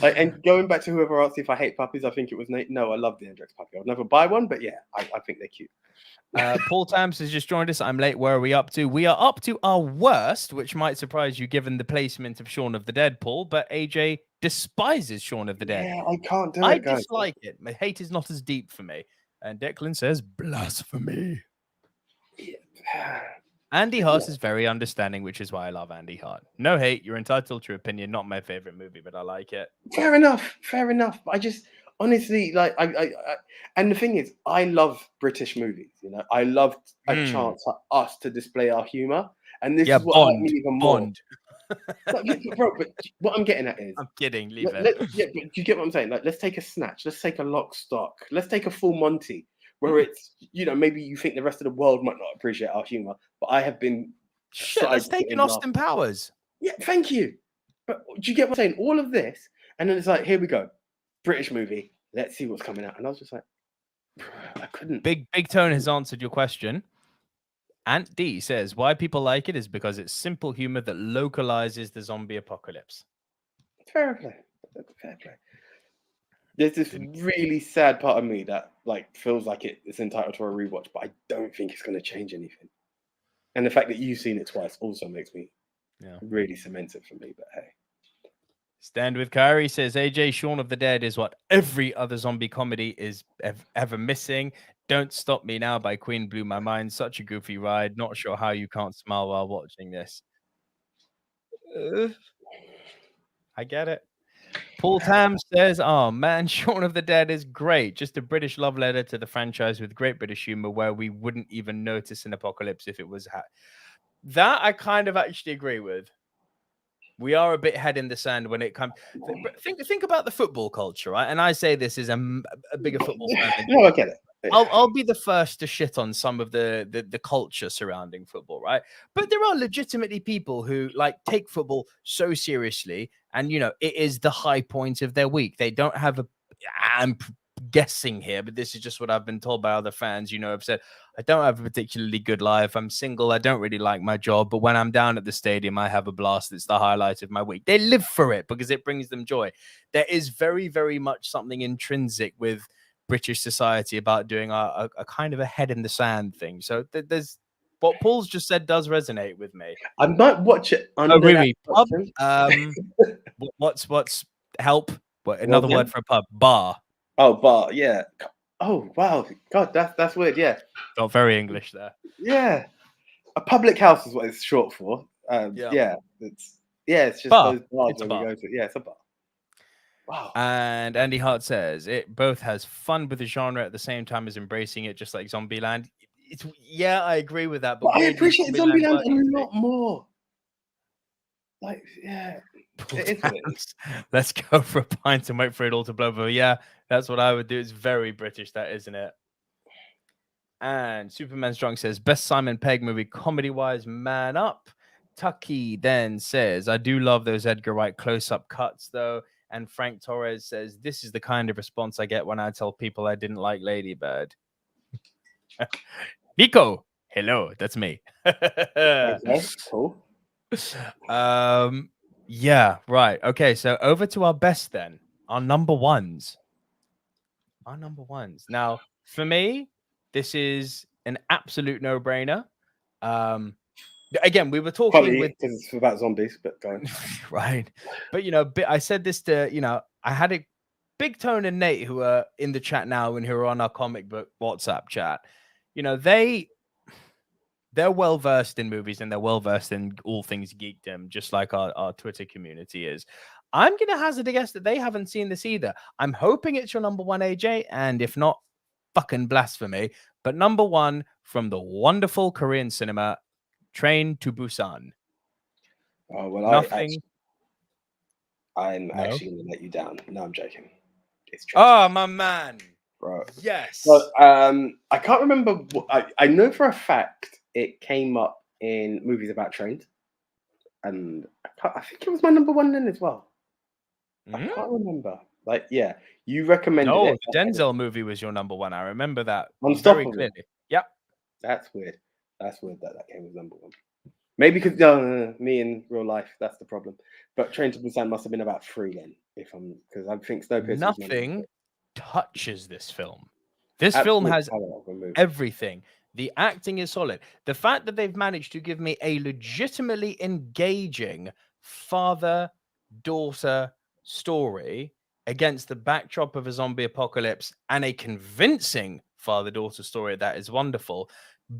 Like, and going back to whoever asked if I hate puppies, I think it was Nate. No, I love the Hendrix puppy. I'll never buy one, but yeah, I think they're cute. Paul Tams has just joined us. I'm late. Where are we up to? We are up to our worst, which might surprise you given the placement of Shaun of the Dead, Paul. But AJ despises Shaun of the Dead. Yeah, I can't do it, I guys. dislike it. My hate is not as deep for me. And Declan says, blasphemy. Yeah. Andy Hart is very understanding, which is why I love Andy Hart. No hate. You're entitled to your opinion. Not my favorite movie, but I like it. Fair enough. I just honestly like I and the thing is, I love British movies. You know, I love a chance for us to display our humor, and this is what hurt me even more. Bro, but what I'm getting at is, I'm kidding. Leave it. But you get what I'm saying? Like, let's take a Snatch. Let's take a Lock, Stock. Let's take a Full Monty, where it's, you know, maybe you think the rest of the world might not appreciate our humor, but I have been. Shit, let's take an Austin Powers. Yeah, thank you. But do you get what I'm saying? All of this, and then it's like, here we go, British movie. Let's see what's coming out. And I was just like, I couldn't. Big Tone has answered your question. Ant D says, why people like it is because it's simple humor that localizes the zombie apocalypse. Fair play. There's this really sad part of me that like feels like it's entitled to a rewatch, but I don't think it's going to change anything. And the fact that you've seen it twice also makes me really cement it for me. But hey. Stand with Kyrie says, AJ, Shaun of the Dead is what every other zombie comedy is ever missing. Don't Stop Me Now by Queen blew my mind. Such a goofy ride. Not sure how you can't smile while watching this. I get it. Paul Tam says, oh man, Shaun of the Dead is great. Just a British love letter to the franchise with great British humor where we wouldn't even notice an apocalypse if it was... That I kind of actually agree with. We are a bit head in the sand when it comes... Think about the football culture, right? And I say this is a bigger football fan. No, I get it. I'll be the first to shit on some of the culture surrounding football, right? But there are legitimately people who like take football so seriously, and you know it is the high point of their week. They don't have a. I'm guessing here, but this is just what I've been told by other fans. You know, I've said I don't have a particularly good life. I'm single. I don't really like my job, but when I'm down at the stadium, I have a blast. It's the highlight of my week. They live for it because it brings them joy. There is very, very much something intrinsic with British society about doing a kind of a head in the sand thing. So there's what Paul's just said does resonate with me. I might watch it. Really? Pub? What's help? What, another word for a pub? Bar. Oh, bar. Yeah. Oh, wow. God, that's weird. Yeah. Got very English there. Yeah. A public house is what it's short for. Yeah. It's just bar. Those bars It's a where bar. we go to. Yeah, it's a bar. Wow. And Andy Hart says it both has fun with the genre at the same time as embracing it, just like Zombieland. I agree with that. But I appreciate Zombieland a lot more. Like, yeah. Let's go for a pint and wait for it all to blow over. Yeah, that's what I would do. It's very British, that, isn't it? And Superman's Drunk says, best Simon Pegg movie comedy-wise, man up. Tucky then says, I do love those Edgar Wright close-up cuts, though. And Frank Torres says, this is the kind of response I get when I tell people I didn't like Lady Bird. Nico, hello, that's me. Okay, cool. Yeah, right. Okay, so over to our best then. Our number ones. Now, for me, this is an absolute no-brainer. Again, we were talking with because it's about zombies, but go on. Right. But you know, I said this to I had a Big Tone and Nate who are in the chat now and who are on our comic book WhatsApp chat. You know, they're well versed in movies and they're well versed in all things geekdom, just like our Twitter community is. I'm gonna hazard a guess that they haven't seen this either. I'm hoping it's your number one, AJ, and if not, fucking blasphemy. But number one from the wonderful Korean cinema, Train to Busan. Oh well, Nothing. I'm No? actually going to let you down. No, I'm joking. It's Oh, my man. bro. Yes. But I can't remember. I know for a fact it came up in movies about trains, and I think it was my number one then as well. I can't remember. Like, yeah, you recommended No, it. the Denzel movie was your number one. I remember that very Unstoppable. clearly. Yep. That's weird. That's weird that came as number one. Maybe because me in real life, that's the problem. But Train to Busan must have been about 3 then, because I think Snowpiercer was Nothing touches this film. This film absolute has power of a movie. everything. The acting is solid. The fact that they've managed to give me a legitimately engaging father-daughter story against the backdrop of a zombie apocalypse and a convincing father-daughter story that is wonderful,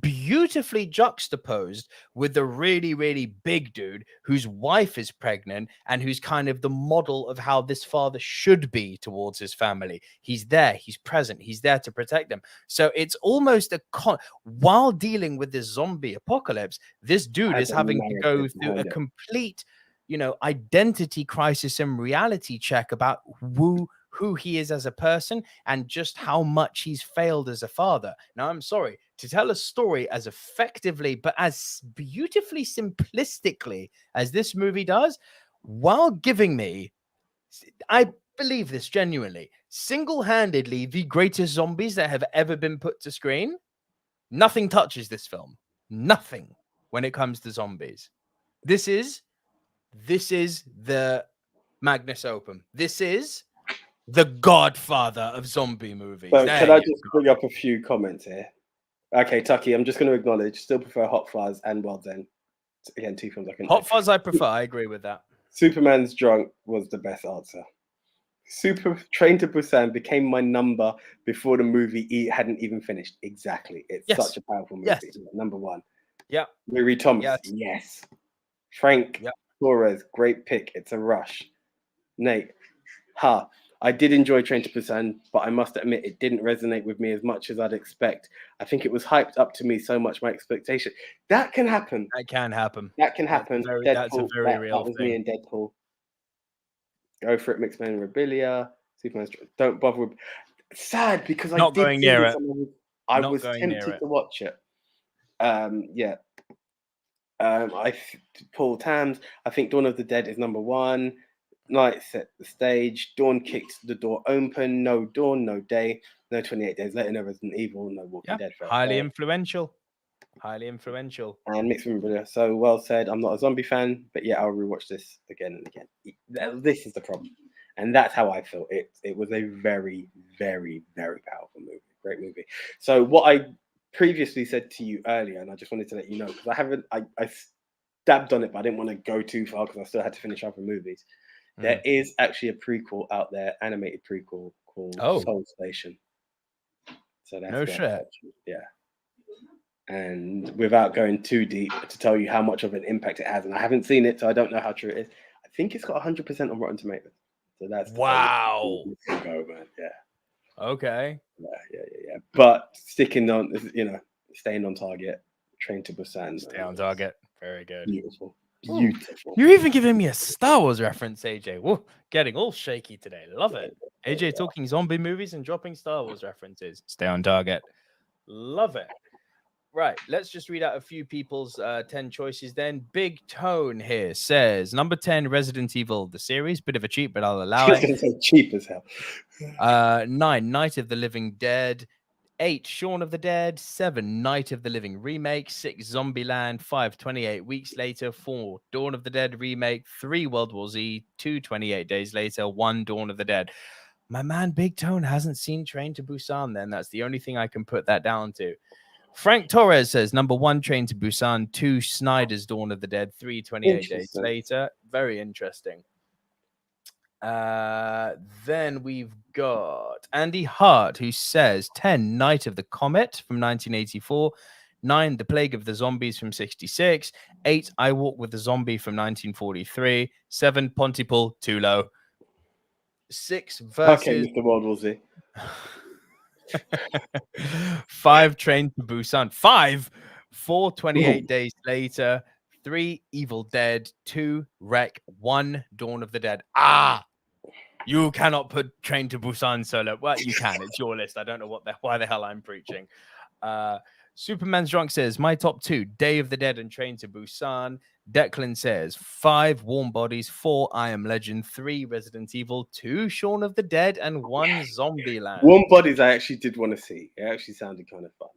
beautifully juxtaposed with the really, really big dude whose wife is pregnant and who's kind of the model of how this father should be towards his family. He's there, he's present, he's there to protect them. So it's almost while dealing with this zombie apocalypse, this dude is having to go through a complete, identity crisis and reality check about who he is as a person and just how much he's failed as a father. Now, I'm sorry, to tell a story as effectively but as beautifully simplistically as this movie does, while giving me, I believe this genuinely, single-handedly the greatest zombies that have ever been put to screen, nothing touches this film. Nothing when it comes to zombies. This is the Magnus Opum. This is the godfather of zombie movies. So can I just bring up a few comments here? Okay, Tucky, I'm just going to acknowledge, still prefer Hot Fuzz and World's End. Again, 2 films I can Hot Fuzz I prefer. I agree with that. Superman's Drunk was the best answer. Train to Busan became my number before the movie hadn't even finished. Exactly. It's such a powerful movie. Yes. Number one. Yeah. Louis Thomas. Yes. Frank Torres. Great pick. It's a rush. Nate. I did enjoy Train to Busan, but I must admit it didn't resonate with me as much as I'd expect. I think it was hyped up to me so much, my expectation. That can happen. That can happen. That can happen. That's a very real that was thing. me and Deadpool. Go for it, Mixed Man Rebellia. Superman's Don't bother with. Sad because Not I did going near it. I was tempted to watch it. Paul Tams. I think Dawn of the Dead is number one. Night set the stage. Dawn kicked the door open. No Dawn, no day. No 28 Days Later. No Resident Evil. No Walking Dead. Highly influential. And Mixed Rebellia. So well said. I'm not a zombie fan, but yeah, I'll rewatch this again and again. This is the problem. And that's how I feel. It was a very, very, very powerful movie. Great movie. So what I previously said to you earlier, and I just wanted to let you know, because I dabbed on it, but I didn't want to go too far because I still had to finish other movies. There is actually a prequel out there, animated prequel called Soul Station. So that's no shit. Yeah. And without going too deep, to tell you how much of an impact it has, and I haven't seen it, so I don't know how true it is. I think it's got 100% on Rotten Tomatoes. So that's wow. Go, man. Yeah. Okay. Yeah. But sticking on, staying on target. Train to Busan. Stay on target. Very good. Beautiful. Ooh. You're even giving me a Star Wars reference, AJ. Whoa, getting all shaky today. Love it. AJ talking zombie movies and dropping Star Wars references. Stay on target. Love it. Right, let's just read out a few people's 10 choices then. Big Tone here says, number 10, Resident Evil, the series. Bit of a cheat, but I'll allow it. I was going to say cheap as hell. 9, Night of the Living Dead. 8, Shaun of the Dead. 7, Night of the Living Remake. 6, Zombieland. 5, 28 Weeks Later. 4, Dawn of the Dead Remake. 3, World War Z. 2, 28 Days Later. 1, Dawn of the Dead. My man Big Tone hasn't seen Train to Busan then. That's the only thing I can put that down to. Frank Torres says, number 1, Train to Busan. 2, Snyder's Dawn of the Dead. 3, 28 Days Later. Very interesting. Then we've got Andy Hart, who says 10, Night of the Comet from 1984. 9, The Plague of the Zombies from 66. 8, I Walk with the Zombie from 1943. 7, Pontypool, too low. 6 versus... Okay, Mr. World War Z. 5, Train to Busan. 5, 4, 28 Days Later. 3, Evil Dead, 2, Wreck, 1, Dawn of the Dead. You cannot put Train to Busan solo. Well, you can. It's your list. I don't know why the hell I'm preaching. Superman's Drunk says, my top 2, Day of the Dead and Train to Busan. Declan says, 5, Warm Bodies, 4, I Am Legend, 3, Resident Evil, 2, Shaun of the Dead, and 1, Zombieland. Warm Bodies I actually did want to see. It actually sounded kind of fun.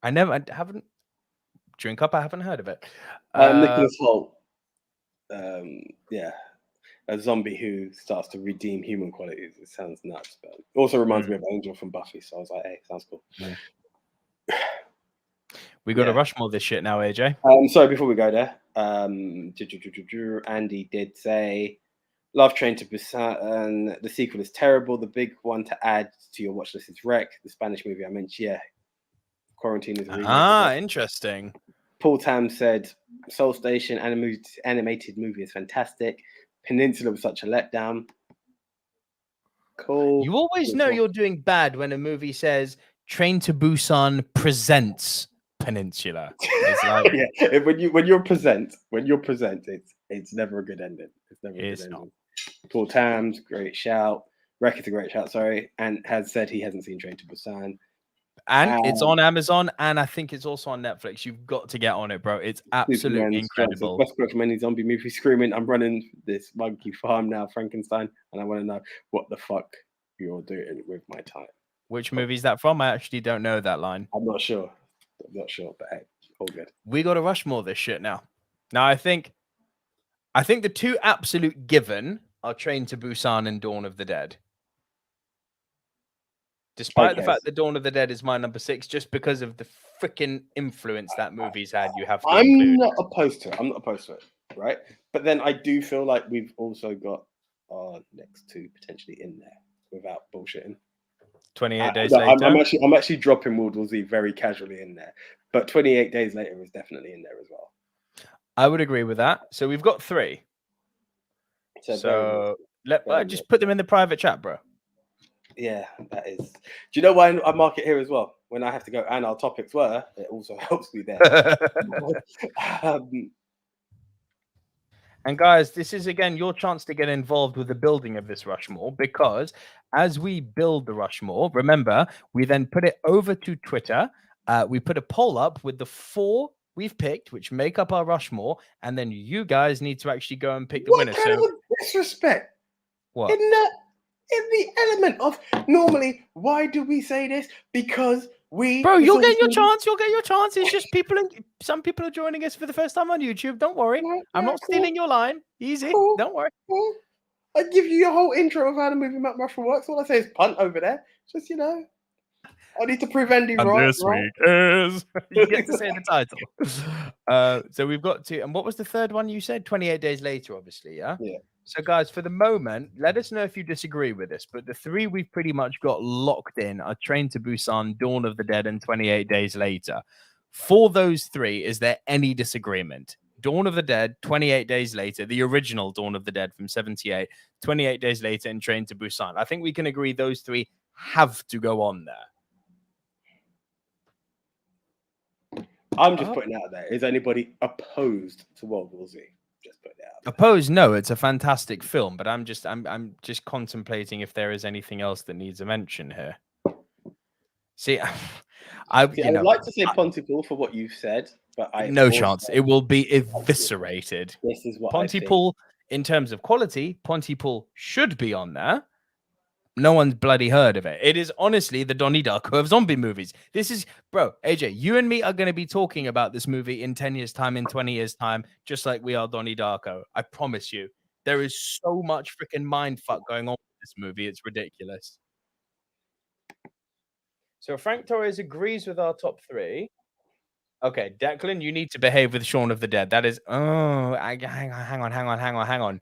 I haven't. Drink Up, I haven't heard of it. Nicholas Hoult. Yeah. A zombie who starts to redeem human qualities. It sounds nuts, but it also reminds me of Angel from Buffy. So I was like, hey, sounds cool. Yeah. We got to Rushmore this shit now, AJ. Sorry, before we go there, Andy did say, Love Train to Busan. The sequel is terrible. The big one to add to your watch list is Wreck, the Spanish movie I mentioned. Yeah. Quarantine is really interesting. Paul Tam said, Soul Station animated movie is fantastic. Peninsula was such a letdown. Cool. You always know you're doing bad when a movie says Train to Busan presents Peninsula. It's like, yeah, when you're present, it's never a good ending. It's never a good ending. Paul Tam's great shout. Wreck is a great shout, sorry, and has said he hasn't seen Train to Busan. And it's on Amazon, and I think it's also on Netflix. You've got to get on it, bro. It's absolutely incredible. Best recommended zombie movie screaming, I'm running this monkey farm now, Frankenstein, and I want to know what the fuck you're doing with my time. Which movie is that from? I actually don't know that line. I'm not sure, but hey, all good. We got to Rushmore this shit now. Now, I think the 2 absolute given are Train to Busan and Dawn of the Dead. Despite the fact that Dawn of the Dead is my number 6, just because of the freaking influence that movie's had, you have to I'm not opposed to it, right? But then I do feel like we've also got our next 2 potentially in there without bullshitting. 28 days later. I'm actually dropping World War Z very casually in there, but 28 days later is definitely in there as well. I would agree with that. So we've got 3. So just put them in the private chat, bro. Yeah, that is. Do you know why I mark it here as well? When I have to go and our topics were, it also helps me there. And guys, this is again your chance to get involved with the building of this Rushmore, because as we build the Rushmore, remember, we then put it over to Twitter. We put a poll up with the 4 we've picked, which make up our Rushmore, and then you guys need to actually go and pick the winner. What kind of disrespect? What? In the element of normally, why do we say this? Because Bro, you'll get your chance. You'll get your chance. It's just some people are joining us for the first time on YouTube. Don't worry. I'm not stealing your line. Easy. Cool. Don't worry. Cool. I give you your whole intro of how the Movie Mount Rushmore works. All I say is punt over there. Just, I need to prove Andy right. This week is... You get to say the title. So we've got 2. And what was the third one you said? 28 days later, obviously, yeah? Yeah. So, guys, for the moment, let us know if you disagree with this. But the 3 we've pretty much got locked in are Train to Busan, Dawn of the Dead, and 28 Days Later. For those 3, is there any disagreement? Dawn of the Dead, 28 Days Later, the original Dawn of the Dead from 78, 28 Days Later, and Train to Busan. I think we can agree those 3 have to go on there. I'm just putting it out there. Is anybody opposed to World War Z? Just put it out there. Opposed? No, it's a fantastic film, but I'm just contemplating if there is anything else that needs a mention here. See, I would like to say Pontypool for what you've said, but no chance. It will be eviscerated. This is what Pontypool, in terms of quality, Pontypool should be on there. No one's bloody heard of it. It is honestly the Donnie Darko of zombie movies. This is, bro, AJ, you and me are going to be talking about this movie in 10 years' time, in 20 years' time, just like we are Donnie Darko. I promise you. There is so much freaking mindfuck going on with this movie. It's ridiculous. So Frank Torres agrees with our top 3. Okay, Declan, you need to behave with Shaun of the Dead. That is, hang on.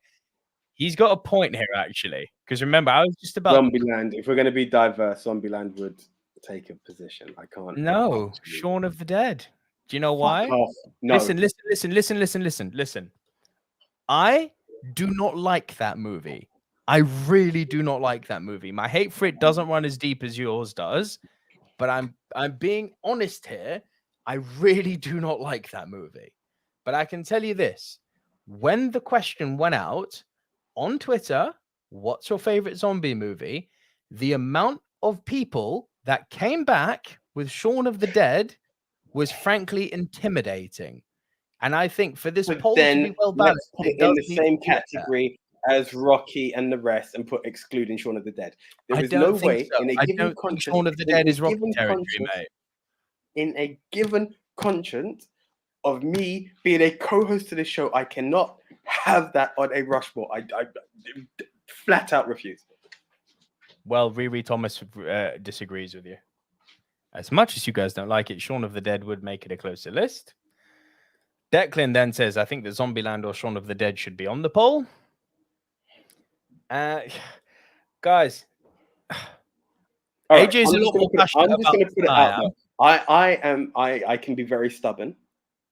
He's got a point here, actually. Because remember, I was just about... Zombieland. If we're going to be diverse, Zombieland would take a position. I can't... No, Shaun of the Dead. Do you know why? No. Listen. I do not like that movie. I really do not like that movie. My hate for it doesn't run as deep as yours does. But I'm being honest here. I really do not like that movie. But I can tell you this. When the question went out on Twitter, what's your favorite zombie movie? The amount of people that came back with Shaun of the Dead was frankly intimidating. And I think for this But poll to then be well let's balanced, put it it in does the need same to be up there. category as Rocky and the rest, and put excluding Shaun of the Dead. There I is no don't think way so. in a I given don't think conscience, Shaun of the in Dead a is Rocky given territory, conscience, mate. in a given conscience of me being a co-host to this show, I cannot have that on a Rushmore. I flat out refuse. Well, Riri Thomas disagrees with you. As much as you guys don't like it, Shaun of the Dead would make it a closer list. Declan then says, I think that Zombieland or Shaun of the Dead should be on the poll. Guys, Right, AJ's a lot more passionate I'm just going to put it out am. there. I can be very stubborn,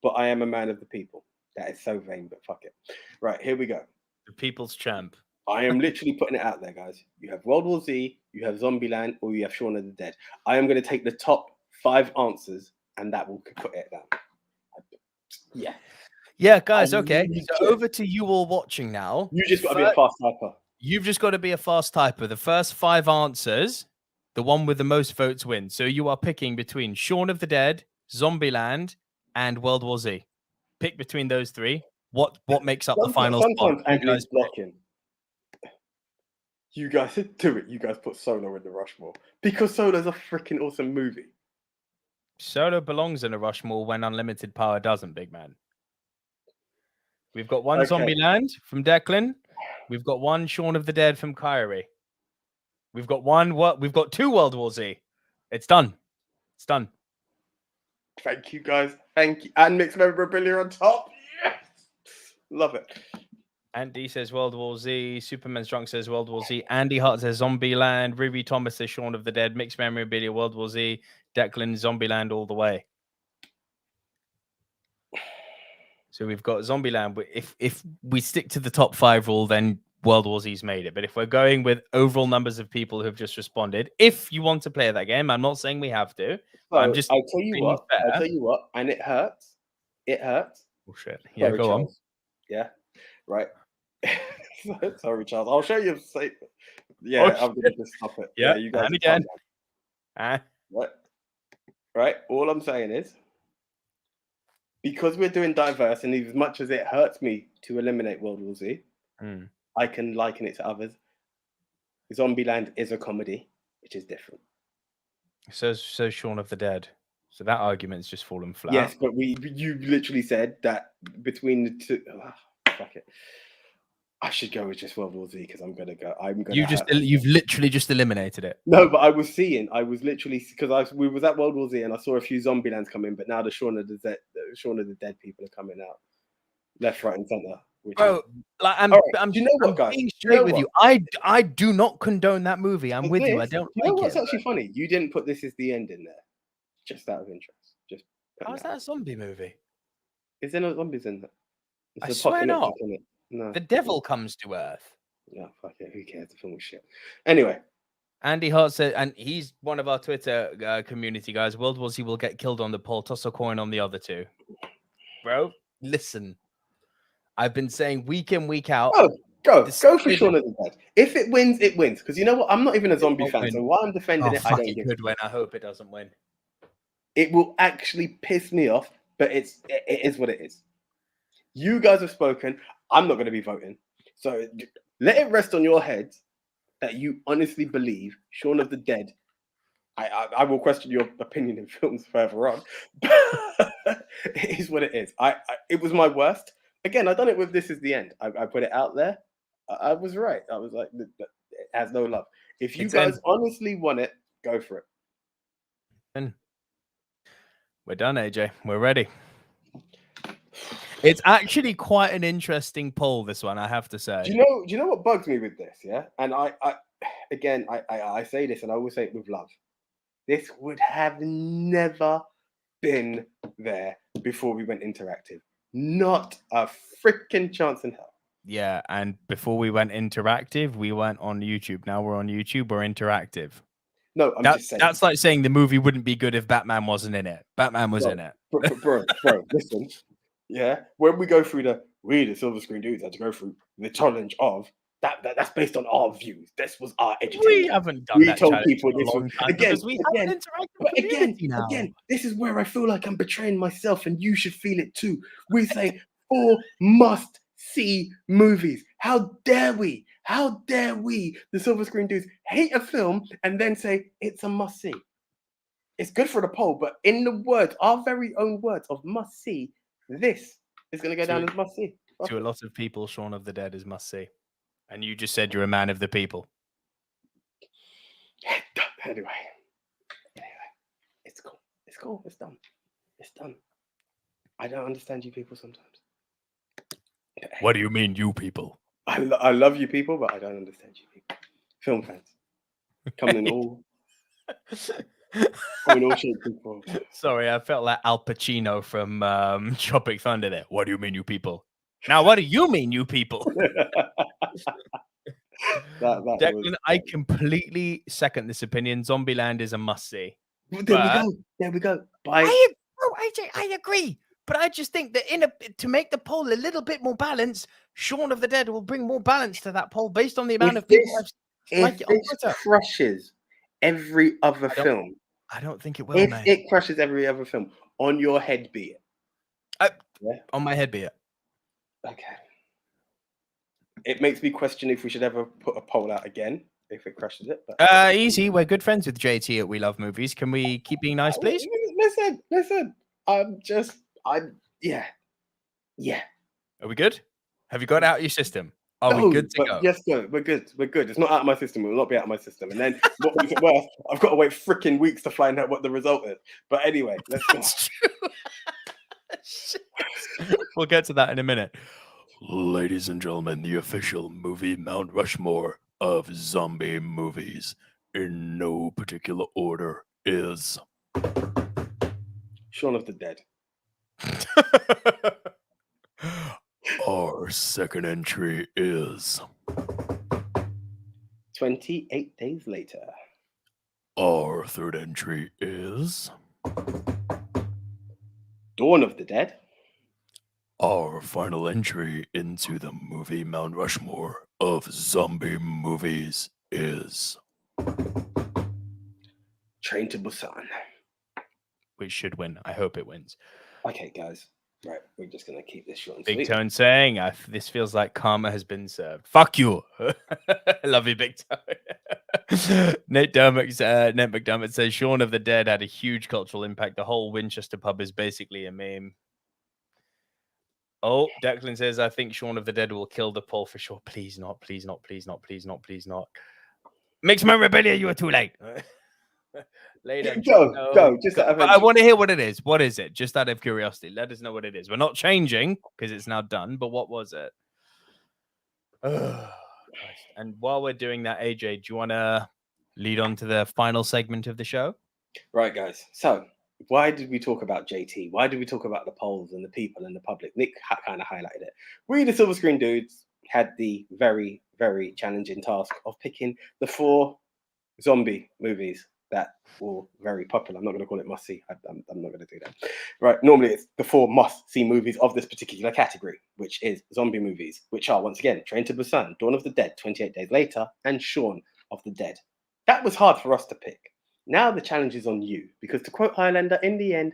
but I am a man of the people. That is so vain, but fuck it. Right, here we go. The people's champ. I am literally putting it out there, guys. You have World War Z, you have Zombieland, or you have Shaun of the Dead. I am going to take the top 5 answers, and that will put it down. Yeah. Yeah, guys, okay. So over to you all watching now. You just got to be a fast typer. You've just got to be a fast typer. The first 5 answers, the one with the most votes wins. So you are picking between Shaun of the Dead, Zombieland, and World War Z. Pick between those 3. What makes up the final spot? Sometimes Anthony's blocking. You guys do it. You guys put Solo in the Rushmore because Solo's a freaking awesome movie. Solo belongs in a Rushmore when Unlimited Power doesn't, big man. We've got one Zombieland from Declan. We've got one Shaun of the Dead from Kyrie. We've got 2 World War Z. It's done. It's done. Thank you, guys. Thank you. And mixed memorabilia on top. Yes. Love it. Andy says World War Z. Superman's Drunk says World War Z. Andy Hart says Zombieland. Riri Thomas says Shaun of the Dead. Mixed memorabilia, World War Z. Declan, Zombieland all the way. So we've got Zombieland. If we stick to the top 5 rule, then World War Z's made it. But if we're going with overall numbers of people who've just responded, if you want to play that game, I'm not saying we have to. So I'm just I'll tell you what, and it hurts. It hurts. Oh shit. Yeah, go on. Yeah. Right. Sorry, Charles. I'll show you a statement. Yeah, I'm gonna just stop it. Yeah, you guys. And again. Right. All I'm saying is, because we're doing diverse, and as much as it hurts me to eliminate World War Z, I can liken it to others. Zombieland is a comedy, which is different. So Shaun of the Dead. So that argument's just fallen flat. Yes, but you literally said that between the two. Fuck it. I should go with just World War Z because I'm gonna go. You've literally just eliminated it. No, but I was literally because we was at World War Z and I saw a few Zombielands come in, but now the Shaun of the Dead people are coming out left, right, and center. Bro, like I'm you know what, guys? Being straight with you. I do not condone that movie. I'm with you. I don't. You know what's actually funny? You didn't put This Is the End in there, just out of interest. Just how's that a zombie movie? Is there no zombies in that? I swear not. No. The devil comes to Earth. No, fuck it. Who cares? The film was shit. Anyway. Andy Hart said, and he's one of our Twitter community guys. World War Z will get killed on the poll. Toss a coin on the other 2. Bro, listen. I've been saying week in, week out. Oh, go for Shaun of the Dead. If it wins, it wins. Because you know what? I'm not even a zombie fan. So while I'm defending it, I don't give could win. I hope it doesn't win. It will actually piss me off, but it is what it is. You guys have spoken. I'm not going to be voting. So let it rest on your heads that you honestly believe Shaun of the Dead. I will question your opinion in films further on. It is what it is. It was my worst. Again, I done it with This Is the End. I put it out there. I was right. I was like, it has no love. If you guys honestly want it, go for it. We're done, AJ. We're ready. It's actually quite an interesting poll, this one, I have to say. Do you know what bugs me with this? Yeah, and I say this, and I will say it with love. This would have never been there before we went interactive. Not a freaking chance in hell. Yeah, and before we went interactive, we went on YouTube. Now we're on YouTube. We're interactive. No, just saying. That's like saying the movie wouldn't be good if Batman wasn't in it. Batman was in it. Bro, listen. Yeah, when we go through the silver screen dudes had to go through the challenge of that's based on our views. This was our We entertainment. haven't done We that told challenge people in a this was long time again, because we have an interactive but community now. again, this is where I feel like I'm betraying myself, and you should feel it too. We say 4 must-see movies. How dare we? How dare we, the silver screen dudes, hate a film and then say it's a must-see? It's good for the poll, but in the words, our very own words of must-see, this is going to go down as must-see. To a lot of people, Shaun of the Dead is must-see. And you just said you're a man of the people. Anyway, it's cool. It's cool. It's done. It's done. I don't understand you people sometimes. What do you mean, you people? I love you people, but I don't understand you people. Film fans. Coming in all shapes and forms. Sorry, I felt like Al Pacino from Tropic Thunder there. What do you mean, you people? Now, what do you mean, you people? Declan, I completely second this opinion. Zombieland is a must-see. There we go. AJ, I agree. But I just think that to make the poll a little bit more balanced, Shaun of the Dead will bring more balance to that poll based on the amount of people if it crushes every other film. I don't think it will, If mate. it crushes every other film, on your head be it. On my head be it. Okay. It makes me question if we should ever put a poll out again if it crushes it. But... easy. We're good friends with JT at We Love Movies. Can we keep being nice, please? Listen. Yeah. Are we good? Have you got it out of your system? Are we good to go? Yes, no, we're good. It's not out of my system. It will not be out of my system. And then what makes it worse, I've got to wait freaking weeks to find out what the result is. But anyway, let's go. We'll get to that in a minute. Ladies and gentlemen, the official movie Mount Rushmore of zombie movies, in no particular order, is Shaun of the Dead. Our second entry is 28 Days Later. Our third entry is Dawn of the Dead. Our final entry into the movie Mount Rushmore of zombie movies is Train to Busan. Which should win. I hope it wins. Okay, guys. Right, we're just going to keep this short and Big sweet. Tone saying, this feels like karma has been served. Fuck you. Love you, Big Tone. Nate McDermott says, Shaun of the Dead had a huge cultural impact. The whole Winchester pub is basically a meme. Oh, Declan says, I think Shaun of the Dead will kill the poll for sure. Please not, please not, please not, please not, please not. Mixman Rebellion, you are too late. Later. Go. I want to hear what it is. What is it? Just out of curiosity. Let us know what it is. We're not changing because it's now done, but what was it? And while we're doing that, AJ, do you want to lead on to the final segment of the show? Right, guys. So why did we talk about JT? Why did we talk about the polls and the people and the public? Nick kind of highlighted it. We, the Silver Screen Dudes, had the very, very challenging task of picking the 4 zombie movies that were very popular. I'm not going to call it must-see. I'm not going to do that. Right. Normally, it's the 4 must-see movies of this particular category, which is zombie movies, which are, once again, Train to Busan, Dawn of the Dead, 28 Days Later, and Shaun of the Dead. That was hard for us to pick. Now the challenge is on you, because to quote Highlander, in the end,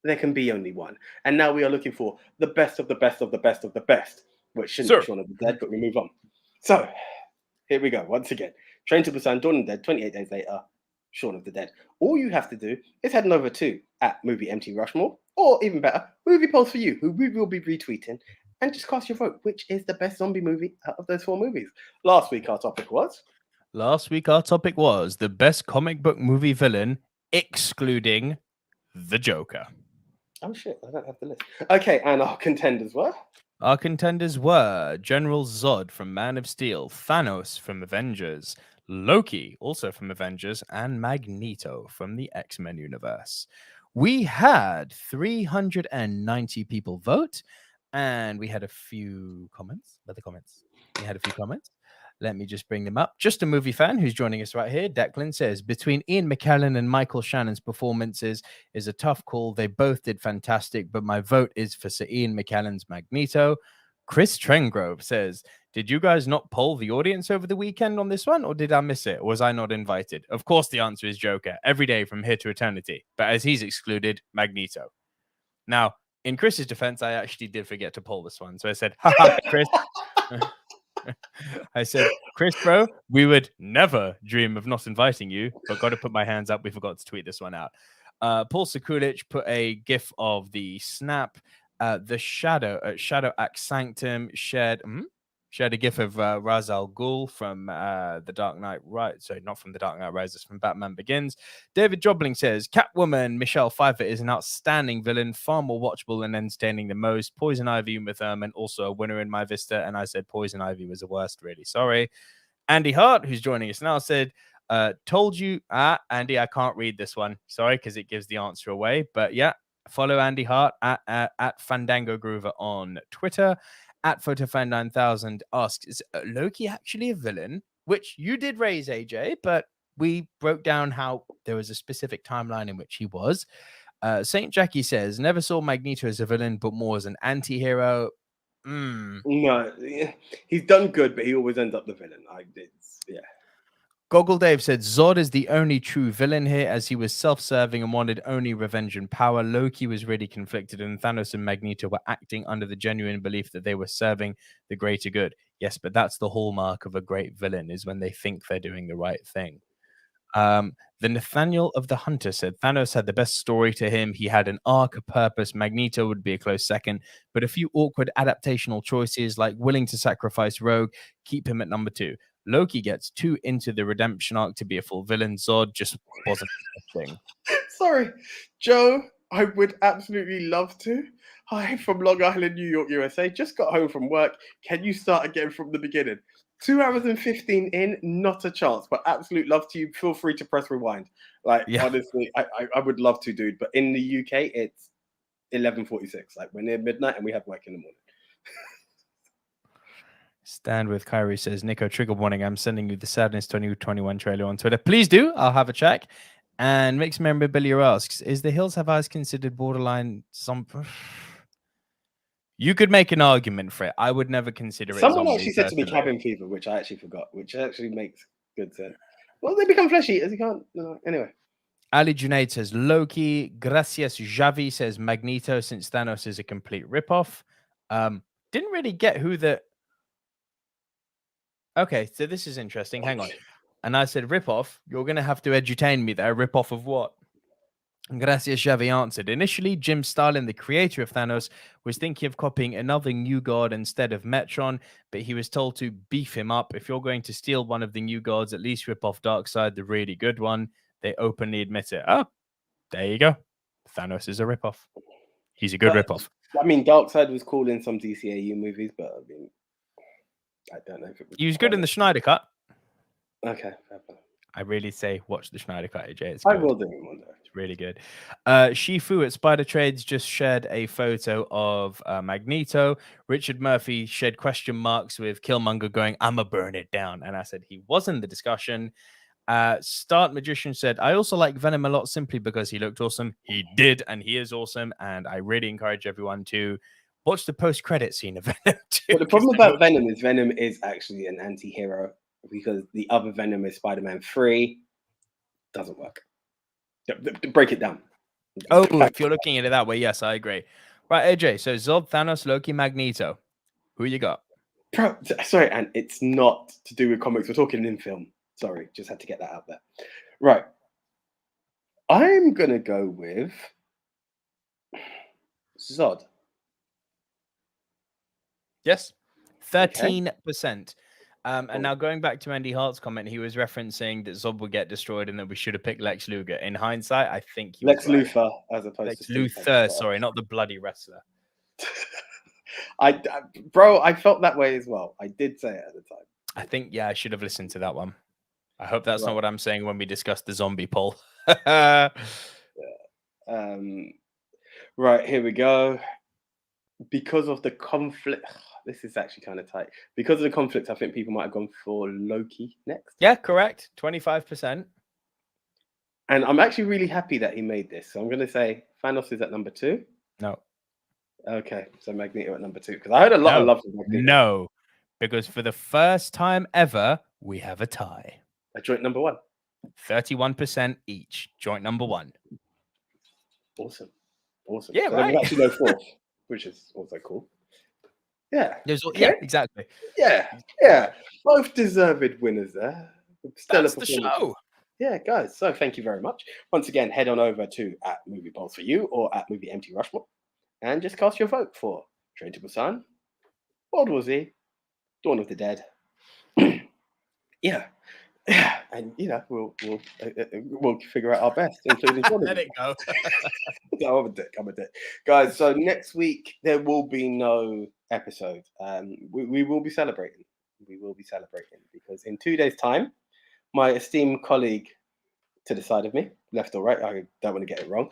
there can be only one. And now we are looking for the best of the best of the best of the best, which shouldn't be Shaun of the Dead, but we move on. So, here we go. Once again, Train to Busan, Dawn of the Dead, 28 Days Later, Shaun of the Dead. All you have to do is head on over to @MovieMT or even better, Movie Polls for You, who we will be retweeting, and just cast your vote. Which is the best zombie movie out of those 4 movies? Last week our topic was the best comic book movie villain, excluding the Joker. Oh shit, I don't have the list. Okay, and our contenders were? Our contenders were General Zod from Man of Steel, Thanos from Avengers, Loki, also from Avengers, and Magneto from the X-Men universe. We had 390 people vote, and we had a few comments. We had a few comments. Let me just bring them up. Just a movie fan who's joining us right here. Declan says, between Ian McKellen and Michael Shannon's performances is a tough call. They both did fantastic, but my vote is for Sir Ian McKellen's Magneto. Chris Trengrove says, did you guys not poll the audience over the weekend on this one, or did I miss it? Was I not invited? Of course, the answer is Joker, every day from here to eternity. But as he's excluded, Magneto. Now, in Chris's defense, I actually did forget to poll this one. So I said, haha, Chris. I said, Chris, bro, we would never dream of not inviting you, but got to put my hands up. We forgot to tweet this one out. Paul Sekulic put a gif of the snap. The Shadow Act Sanctum shared a gif of Ra's al Ghul from The Dark Knight Sorry, not from The Dark Knight Rises, from Batman Begins. David Jobling says, Catwoman Michelle Pfeiffer is an outstanding villain, far more watchable and entertaining than most. Poison Ivy Uma Thurman, also a winner in my Vista, and I said Poison Ivy was the worst, really sorry. Andy Hart, who's joining us now, said, told you, Andy, I can't read this one, sorry, because it gives the answer away, but yeah, follow Andy Hart at Fandango Groover on Twitter. At PhotoFan9000 asks, is Loki actually a villain? Which you did raise, AJ, but we broke down how there was a specific timeline in which he was. Saint Jackie says, never saw Magneto as a villain, but more as an anti-hero. No, he's done good, but he always ends up the villain. Yeah. Goggle Dave said, Zod is the only true villain here, as he was self-serving and wanted only revenge and power. Loki was really conflicted, and Thanos and Magneto were acting under the genuine belief that they were serving the greater good. Yes, but that's the hallmark of a great villain, is when they think they're doing the right thing. The Nathaniel of the Hunter said, Thanos had the best story to him. He had an arc, a purpose. Magneto would be a close second, but a few awkward adaptational choices, like willing to sacrifice Rogue, keep him at number 2. Loki gets too into the redemption arc to be a full villain. Zod just wasn't a thing. Sorry, Joe, I would absolutely love to. Hi from Long Island, New York, USA. Just got home from work. Can you start again from the beginning? 2 hours and 15 in, not a chance, but absolute love to you. Feel free to press rewind. Honestly, I would love to, dude. But in the UK, it's 11:46. Like, we're near midnight and we have work in the morning. Stand with Kyrie says, Nico, trigger warning. I'm sending you the Sadness 2021 trailer on Twitter. Please do. I'll have a check. And Mixed Memorabilia asks, is The Hills Have Eyes considered borderline You could make an argument for it. I would never consider it. Someone actually said to me Cabin Fever, which I actually forgot, which actually makes good sense. Well, they become flesh eaters. You can't. Anyway. Ali Junaid says Loki. Gracias Javi says Magneto, since Thanos is a complete ripoff. Didn't really get who the... Okay, so this is interesting. Hang on. And I said ripoff. You're going to have to edutain me there. Ripoff of what? And Gracias Javi answered, initially, Jim Starlin, the creator of Thanos, was thinking of copying another new god instead of Metron, but he was told to beef him up. If you're going to steal one of the new gods, at least rip off Darkseid, the really good one. They openly admit it. Oh, there you go. Thanos is a ripoff. He's a good ripoff. I mean, Darkseid was cool in some DCAU movies, but I mean, I don't know if it was... He was good in the Schneider Cut. Okay. I really say watch the Schneider Cut, AJ. I will do one day. It's really good. Shifu at Spider Trades just shared a photo of Magneto. Richard Murphy shared question marks with Killmonger going, I'ma burn it down. And I said he was in the discussion. Start Magician said, I also like Venom a lot simply because he looked awesome. He did, and he is awesome. And I really encourage everyone to watch the post-credit scene of Venom too. But the problem about Venom is actually an anti-hero, because the other Venom is Spider-Man 3. Doesn't work. Break it down. Oh, if you're looking at it that way, yes, I agree. Right, AJ, so Zod, Thanos, Loki, Magneto. Who you got? Bro, sorry, and it's not to do with comics. We're talking in film. Sorry, just had to get that out there. Right. I'm going to go with Zod. Yes, 13%. Okay. And now going back to Andy Hart's comment, he was referencing that Zod would get destroyed and that we should have picked Lex Luger. In hindsight, I think he was Lex Luthor, as opposed to Luthor. Sorry, not the bloody wrestler. I felt that way as well. I did say it at the time. I think, yeah, I should have listened to that one. I hope that's not what I'm saying when we discuss the zombie poll. Yeah. Right, here we go. Because of the conflict, this is actually kind of tight. Because of the conflict, I think people might have gone for Loki next. Yeah, correct. 25%. And I'm actually really happy that he made this. So I'm going to say Thanos is at number 2. No. Okay, so Magneto at number 2. Because I heard a lot of love for Magneto. No, because for the first time ever, we have a tie. A joint number 1. 31% each. Joint number 1. Awesome. Yeah, so right. There's actually no 4th, which is also cool. Yeah. Yeah, exactly. Yeah. Both deserved winners there. That's the show. Yeah, guys. So thank you very much. Once again, head on over to @MovieBolls4You or @MovieMT and just cast your vote for Train to Busan, World War Z, Dawn of the Dead. Yeah. And we'll figure out our best, including Let it go. No, I'm a dick, guys. So next week there will be no episode. We will be celebrating. Because in 2 days' time, my esteemed colleague to the side of me, left or right, I don't want to get it wrong.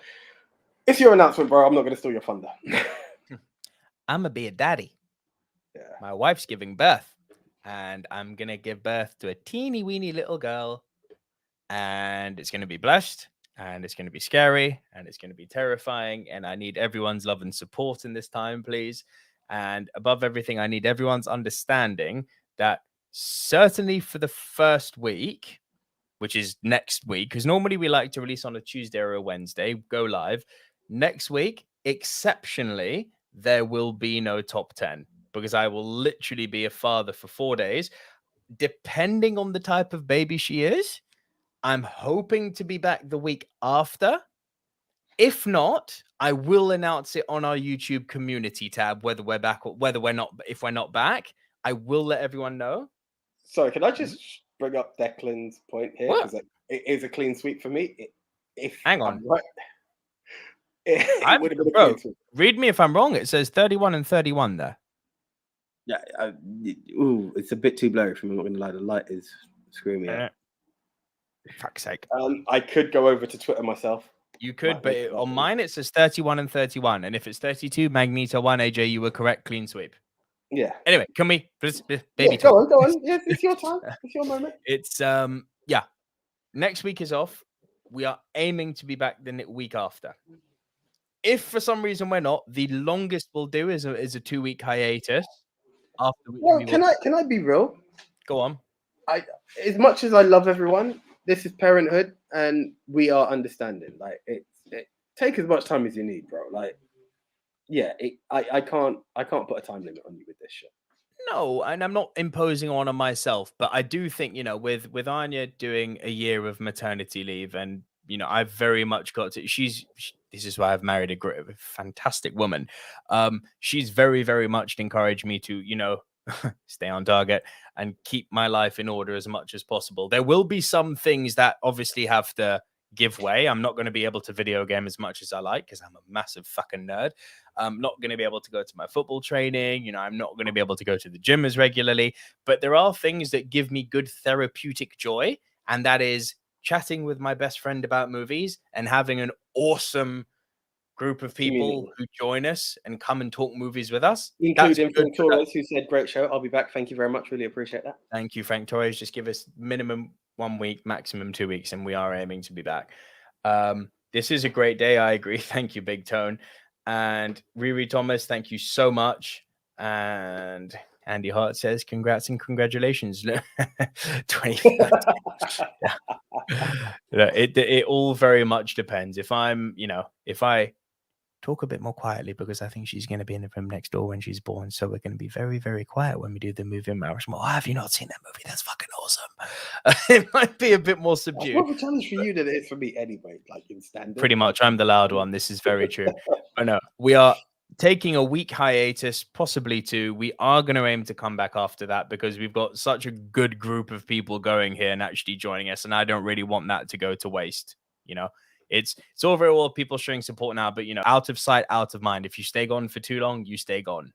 It's your announcement, bro. I'm not going to steal your thunder. I'm gonna be a daddy. Yeah. My wife's giving birth. And I'm going to give birth to a teeny weeny little girl. And it's going to be blessed. And it's going to be scary. And it's going to be terrifying. And I need everyone's love and support in this time, please. And above everything, I need everyone's understanding that certainly for the first week, which is next week, because normally we like to release on a Tuesday or a Wednesday, go live. Next week, exceptionally, there will be no top 10. Because I will literally be a father for 4 days. Depending on the type of baby she is, I'm hoping to be back the week after. If not, I will announce it on our YouTube community tab, whether we're back or whether we're not. If we're not back, I will let everyone know. Sorry, can I just bring up Declan's point here? Because it is a clean sweep for me. Hang on. It would have been a clean sweep. Read me if I'm wrong. It says 31 and 31 there. Yeah, it's a bit too blurry for me. I'm not going to lie. The light is screwing me out. Fuck's sake. I could go over to Twitter myself. You could, but on mine it says 31 and 31. And if it's 32, Magneto 1, AJ, you were correct. Clean sweep. Yeah. Anyway, can we, baby go on. Yeah, it's your time. It's your moment. It's, next week is off. We are aiming to be back the week after. If for some reason we're not, the longest we'll do is a 2-week hiatus. Can I be real? Go on. As much as I love everyone, this is parenthood, and we are understanding. Like take as much time as you need, bro. Like, yeah, I can't put a time limit on you with this shit. No, and I'm not imposing on myself, but I do think with Anya doing a year of maternity leave, and I've very much got to. This is why I've married a fantastic woman. She's very, very much encouraged me to, stay on target and keep my life in order as much as possible. There will be some things that obviously have to give way. I'm not going to be able to video game as much as I like because I'm a massive fucking nerd. I'm not going to be able to go to my football training. I'm not going to be able to go to the gym as regularly. But there are things that give me good therapeutic joy, and that is chatting with my best friend about movies and having an awesome group of people who join us and come and talk movies with us. Including Frank Torres, who said, great show. I'll be back. Thank you very much. Really appreciate that. Thank you, Frank Torres. Just give us minimum 1 week, maximum 2 weeks, and we are aiming to be back. This is a great day. I agree. Thank you, Big Tone. And Riri Thomas, thank you so much. And Andy Hart says, congrats and congratulations. 2030. It all very much depends. If I talk a bit more quietly, because I think she's going to be in the room next door when she's born. So we're going to be very, very quiet when we do the Movie Mount Rushmore. Oh, have you not seen that movie? That's fucking awesome. It might be a bit more subdued. More of a challenge for you than it is for me anyway, like in standard. Pretty much. I'm the loud one. This is very true. But no, we are taking a week hiatus, possibly 2. We are going to aim to come back after that because we've got such a good group of people going here and actually joining us. And I don't really want that to go to waste. It's all very well people showing support now, but out of sight, out of mind. If you stay gone for too long, you stay gone.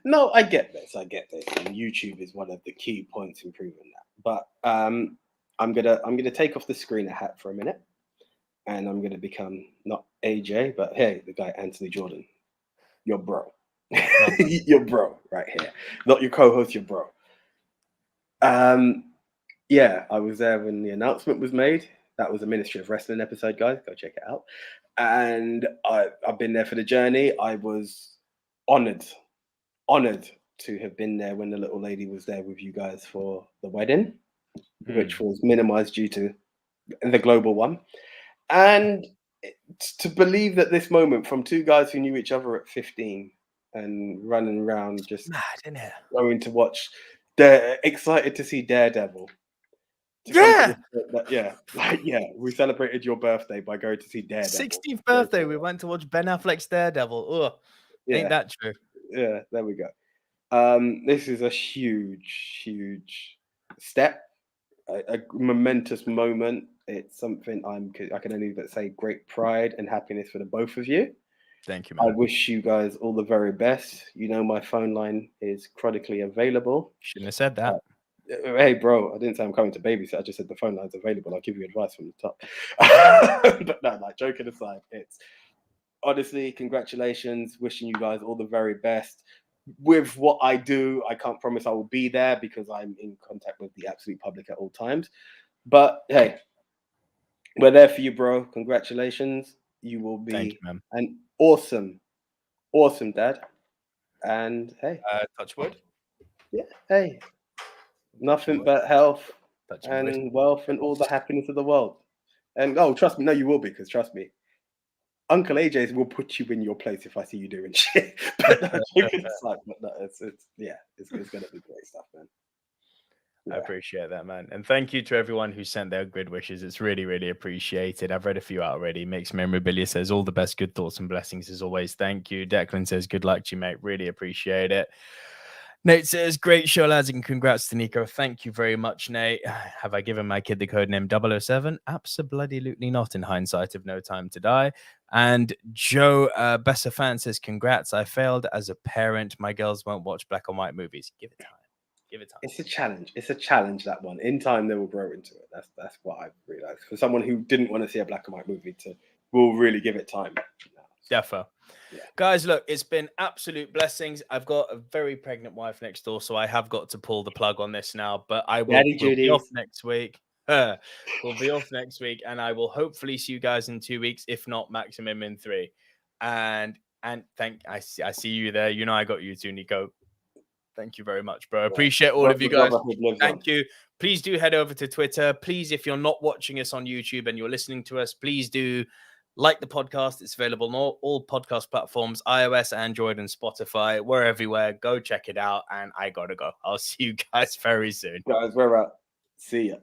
No, I get this. And YouTube is one of the key points in proving that. But I'm gonna take off the screener hat for a minute, and I'm gonna become not AJ, but hey, the guy Anthony Jordan, your bro. Your bro right here, not your co-host, your bro. Yeah, I was there when the announcement was made. That was a Ministry of Wrestling episode, guys. Go check it out. And I've been there for the journey. I was honored to have been there when the little lady was there with you guys for the wedding, which was minimized due to the global one. And to believe that this moment from two guys who knew each other at 15 and running around just mad, isn't it? going to watch, they're excited to see Daredevil. Yeah. We celebrated your birthday by going to see Daredevil. 16th birthday, we went to watch Ben Affleck's Daredevil. Ugh, ain't that true? Yeah, there we go. This is a huge step, a momentous moment. It's something I can only but say great pride and happiness for the both of you. Thank you, man. I wish you guys all the very best. You know, my phone line is chronically available. Shouldn't have said that. Hey, bro, I didn't say I'm coming to babysit. I just said the phone line's available. I'll give you advice from the top. But no, like, joking aside, it's honestly, congratulations. Wishing you guys all the very best. With what I do, I can't promise I will be there because I'm in contact with the absolute public at all times. But hey, we're there for you, bro. Congratulations. You will be an awesome dad. And hey, touch wood. Yeah, hey. Nothing but health and wealth and all the happiness of the world. And trust me, no, you will be, because trust me, Uncle AJ's will put you in your place if I see you doing shit. But it's gonna be great stuff, man. I appreciate that, man. And thank you to everyone who sent their good wishes. It's really, really appreciated. I've read a few out already. Makes Memorabilia says all the best, good thoughts and blessings as always. Thank you. Declan says good luck to you, mate. Really appreciate it. Nate says, great show, lads, and congrats to Nico. Thank you very much, Nate. Have I given my kid the code name 007? Absolutely not, in hindsight of No Time to Die. And Joe Bessafan says, congrats. I failed as a parent. My girls won't watch black and white movies. Give it time. It's a challenge, that one. In time, they will grow into it. That's what I've realized. For someone who didn't want to see a black and white movie, will really give it time. Defo. Yeah. Guys, look, it's been absolute blessings. I've got a very pregnant wife next door, so I have got to pull the plug on this now, but I will be off next week. We'll be off next week, and I will hopefully see you guys in 2 weeks, if not maximum in 3. And I see you there. You know I got you too, Nico. Thank you very much, bro. I appreciate all of you guys. Thank you. Please do head over to Twitter. Please, if you're not watching us on YouTube and you're listening to us, please do like the podcast. It's available on all podcast platforms, iOS, Android, and Spotify. We're everywhere. Go check it out. And I gotta go. I'll see you guys very soon. Guys, we're out. See ya.